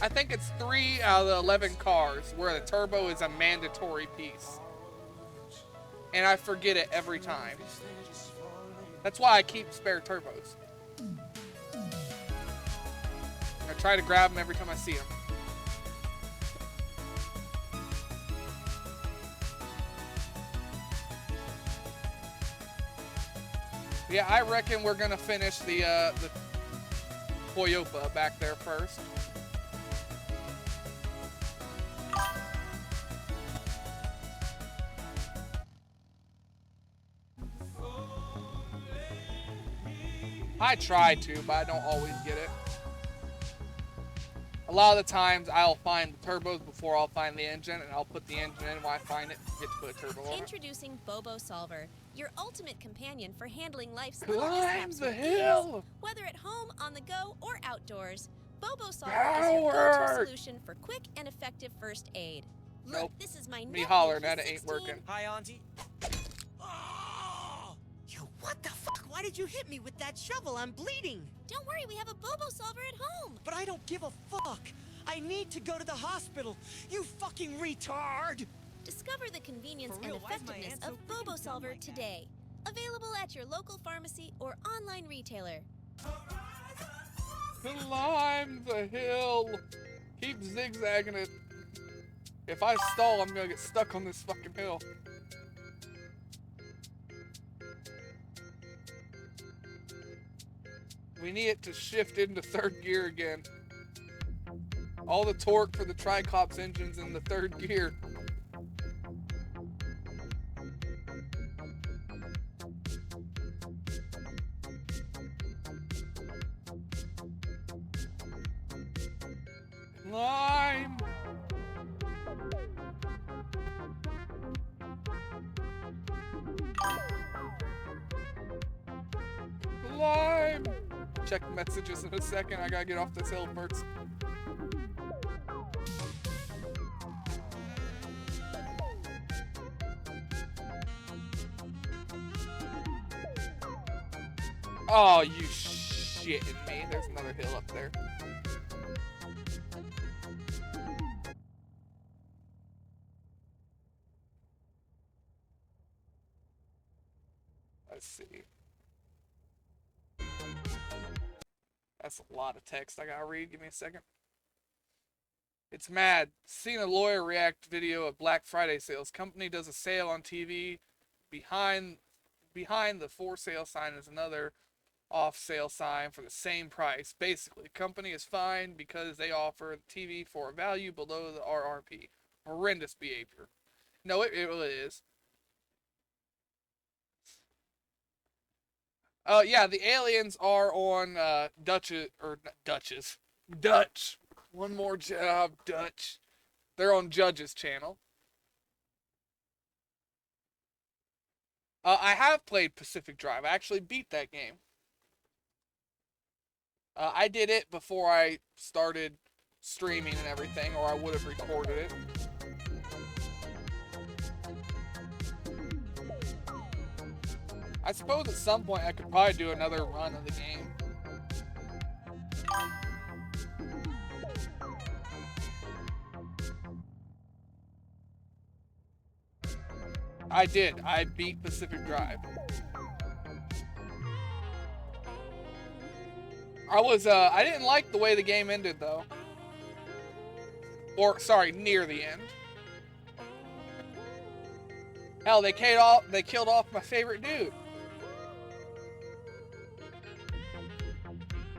Speaker 1: I think it's 3 out of the 11 cars where the turbo is a mandatory piece. And I forget it every time. That's why I keep spare turbos. I try to grab them every time I see them. Yeah, I reckon we're gonna finish the Toyota back there first. I try to, but I don't always get it. A lot of the times I'll find the turbos before I'll find the engine, and I'll put the engine in when I find it, get to put a turbo on it.
Speaker 17: Introducing Bobo Solver, your ultimate companion for handling life's
Speaker 1: Climb
Speaker 17: little mishaps
Speaker 1: the
Speaker 17: with
Speaker 1: hill!
Speaker 17: ease. Whether at home, on the go, or outdoors, Bobo Solver
Speaker 1: Power!
Speaker 17: is your go-to solution for quick and effective first aid. Look,
Speaker 1: Nope.
Speaker 17: this is my
Speaker 1: Me
Speaker 17: nephew.
Speaker 1: hollering
Speaker 17: He's
Speaker 1: at it ain't
Speaker 17: 16.
Speaker 1: working.
Speaker 4: Hi, Auntie. Oh! Yo, what the fuck? Why did you hit me with that shovel? I'm bleeding.
Speaker 17: Don't worry, we have a Bobo Solver at home.
Speaker 4: But I don't give a fuck. I need to go to the hospital. You fucking retard!
Speaker 17: Discover the convenience
Speaker 4: For real,
Speaker 17: and
Speaker 4: why is my
Speaker 17: effectiveness
Speaker 4: aunt so
Speaker 17: of Bobo
Speaker 4: freaking
Speaker 17: Solver
Speaker 4: dumb like that?
Speaker 17: today. Available at your local pharmacy or online retailer.
Speaker 1: Climb the hill! Keep zigzagging it. If I stall, I'm gonna get stuck on this fucking hill. We need it to shift into third gear again. All the torque for the Tricops engines in the third gear. Climb! Climb! Check messages in a second. I gotta get off this hill first. Oh, you shitting me. There's another hill up there. Let's see. That's a lot of text I gotta read. Give me a second. It's mad. Seen a lawyer react video of Black Friday sales. Company does a sale on TV. Behind the for sale sign is another off sale sign for the same price. Basically, company is fined because they offer the TV for a value below the RRP. Horrendous behavior. No, it really is. Yeah, the aliens are on Dutch. One more job, Dutch. They're on Judge's channel. I have played Pacific Drive. I actually beat that game. I did it before I started streaming and everything, or I would have recorded it. I suppose at some point I could probably do another run of the game. I did. I beat Pacific Drive. I didn't like the way the game ended, though. Or, sorry, near the end. Hell, they killed off my favorite dude.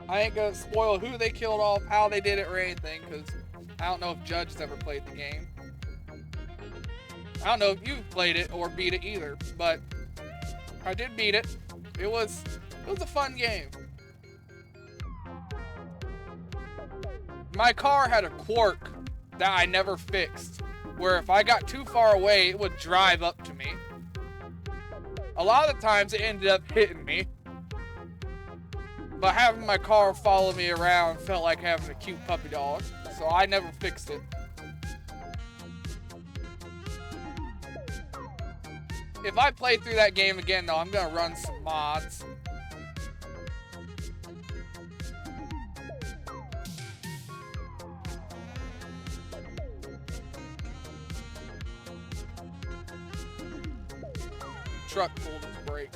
Speaker 1: I ain't gonna spoil who they killed off, how they did it, or anything, because I don't know if Judge has ever played the game. I don't know if you've played it or beat it either, but I did beat it. It was a fun game. My car had a quirk that I never fixed, where if I got too far away, it would drive up to me. A lot of the times it ended up hitting me. But having my car follow me around felt like having a cute puppy dog, so I never fixed it. If I play through that game again, though, I'm gonna run some mods. Truck pulled its brake.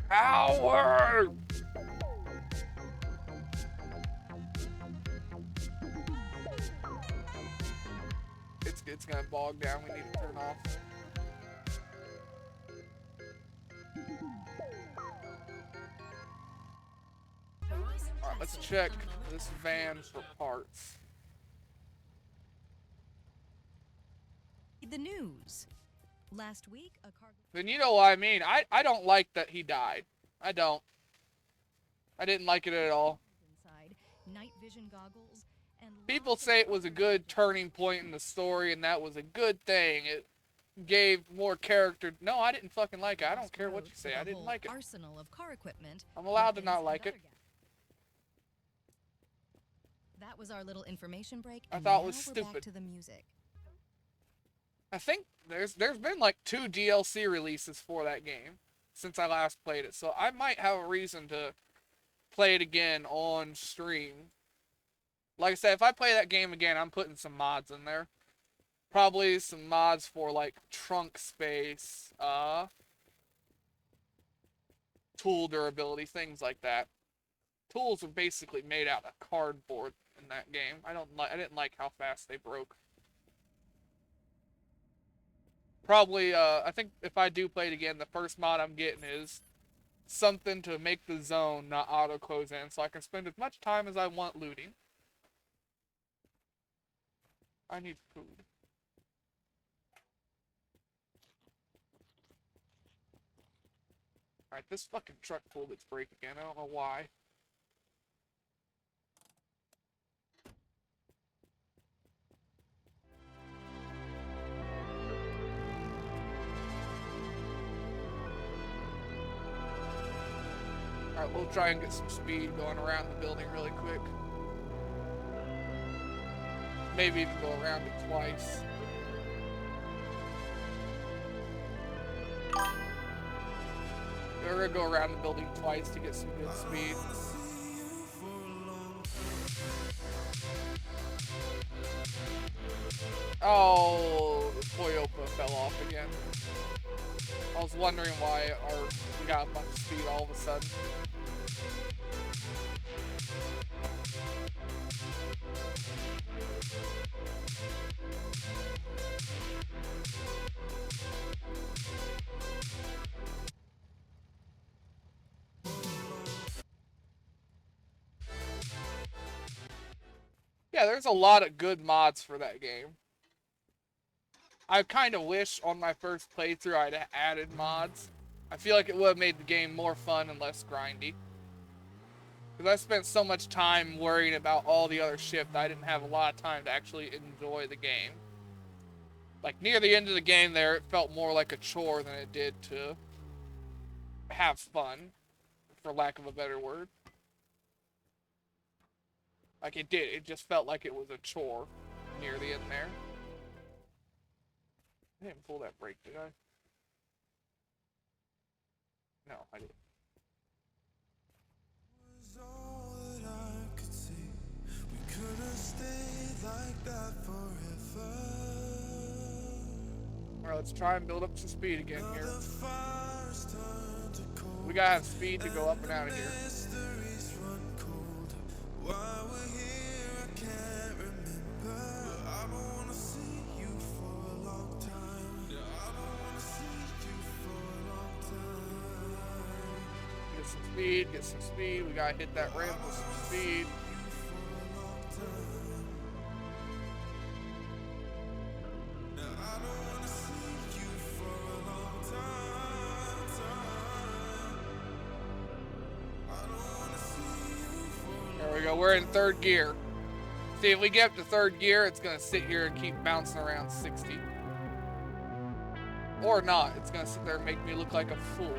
Speaker 1: Power! It's gonna bog down. We need to turn off. Let's check this van for parts.
Speaker 2: The news. Last week, a cargo.
Speaker 1: Then you know what I mean. I don't like that he died. I don't. I didn't like it at all.
Speaker 2: Inside, night vision goggles and
Speaker 1: People say it was a good turning point in the story, and that was a good thing. It gave more character. No, I didn't fucking like it. I don't care what you say. I didn't like it.
Speaker 2: Arsenal of car equipment.
Speaker 1: I'm allowed to not like it.
Speaker 2: That was our little information break.
Speaker 1: I
Speaker 2: and
Speaker 1: thought it
Speaker 2: now
Speaker 1: was
Speaker 2: we're
Speaker 1: stupid.
Speaker 2: Back to the music.
Speaker 1: I think there's been like 2 DLC releases for that game since I last played it, so I might have a reason to play it again on stream. Like I said, if I play that game again, I'm putting some mods in there. Probably some mods for like trunk space, tool durability, things like that. Tools are basically made out of cardboard in that game. I didn't like how fast they broke. Probably, I think if I do play it again, the first mod I'm getting is something to make the zone not auto-close in, so I can spend as much time as I want looting. I need food. Alright, this fucking truck pulled its brake again. I don't know why. Alright, we'll try and get some speed going around the building really quick. Maybe even go around it twice. We're gonna go around the building twice to get some good speed. Oh, the Toyota fell off again. I was wondering why we got a bunch of speed all of a sudden. Yeah, there's a lot of good mods for that game. I kind of wish on my first playthrough I'd added mods. I feel like it would have made the game more fun and less grindy. Because I spent so much time worrying about all the other shit that I didn't have a lot of time to actually enjoy the game. Like, near the end of the game there, it felt more like a chore than it did to have fun, for lack of a better word. Like, it did. It just felt like it was a chore near the end there. I didn't pull that brake, did I? No, I didn't. Alright, let's try and build up some speed again here. We gotta have speed to go up and out of here. Get some speed. We gotta hit that ramp with some speed. There we go. We're in 3rd gear. See, if we get up to 3rd gear, it's gonna sit here and keep bouncing around 60. Or not. It's gonna sit there and make me look like a fool.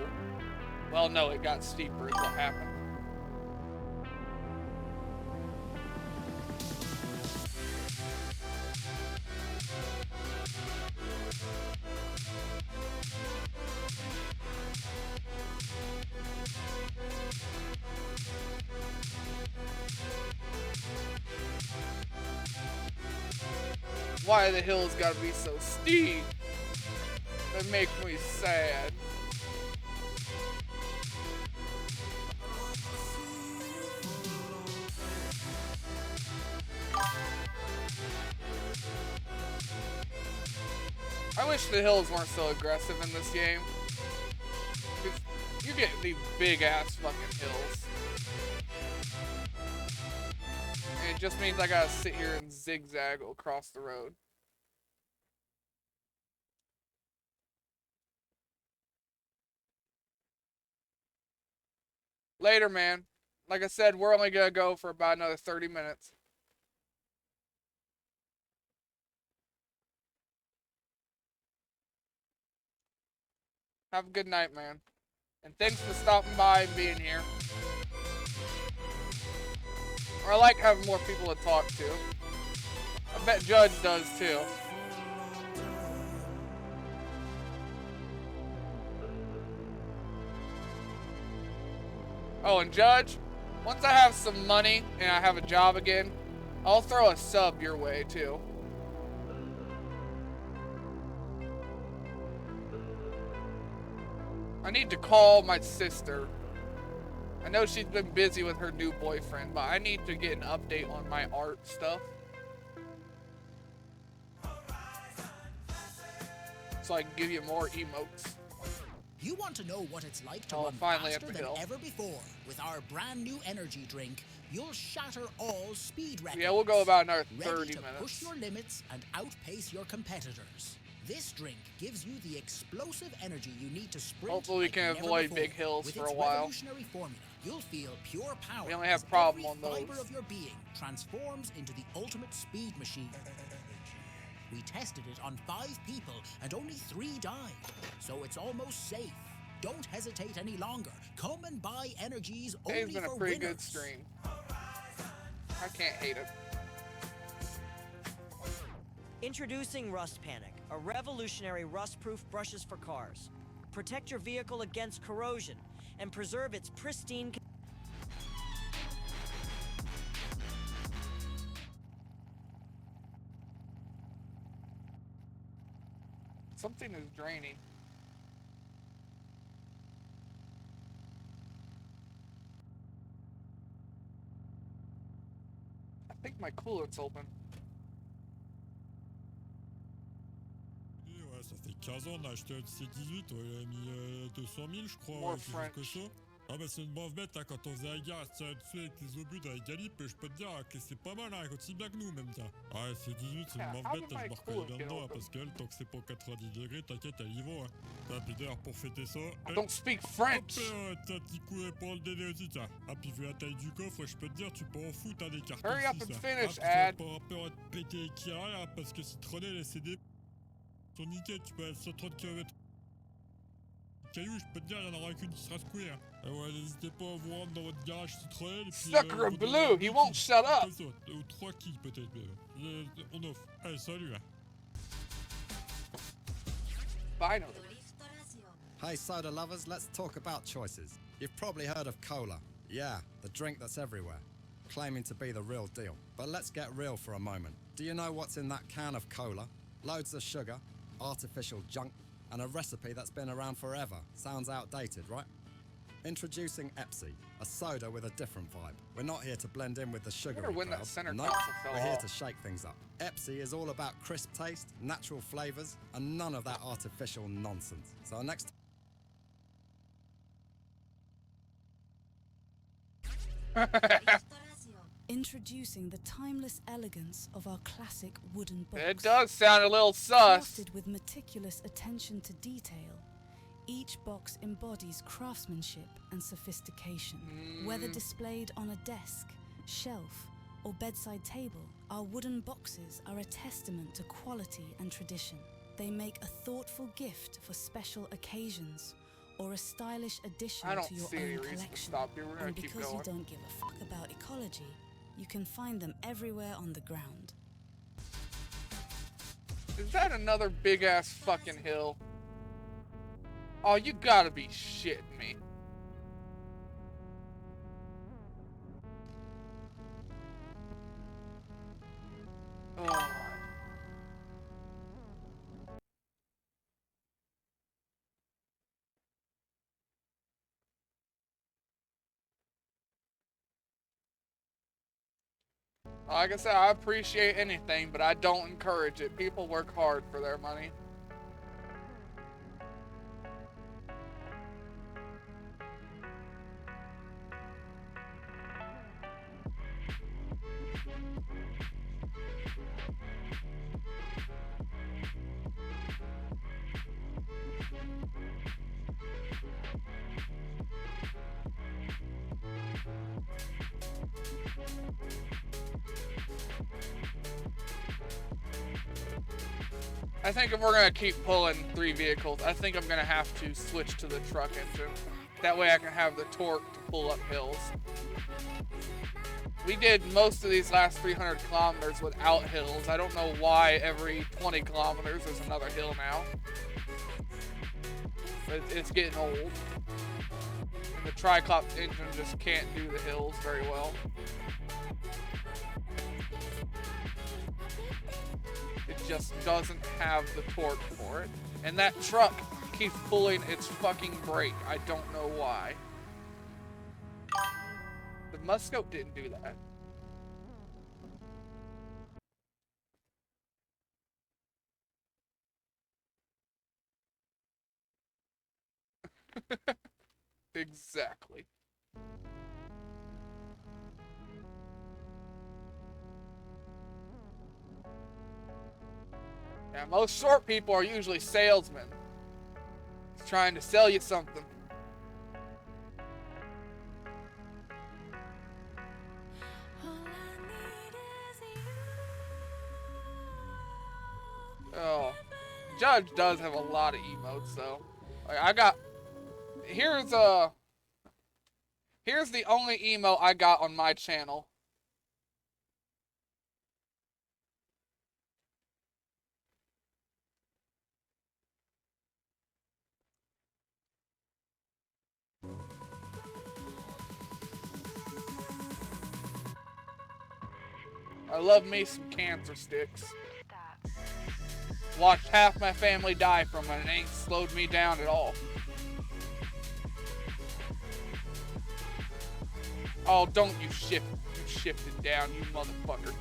Speaker 1: Well, no, it got steeper is what happened. Why the hills gotta be so steep? That makes me sad. I wish the hills weren't so aggressive in this game. You get these big ass fucking hills. just means I gotta sit here and zigzag across the road. Later, man. Like I said, we're only gonna go for about another 30 minutes. Have a good night, man. And thanks for stopping by and being here. Or I like having more people to talk to. I bet Judge does too. Oh, and Judge, once I have some money and I have a job again, I'll throw a sub your way too. I need to call my sister. I know she's been busy with her new boyfriend, but I need to get an update on my art stuff. So I can give you more emotes.
Speaker 15: You want to know what it's like to run
Speaker 1: finally
Speaker 15: faster
Speaker 1: up the
Speaker 15: than
Speaker 1: hill.
Speaker 15: ever before? With our brand new energy drink, you'll shatter all speed records.
Speaker 1: Yeah, we'll go about another 30
Speaker 15: Ready to
Speaker 1: minutes.
Speaker 15: push your limits and outpace your competitors. This drink gives you the explosive energy you need to sprint.
Speaker 1: Hopefully we can
Speaker 15: never
Speaker 1: avoid
Speaker 15: before.
Speaker 1: big hills
Speaker 15: With
Speaker 1: for
Speaker 15: its
Speaker 1: a while.
Speaker 15: revolutionary formula, you'll feel pure power.
Speaker 1: We only have
Speaker 15: as
Speaker 1: problem
Speaker 15: every
Speaker 1: on those.
Speaker 15: fiber of your being transforms into the ultimate speed machine. We tested it on 5 people and only 3 died, so it's almost safe. Don't hesitate any longer. Come and buy Energies only
Speaker 1: Today's been
Speaker 15: for
Speaker 1: a pretty
Speaker 15: winners.
Speaker 1: good stream. I can't hate it.
Speaker 14: Introducing Rust Panic, a revolutionary rust-proof brushes for cars. Protect your vehicle against corrosion and preserve its pristine.
Speaker 1: Something is draining. I think my cooler's open.
Speaker 6: Ouais, ça fait 15 ans, on a acheté un C18, on a mis 200 000, je crois,
Speaker 1: More
Speaker 6: ouais, quelque chose
Speaker 1: French.
Speaker 6: comme ça. Ah bah c'est une brave bête, hein, quand on faisait la guerre, ça dessus avec les obus dans les galipes, je peux te dire que c'est pas mal, hein, aussi bien que nous même, tiens. Ah ouais, C18, c'est une brave bête, hein, je me reconnais bien dedans, hein, parce qu'elle, tant que c'est pas 90 degrés, t'inquiète, elle y va, hein. Ah, puis d'ailleurs, pour fêter ça...
Speaker 1: I don't speak French!
Speaker 6: Hop, t'as un petit coup pour le DD aussi, tiens. Ah, puis vu la taille du coffre, je peux te dire, tu peux en foutre, hein, des cartes
Speaker 1: Hurry up
Speaker 6: ici,
Speaker 1: and
Speaker 6: ça.
Speaker 1: finish,
Speaker 6: Ah, puis ça va
Speaker 1: Ad.
Speaker 6: pas avoir peur de péter les kirailles, hein, parce que Citronnet, les CD... sont nickel, tu peux aller à 130 km. Caillou, je peux te dire, il y en aura qu'une qui sera secouée. Hein. Ouais, n'hésitez pas à vous rendre dans votre garage Citroën. Et puis,
Speaker 1: Sucker
Speaker 6: vous
Speaker 1: Blue,
Speaker 6: donnez
Speaker 1: he
Speaker 6: un
Speaker 1: won't
Speaker 6: key.
Speaker 1: shut up.
Speaker 6: Comme ça, ou 3 keys peut-être. On offre. Allez, salut. Hein.
Speaker 1: Finally.
Speaker 8: Hey, soda lovers, let's talk about choices. You've probably heard of cola. Yeah, the drink that's everywhere, claiming to be the real deal. But let's get real for a moment. Do you know what's in that can of cola? Loads of sugar, artificial junk, and a recipe that's been around forever. Sounds outdated, right? Introducing ep6, a soda with a different vibe. We're not here to blend in with the sugary
Speaker 1: wonder when that
Speaker 8: crowd.
Speaker 1: center
Speaker 8: Nope,
Speaker 1: console fell
Speaker 8: we're here
Speaker 1: off.
Speaker 8: to shake things up. ep6 is all about crisp taste, natural flavors, and none of that artificial nonsense. So next
Speaker 22: Introducing the timeless elegance of our classic wooden box.
Speaker 1: It does sound a little sus.
Speaker 22: Crafted with meticulous attention to detail, each box embodies craftsmanship and sophistication. Whether displayed on a desk, shelf, or bedside table, our wooden boxes are a testament to quality and tradition. They make a thoughtful gift for special occasions or a stylish addition
Speaker 1: I don't
Speaker 22: to your
Speaker 1: see any
Speaker 22: own
Speaker 1: reason to
Speaker 22: collection.
Speaker 1: stop here. We're gonna
Speaker 22: And
Speaker 1: keep
Speaker 22: because you
Speaker 1: going.
Speaker 22: don't give a fuck about ecology, you can find them everywhere on the ground.
Speaker 1: Is that another big ass fucking hill? Oh, you gotta be shitting me. Oh. Like I said, I appreciate anything, but I don't encourage it. People work hard for their money. I think if we're gonna keep pulling 3 vehicles, I think I'm gonna have to switch to the truck engine. That way I can have the torque to pull up hills. We did most of these last 300 kilometers without hills. I don't know why every 20 kilometers there's another hill now. But it's getting old. And the Triclops engine just can't do the hills very well. It just doesn't have the torque for it. And that truck keeps pulling its fucking brake. I don't know why. The Muscope didn't do that. Exactly. Yeah, most short people are usually salesmen. Just trying to sell you something. Oh, Judge does have a lot of emotes, so like I got. Here's the only emote I got on my channel. I love me some cancer sticks. Watched half my family die from it, and it ain't slowed me down at all. Oh, don't you shifted down, you motherfucker.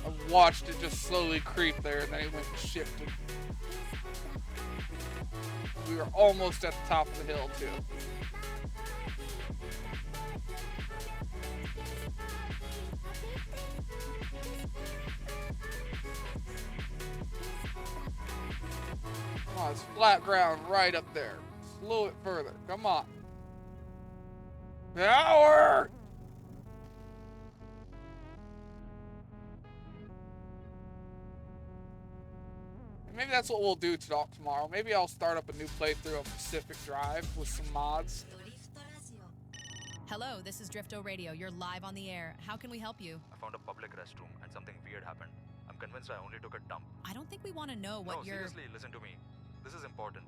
Speaker 1: I watched it just slowly creep there, and then it went and shifted. We were almost at the top of the hill, too. Oh, it's flat ground right up there. Slow it further. Come on. Power! Maybe that's what we'll do tomorrow. Maybe I'll start up a new playthrough of Pacific Drive with some mods.
Speaker 2: Hello, this is Drifto Radio. You're live on the air. How can we help you?
Speaker 9: I found a public restroom and something weird happened. I'm convinced I only took a dump.
Speaker 2: I don't think we want to know what you're...
Speaker 9: No, seriously, listen to me. This is important.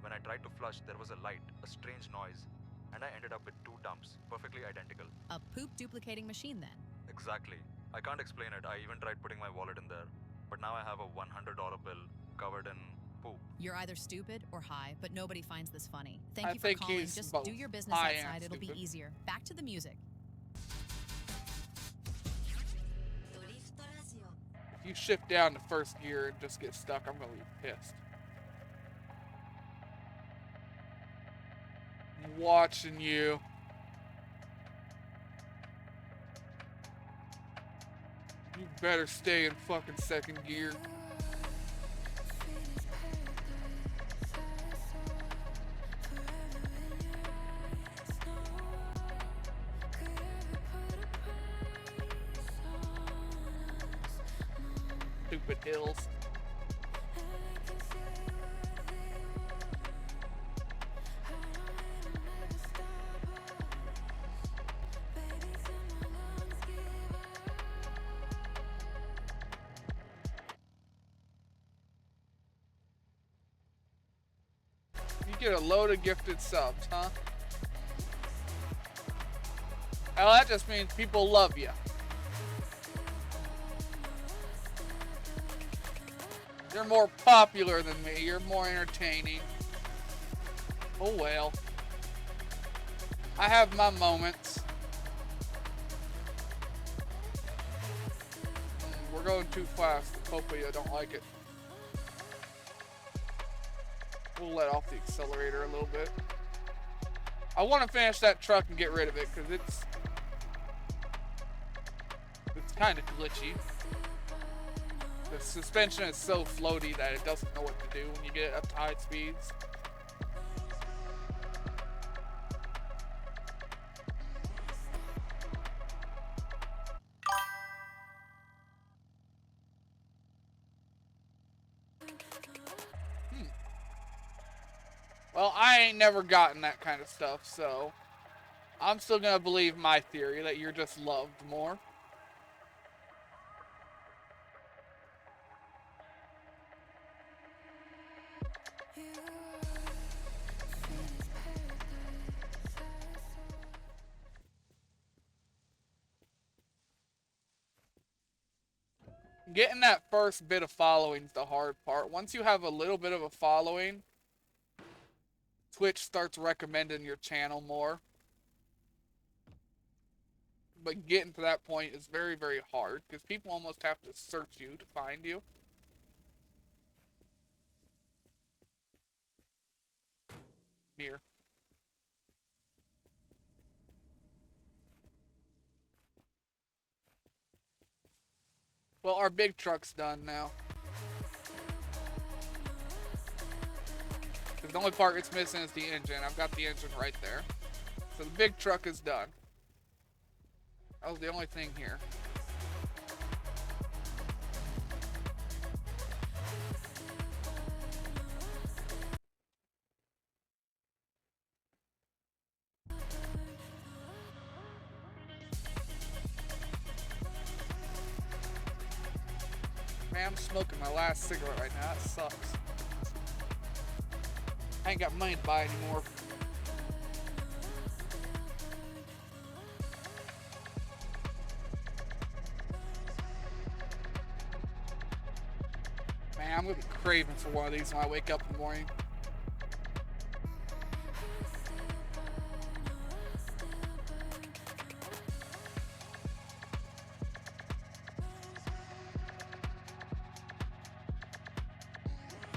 Speaker 9: When I tried to flush, there was a light, a strange noise, and I ended up with 2 dumps, perfectly identical.
Speaker 2: A poop duplicating machine, then?
Speaker 9: Exactly. I can't explain it. I even tried putting my wallet in there. But now I have a $100 bill covered in poop.
Speaker 2: You're either stupid or high, but nobody finds this funny. Thank you for calling. Just do your business outside. It'll be easier. Back to the music.
Speaker 1: If you shift down to first gear and just get stuck, I'm gonna be pissed. I'm watching you. You better stay in fucking second gear. Stupid hills. You get a load of gifted subs, huh? Well, that just means people love you. You're more popular than me. You're more entertaining. Oh well. I have my moments. We're going too fast. Hopefully I don't like it. We'll let off the accelerator a little bit. I want to finish that truck and get rid of it because it's kind of glitchy. The suspension is so floaty that it doesn't know what to do when you get it up to high speeds. Well, I ain't never gotten that kind of stuff, so I'm still gonna believe my theory that you're just loved more. Getting that first bit of following is the hard part. Once you have a little bit of a following, Twitch starts recommending your channel more. But getting to that point is very, very hard because people almost have to search you to find you. Here. Well, our big truck's done now. The only part it's missing is the engine. I've got the engine right there. So the big truck is done. That was the only thing here. Man, I'm smoking my last cigarette right now. That sucks. I ain't got money to buy anymore. Man, I'm gonna be craving for one of these when I wake up in the morning.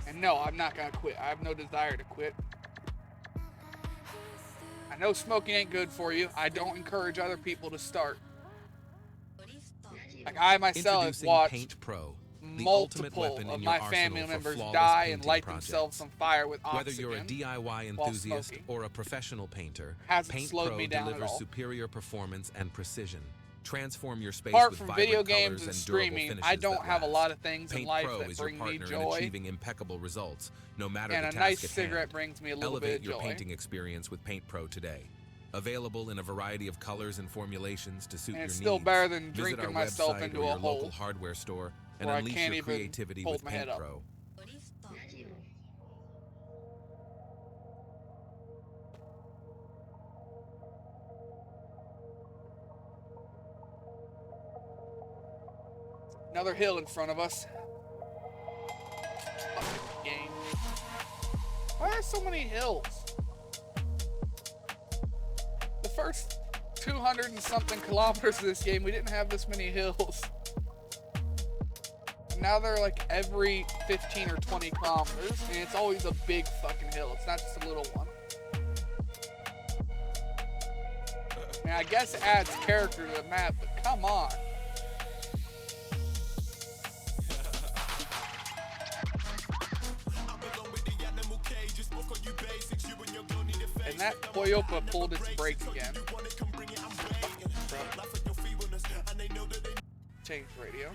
Speaker 1: And no, I'm not gonna quit. I have no desire to quit. I know smoking ain't good for you. I don't encourage other people to start. Like I myself have watched
Speaker 21: Paint Pro,
Speaker 1: multiple of my family members die and light themselves on fire with oxygen.
Speaker 21: Whether you're a DIY enthusiast or a professional painter, Paint
Speaker 1: slowed
Speaker 21: Pro
Speaker 1: me down
Speaker 21: delivers
Speaker 1: at all.
Speaker 21: superior performance and precision. Transform your space
Speaker 1: Apart
Speaker 21: with
Speaker 1: from
Speaker 21: vibrant
Speaker 1: video
Speaker 21: colors
Speaker 1: games and
Speaker 21: and durable
Speaker 1: streaming,
Speaker 21: finishes
Speaker 1: I don't
Speaker 21: that
Speaker 1: have a
Speaker 21: last.
Speaker 1: lot of things in
Speaker 21: Paint
Speaker 1: life
Speaker 21: Pro
Speaker 1: that
Speaker 21: is your
Speaker 1: bring me
Speaker 21: partner in
Speaker 1: joy.
Speaker 21: achieving impeccable results, no matter
Speaker 1: And
Speaker 21: the
Speaker 1: a
Speaker 21: task
Speaker 1: nice
Speaker 21: at
Speaker 1: cigarette
Speaker 21: hand.
Speaker 1: brings me a little
Speaker 21: Elevate
Speaker 1: bit of
Speaker 21: your
Speaker 1: joy.
Speaker 21: painting experience with Paint Pro today. Available in a variety of colors and formulations to suit
Speaker 1: And
Speaker 21: your
Speaker 1: it's
Speaker 21: needs.
Speaker 1: still better than
Speaker 21: Visit
Speaker 1: drinking
Speaker 21: our
Speaker 1: myself
Speaker 21: website
Speaker 1: into
Speaker 21: or
Speaker 1: a
Speaker 21: your
Speaker 1: hole
Speaker 21: local hardware store and
Speaker 1: where I
Speaker 21: unleash
Speaker 1: can't
Speaker 21: your
Speaker 1: even
Speaker 21: creativity
Speaker 1: hold
Speaker 21: with
Speaker 1: my
Speaker 21: Paint
Speaker 1: head up.
Speaker 21: Pro.
Speaker 1: Another hill in front of us. Fucking game. Why are so many hills? The first 200 and something kilometers of this game, we didn't have this many hills. Now they're like every 15 or 20 kilometers, and it's always a big fucking hill. It's not just a little one. I mean, I guess it adds character to the map, but come on. And that Toyota pulled its brake again. Change radio.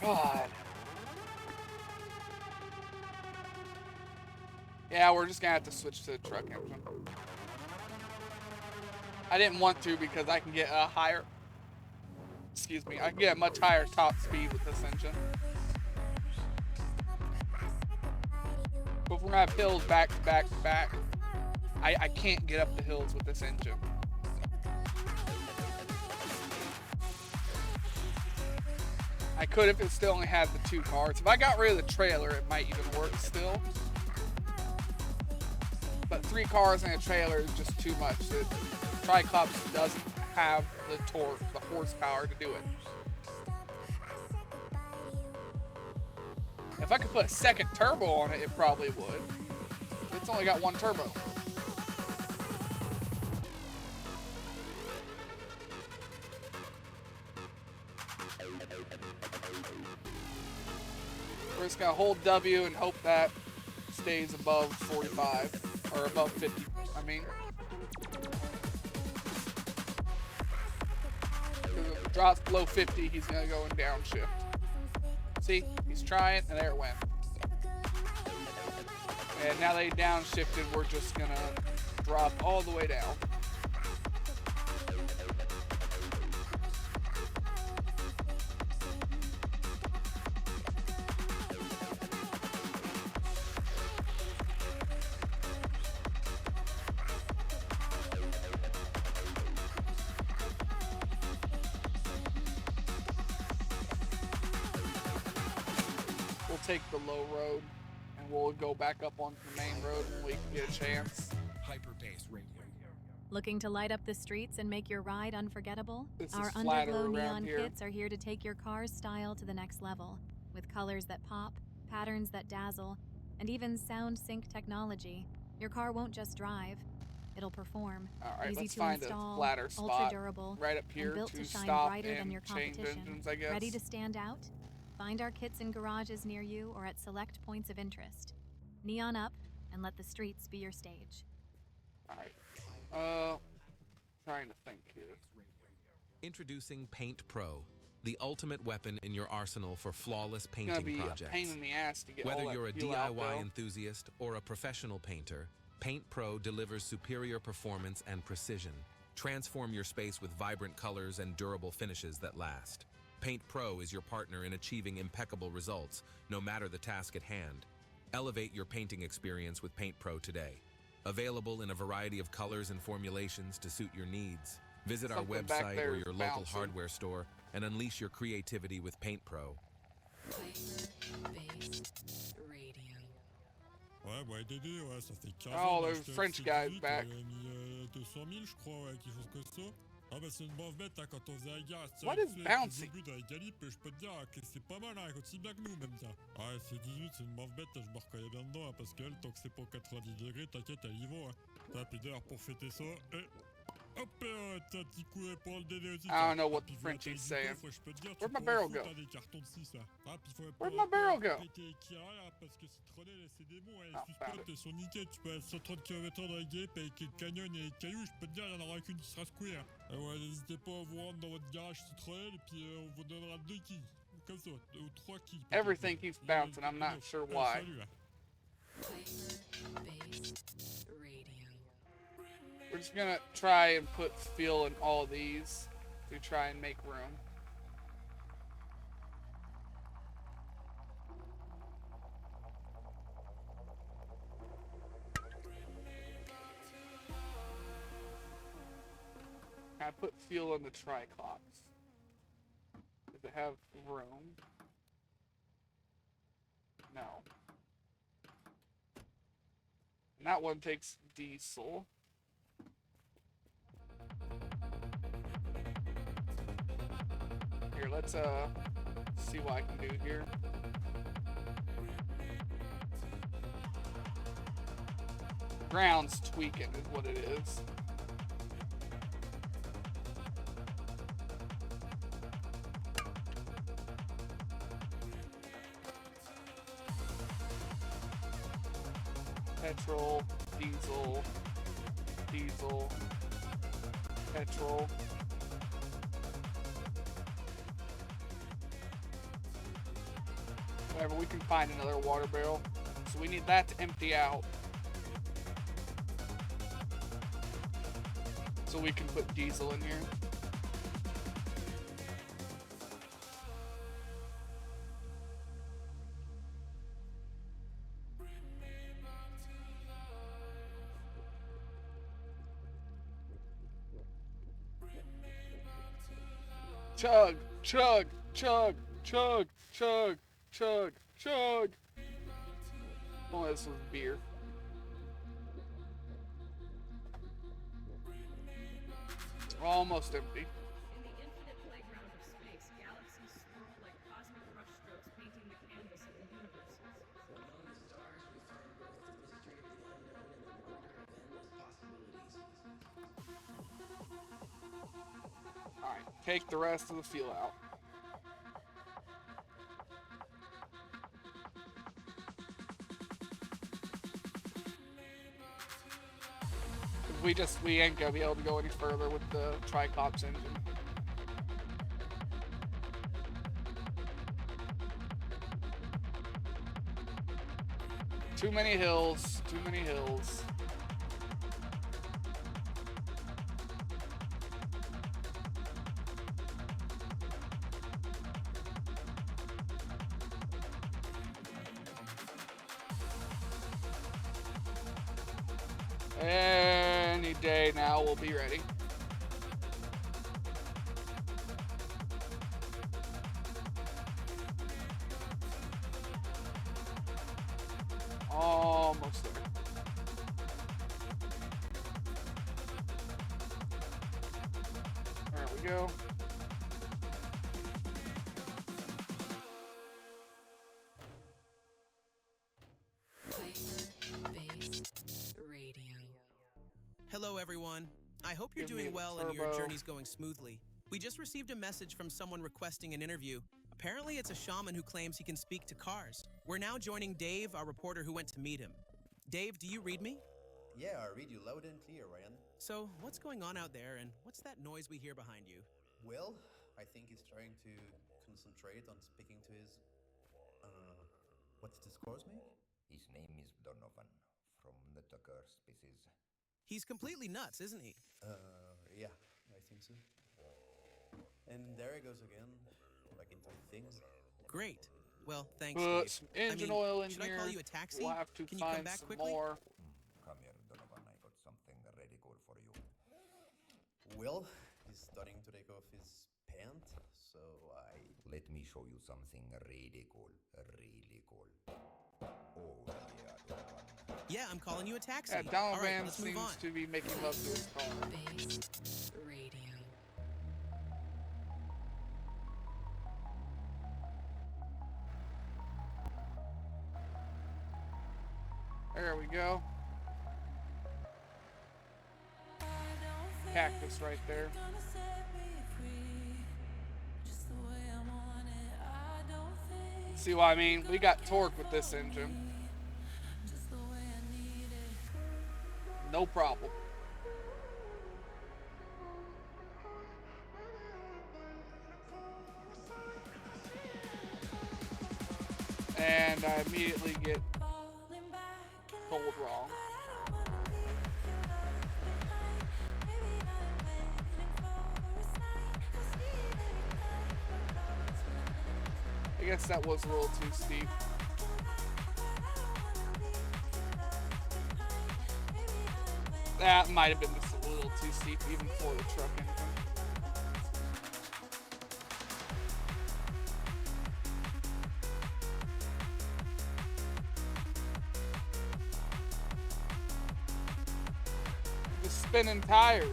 Speaker 1: God. Yeah, we're just gonna have to switch to the truck engine. I didn't want to because I can get a higher, excuse me, I can get a much higher top speed with this engine. But if we're gonna have hills back to back to back, I can't get up the hills with this engine. I could if it still only had the 2 cars. If I got rid of the trailer, it might even work still. But 3 cars and a trailer is just too much. The Triclops doesn't have the torque, the horsepower to do it. If I could put a second turbo on it, it probably would. It's only got one turbo. We're just gonna hold W and hope that stays above 45 or above 50. I mean, if it drops below 50, he's gonna go in downshift. See, he's trying, and there it went. And now that he downshifted, we're just gonna drop all the way down. Take the low road and we'll go back up onto the main road when we can get a chance.
Speaker 3: Hyperbase radio.
Speaker 10: Looking to light up the streets and make your ride unforgettable?
Speaker 1: This
Speaker 10: Our
Speaker 1: is flatter
Speaker 10: underglow
Speaker 1: around
Speaker 10: neon
Speaker 1: here.
Speaker 10: kits are here to take your car's style to the next level. With colors that pop, patterns that dazzle, and even sound sync technology, your car won't just drive, it'll perform.
Speaker 1: Alright,
Speaker 10: Easy
Speaker 1: let's
Speaker 10: to
Speaker 1: find
Speaker 10: install,
Speaker 1: a flatter spot
Speaker 10: ultra durable,
Speaker 1: right up here
Speaker 10: and built
Speaker 1: to
Speaker 10: to shine
Speaker 1: stop
Speaker 10: brighter than
Speaker 1: and
Speaker 10: your
Speaker 1: change
Speaker 10: competition.
Speaker 1: engines, I guess.
Speaker 10: Ready to stand out? Find our kits in garages near you or at select points of interest. Neon up and let the streets be your stage.
Speaker 1: Alright. Trying to think here.
Speaker 21: Introducing Paint Pro, the ultimate weapon in your arsenal for flawless painting
Speaker 1: It's gonna be
Speaker 21: projects.
Speaker 1: a pain in the ass to get
Speaker 21: Whether
Speaker 1: all that
Speaker 21: you're a
Speaker 1: peel out,
Speaker 21: DIY
Speaker 1: though.
Speaker 21: enthusiast or a professional painter, Paint Pro delivers superior performance and precision. Transform your space with vibrant colors and durable finishes that last. Paint Pro is your partner in achieving impeccable results, no matter the task at hand. Elevate your painting experience with Paint Pro today. Available in a variety of colors and formulations to suit your needs. Visit our
Speaker 1: Something back
Speaker 21: website
Speaker 1: there
Speaker 21: or
Speaker 1: is
Speaker 21: your local
Speaker 1: bouncing.
Speaker 21: hardware store and unleash your creativity with Paint Pro.
Speaker 6: Ouais, bah Dédé, ouais, ça fait 15
Speaker 1: Oh,
Speaker 6: ans.
Speaker 1: there's French guys back.
Speaker 6: Il a mis 200 000, je crois, ouais, quelque chose comme ça. Ah bah c'est une brave bête, hein, quand on faisait la guerre,
Speaker 1: What is bouncing?
Speaker 6: au but dans les galipes, je peux te dire que c'est pas mal, hein, aussi bien que nous, même ça. Ouais, c'est 18, c'est une brave bête, je me reconnais bien dedans, hein, parce qu'elle, tant que c'est pas 90 degrés, t'inquiète, elle y va. Hein. Ah, puis d'ailleurs, pour fêter ça, hop, t'as un petit coup pour le Dédé aussi.
Speaker 1: I don't know what the French is saying. Where'd my barrel go?
Speaker 6: Des cartons de 6, là. Ah, puis faut
Speaker 1: Where'd my barrel go?
Speaker 6: péter Kira, parce que Citronelle, c'est des bons, hein,
Speaker 1: Oh,
Speaker 6: les
Speaker 1: found
Speaker 6: suspects, elles sont niquées, tu peux aller 130 km dans la guêpe avec les canyons et les cailloux, je peux te dire, il y en aura qu'une qui sera secouée. Hein. Ouais, n'hésitez pas à vous rendre dans votre garage Citronelle, et puis on vous donnera 2 quilles. Comme ça, ou 3 quilles.
Speaker 1: Everything keeps bouncing. I'm not sure why.
Speaker 6: Salut, hein.
Speaker 1: We're just gonna try and put fuel in all of these to try and make room. I put fuel in the triclops. Does it have room? No. And that one takes diesel. Here, let's see what I can do here. Ground's tweaking is what it is. Petrol, diesel, diesel, petrol. Whatever, we can find another water barrel. So we need that to empty out. So we can put diesel in here. Chug, chug, chug, chug, chug, chug, chug. Oh, this was beer. Almost empty.
Speaker 5: In the infinite playground of space, galaxies swirl like cosmic brushstrokes painting the canvas of the universe.
Speaker 1: take the rest of the fuel out. We ain't gonna be able to go any further with the Tricops engine. Too many hills, too many hills. Any day now we'll be ready. Almost there. There we go.
Speaker 3: Hello, everyone. I hope you're doing well and your journey's going smoothly. We just received a message from someone requesting an interview. Apparently, it's a shaman who claims he can speak to cars. We're now joining Dave, our reporter who went to meet him. Dave, do you read me?
Speaker 12: Yeah, I read you loud and clear, Ryan.
Speaker 3: So, what's going on out there, and what's that noise we hear behind you?
Speaker 12: Well, I think he's trying to concentrate on speaking to his... what's this course make?
Speaker 23: His name is Donovan, from the Tucker species.
Speaker 3: He's completely nuts, isn't he?
Speaker 12: Yeah, I think so. And there he goes again, back into things.
Speaker 3: Great. Well, thanks,
Speaker 1: Put
Speaker 3: Dave.
Speaker 1: some engine oil in
Speaker 3: should
Speaker 1: here.
Speaker 3: I call you a taxi?
Speaker 1: We'll have to
Speaker 3: Can you
Speaker 1: find
Speaker 3: come back
Speaker 1: some
Speaker 3: quickly?
Speaker 1: more.
Speaker 23: Come here, Donovan. I got something really cool for you.
Speaker 12: Well, he's starting to take off his pant, so I...
Speaker 23: Let me show you something really cool. Really cool. Oh, yeah, Donovan.
Speaker 3: Yeah, I'm calling you a taxi.
Speaker 1: Yeah,
Speaker 3: All right,
Speaker 1: Donovan
Speaker 3: let's move
Speaker 1: seems
Speaker 3: on.
Speaker 1: to be making love to his car. There we go. Cactus right there. See what I mean? We got torque with this engine. No problem. And I immediately get told wrong. I guess that was a little too steep. That might have been just a little too steep even for the truck engine. The spinning tires.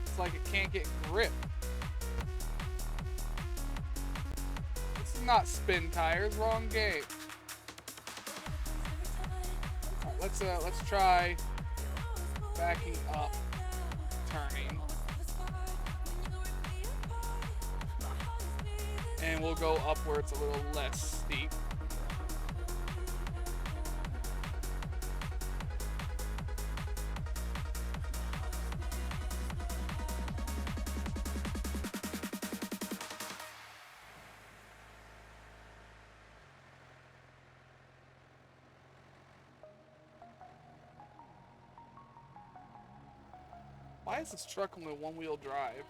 Speaker 1: It's like it can't get grip. This is not spin tires, wrong game. Alright, let's try backing up, turning. And we'll go up where it's a little less steep. Why is this truck only one-wheel drive?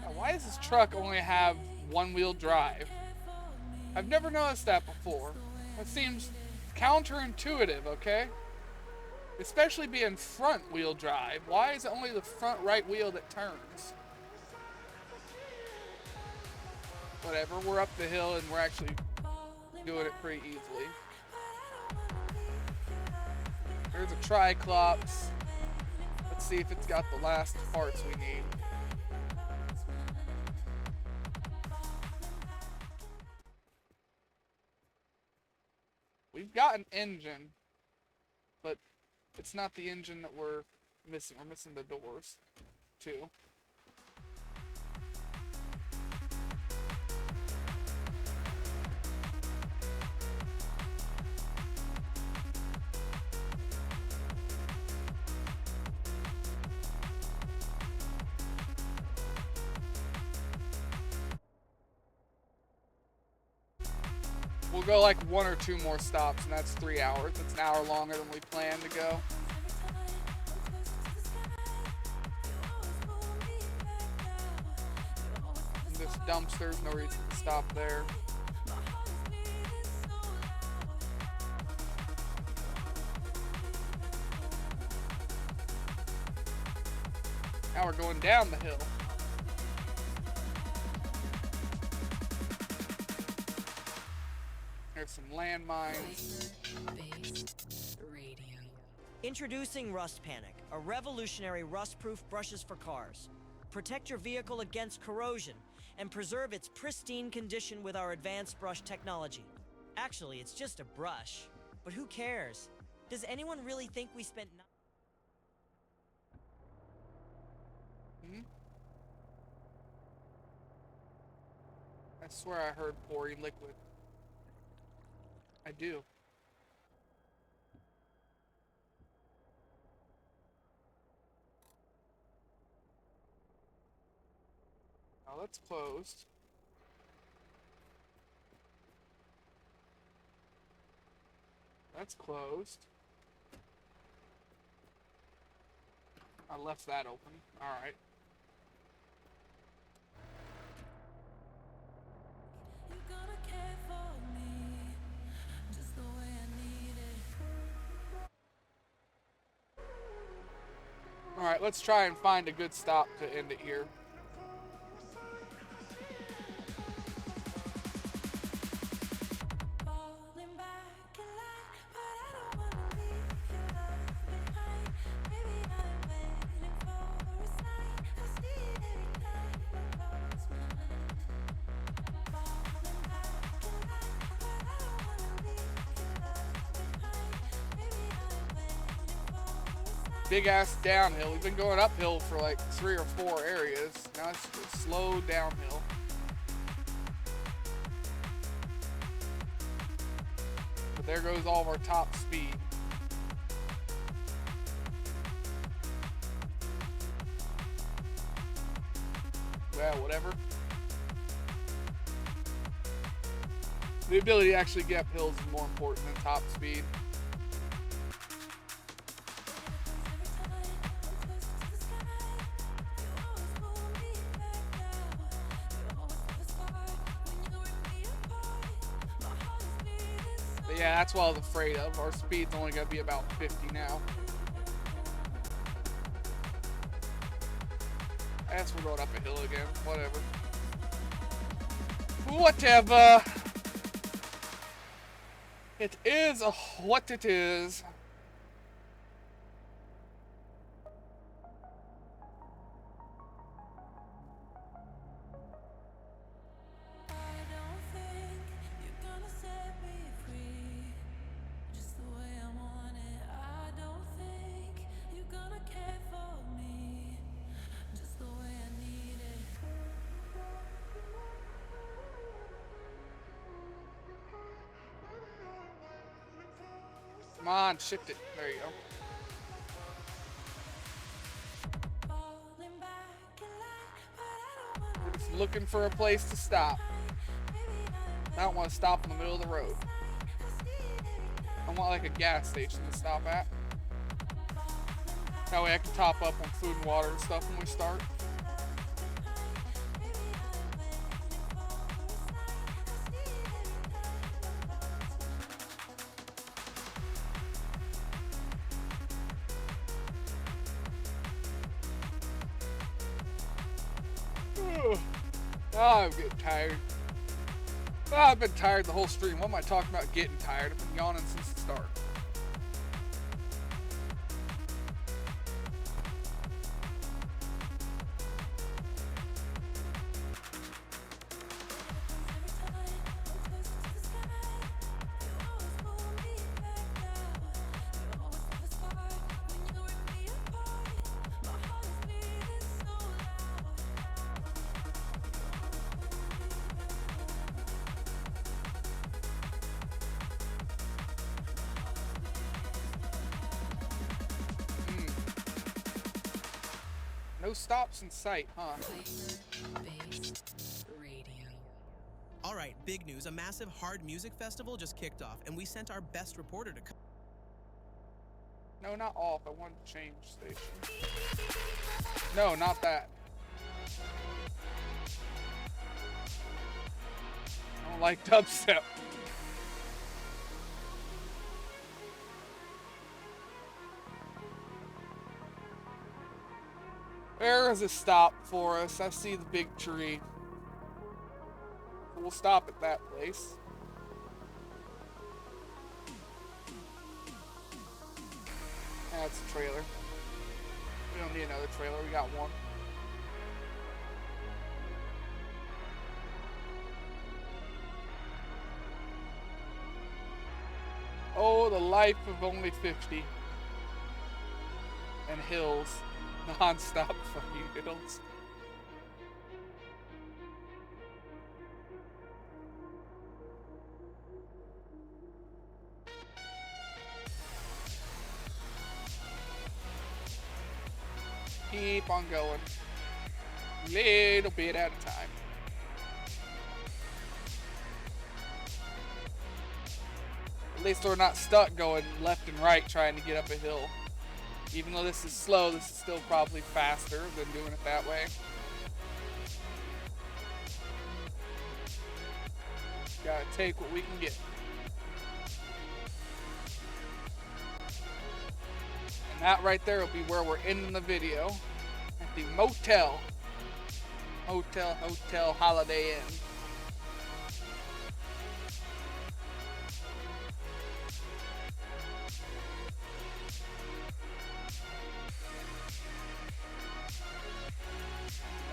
Speaker 1: Now, why does this truck only have one-wheel drive? I've never noticed that before. That seems counterintuitive, okay? Especially being front-wheel drive. Why is it only the front right wheel that turns? Whatever, we're up the hill and we're actually doing it pretty easily. There's a Triclops. Let's see if it's got the last parts we need. we've got an engine, but it's not the engine that we're missing. We're missing the doors, too. We'll go like 1 or 2 more stops, and that's 3 hours. It's an hour longer than we planned to go. And this dumpster's no reason to stop there. Now we're going down the hill. There's some landmines.
Speaker 14: Introducing Rust Panic, a revolutionary rust-proof brushes for cars. Protect your vehicle against corrosion and preserve its pristine condition with our advanced brush technology. Actually, it's just a brush, but who cares? Does anyone really think we spent
Speaker 1: I swear I heard pouring liquid. I do. Now that's closed. That's closed. I left that open. Alright. Alright, let's try and find a good stop to end it here. Big ass downhill. We've been going uphill for like 3 or 4 areas. Now it's slow downhill. But there goes all of our top speed. Well, whatever. The ability to actually get up hills is more important than top speed. But yeah, that's what I was afraid of. Our speed's only going to be about 50 now. I guess we're going up a hill again. Whatever. Whatever. It is what it is. Come on, shift it. There you go. We're just looking for a place to stop. I don't want to stop in the middle of the road. I want like a gas station to stop at. That way I can top up on food and water and stuff when we start. Oh, I'm getting tired. Oh, I've been tired the whole stream. What am I talking about getting tired? I've been yawning since the start. No stops in sight, huh?
Speaker 3: All right, big news. A massive hard music festival just kicked off, and we sent our best reporter to come.
Speaker 1: No, not off. I want to change station. No, not that. I don't like dubstep. Where is a stop for us? I see the big tree. We'll stop at that place. That's a trailer. We don't need another trailer. We got one. Oh, the life of only 50. And hills. Non-stop fucking hills. Keep on going. Little bit at a time. At least we're not stuck going left and right trying to get up a hill. Even though this is slow, this is still probably faster than doing it that way. Gotta take what we can get. And that right there will be where we're ending the video. At the motel. Hotel Holiday Inn.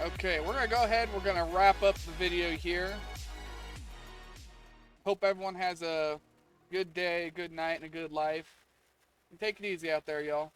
Speaker 1: Okay, we're gonna go ahead. We're gonna wrap up the video here. Hope everyone has a good day, good night, and a good life. And take it easy out there, y'all.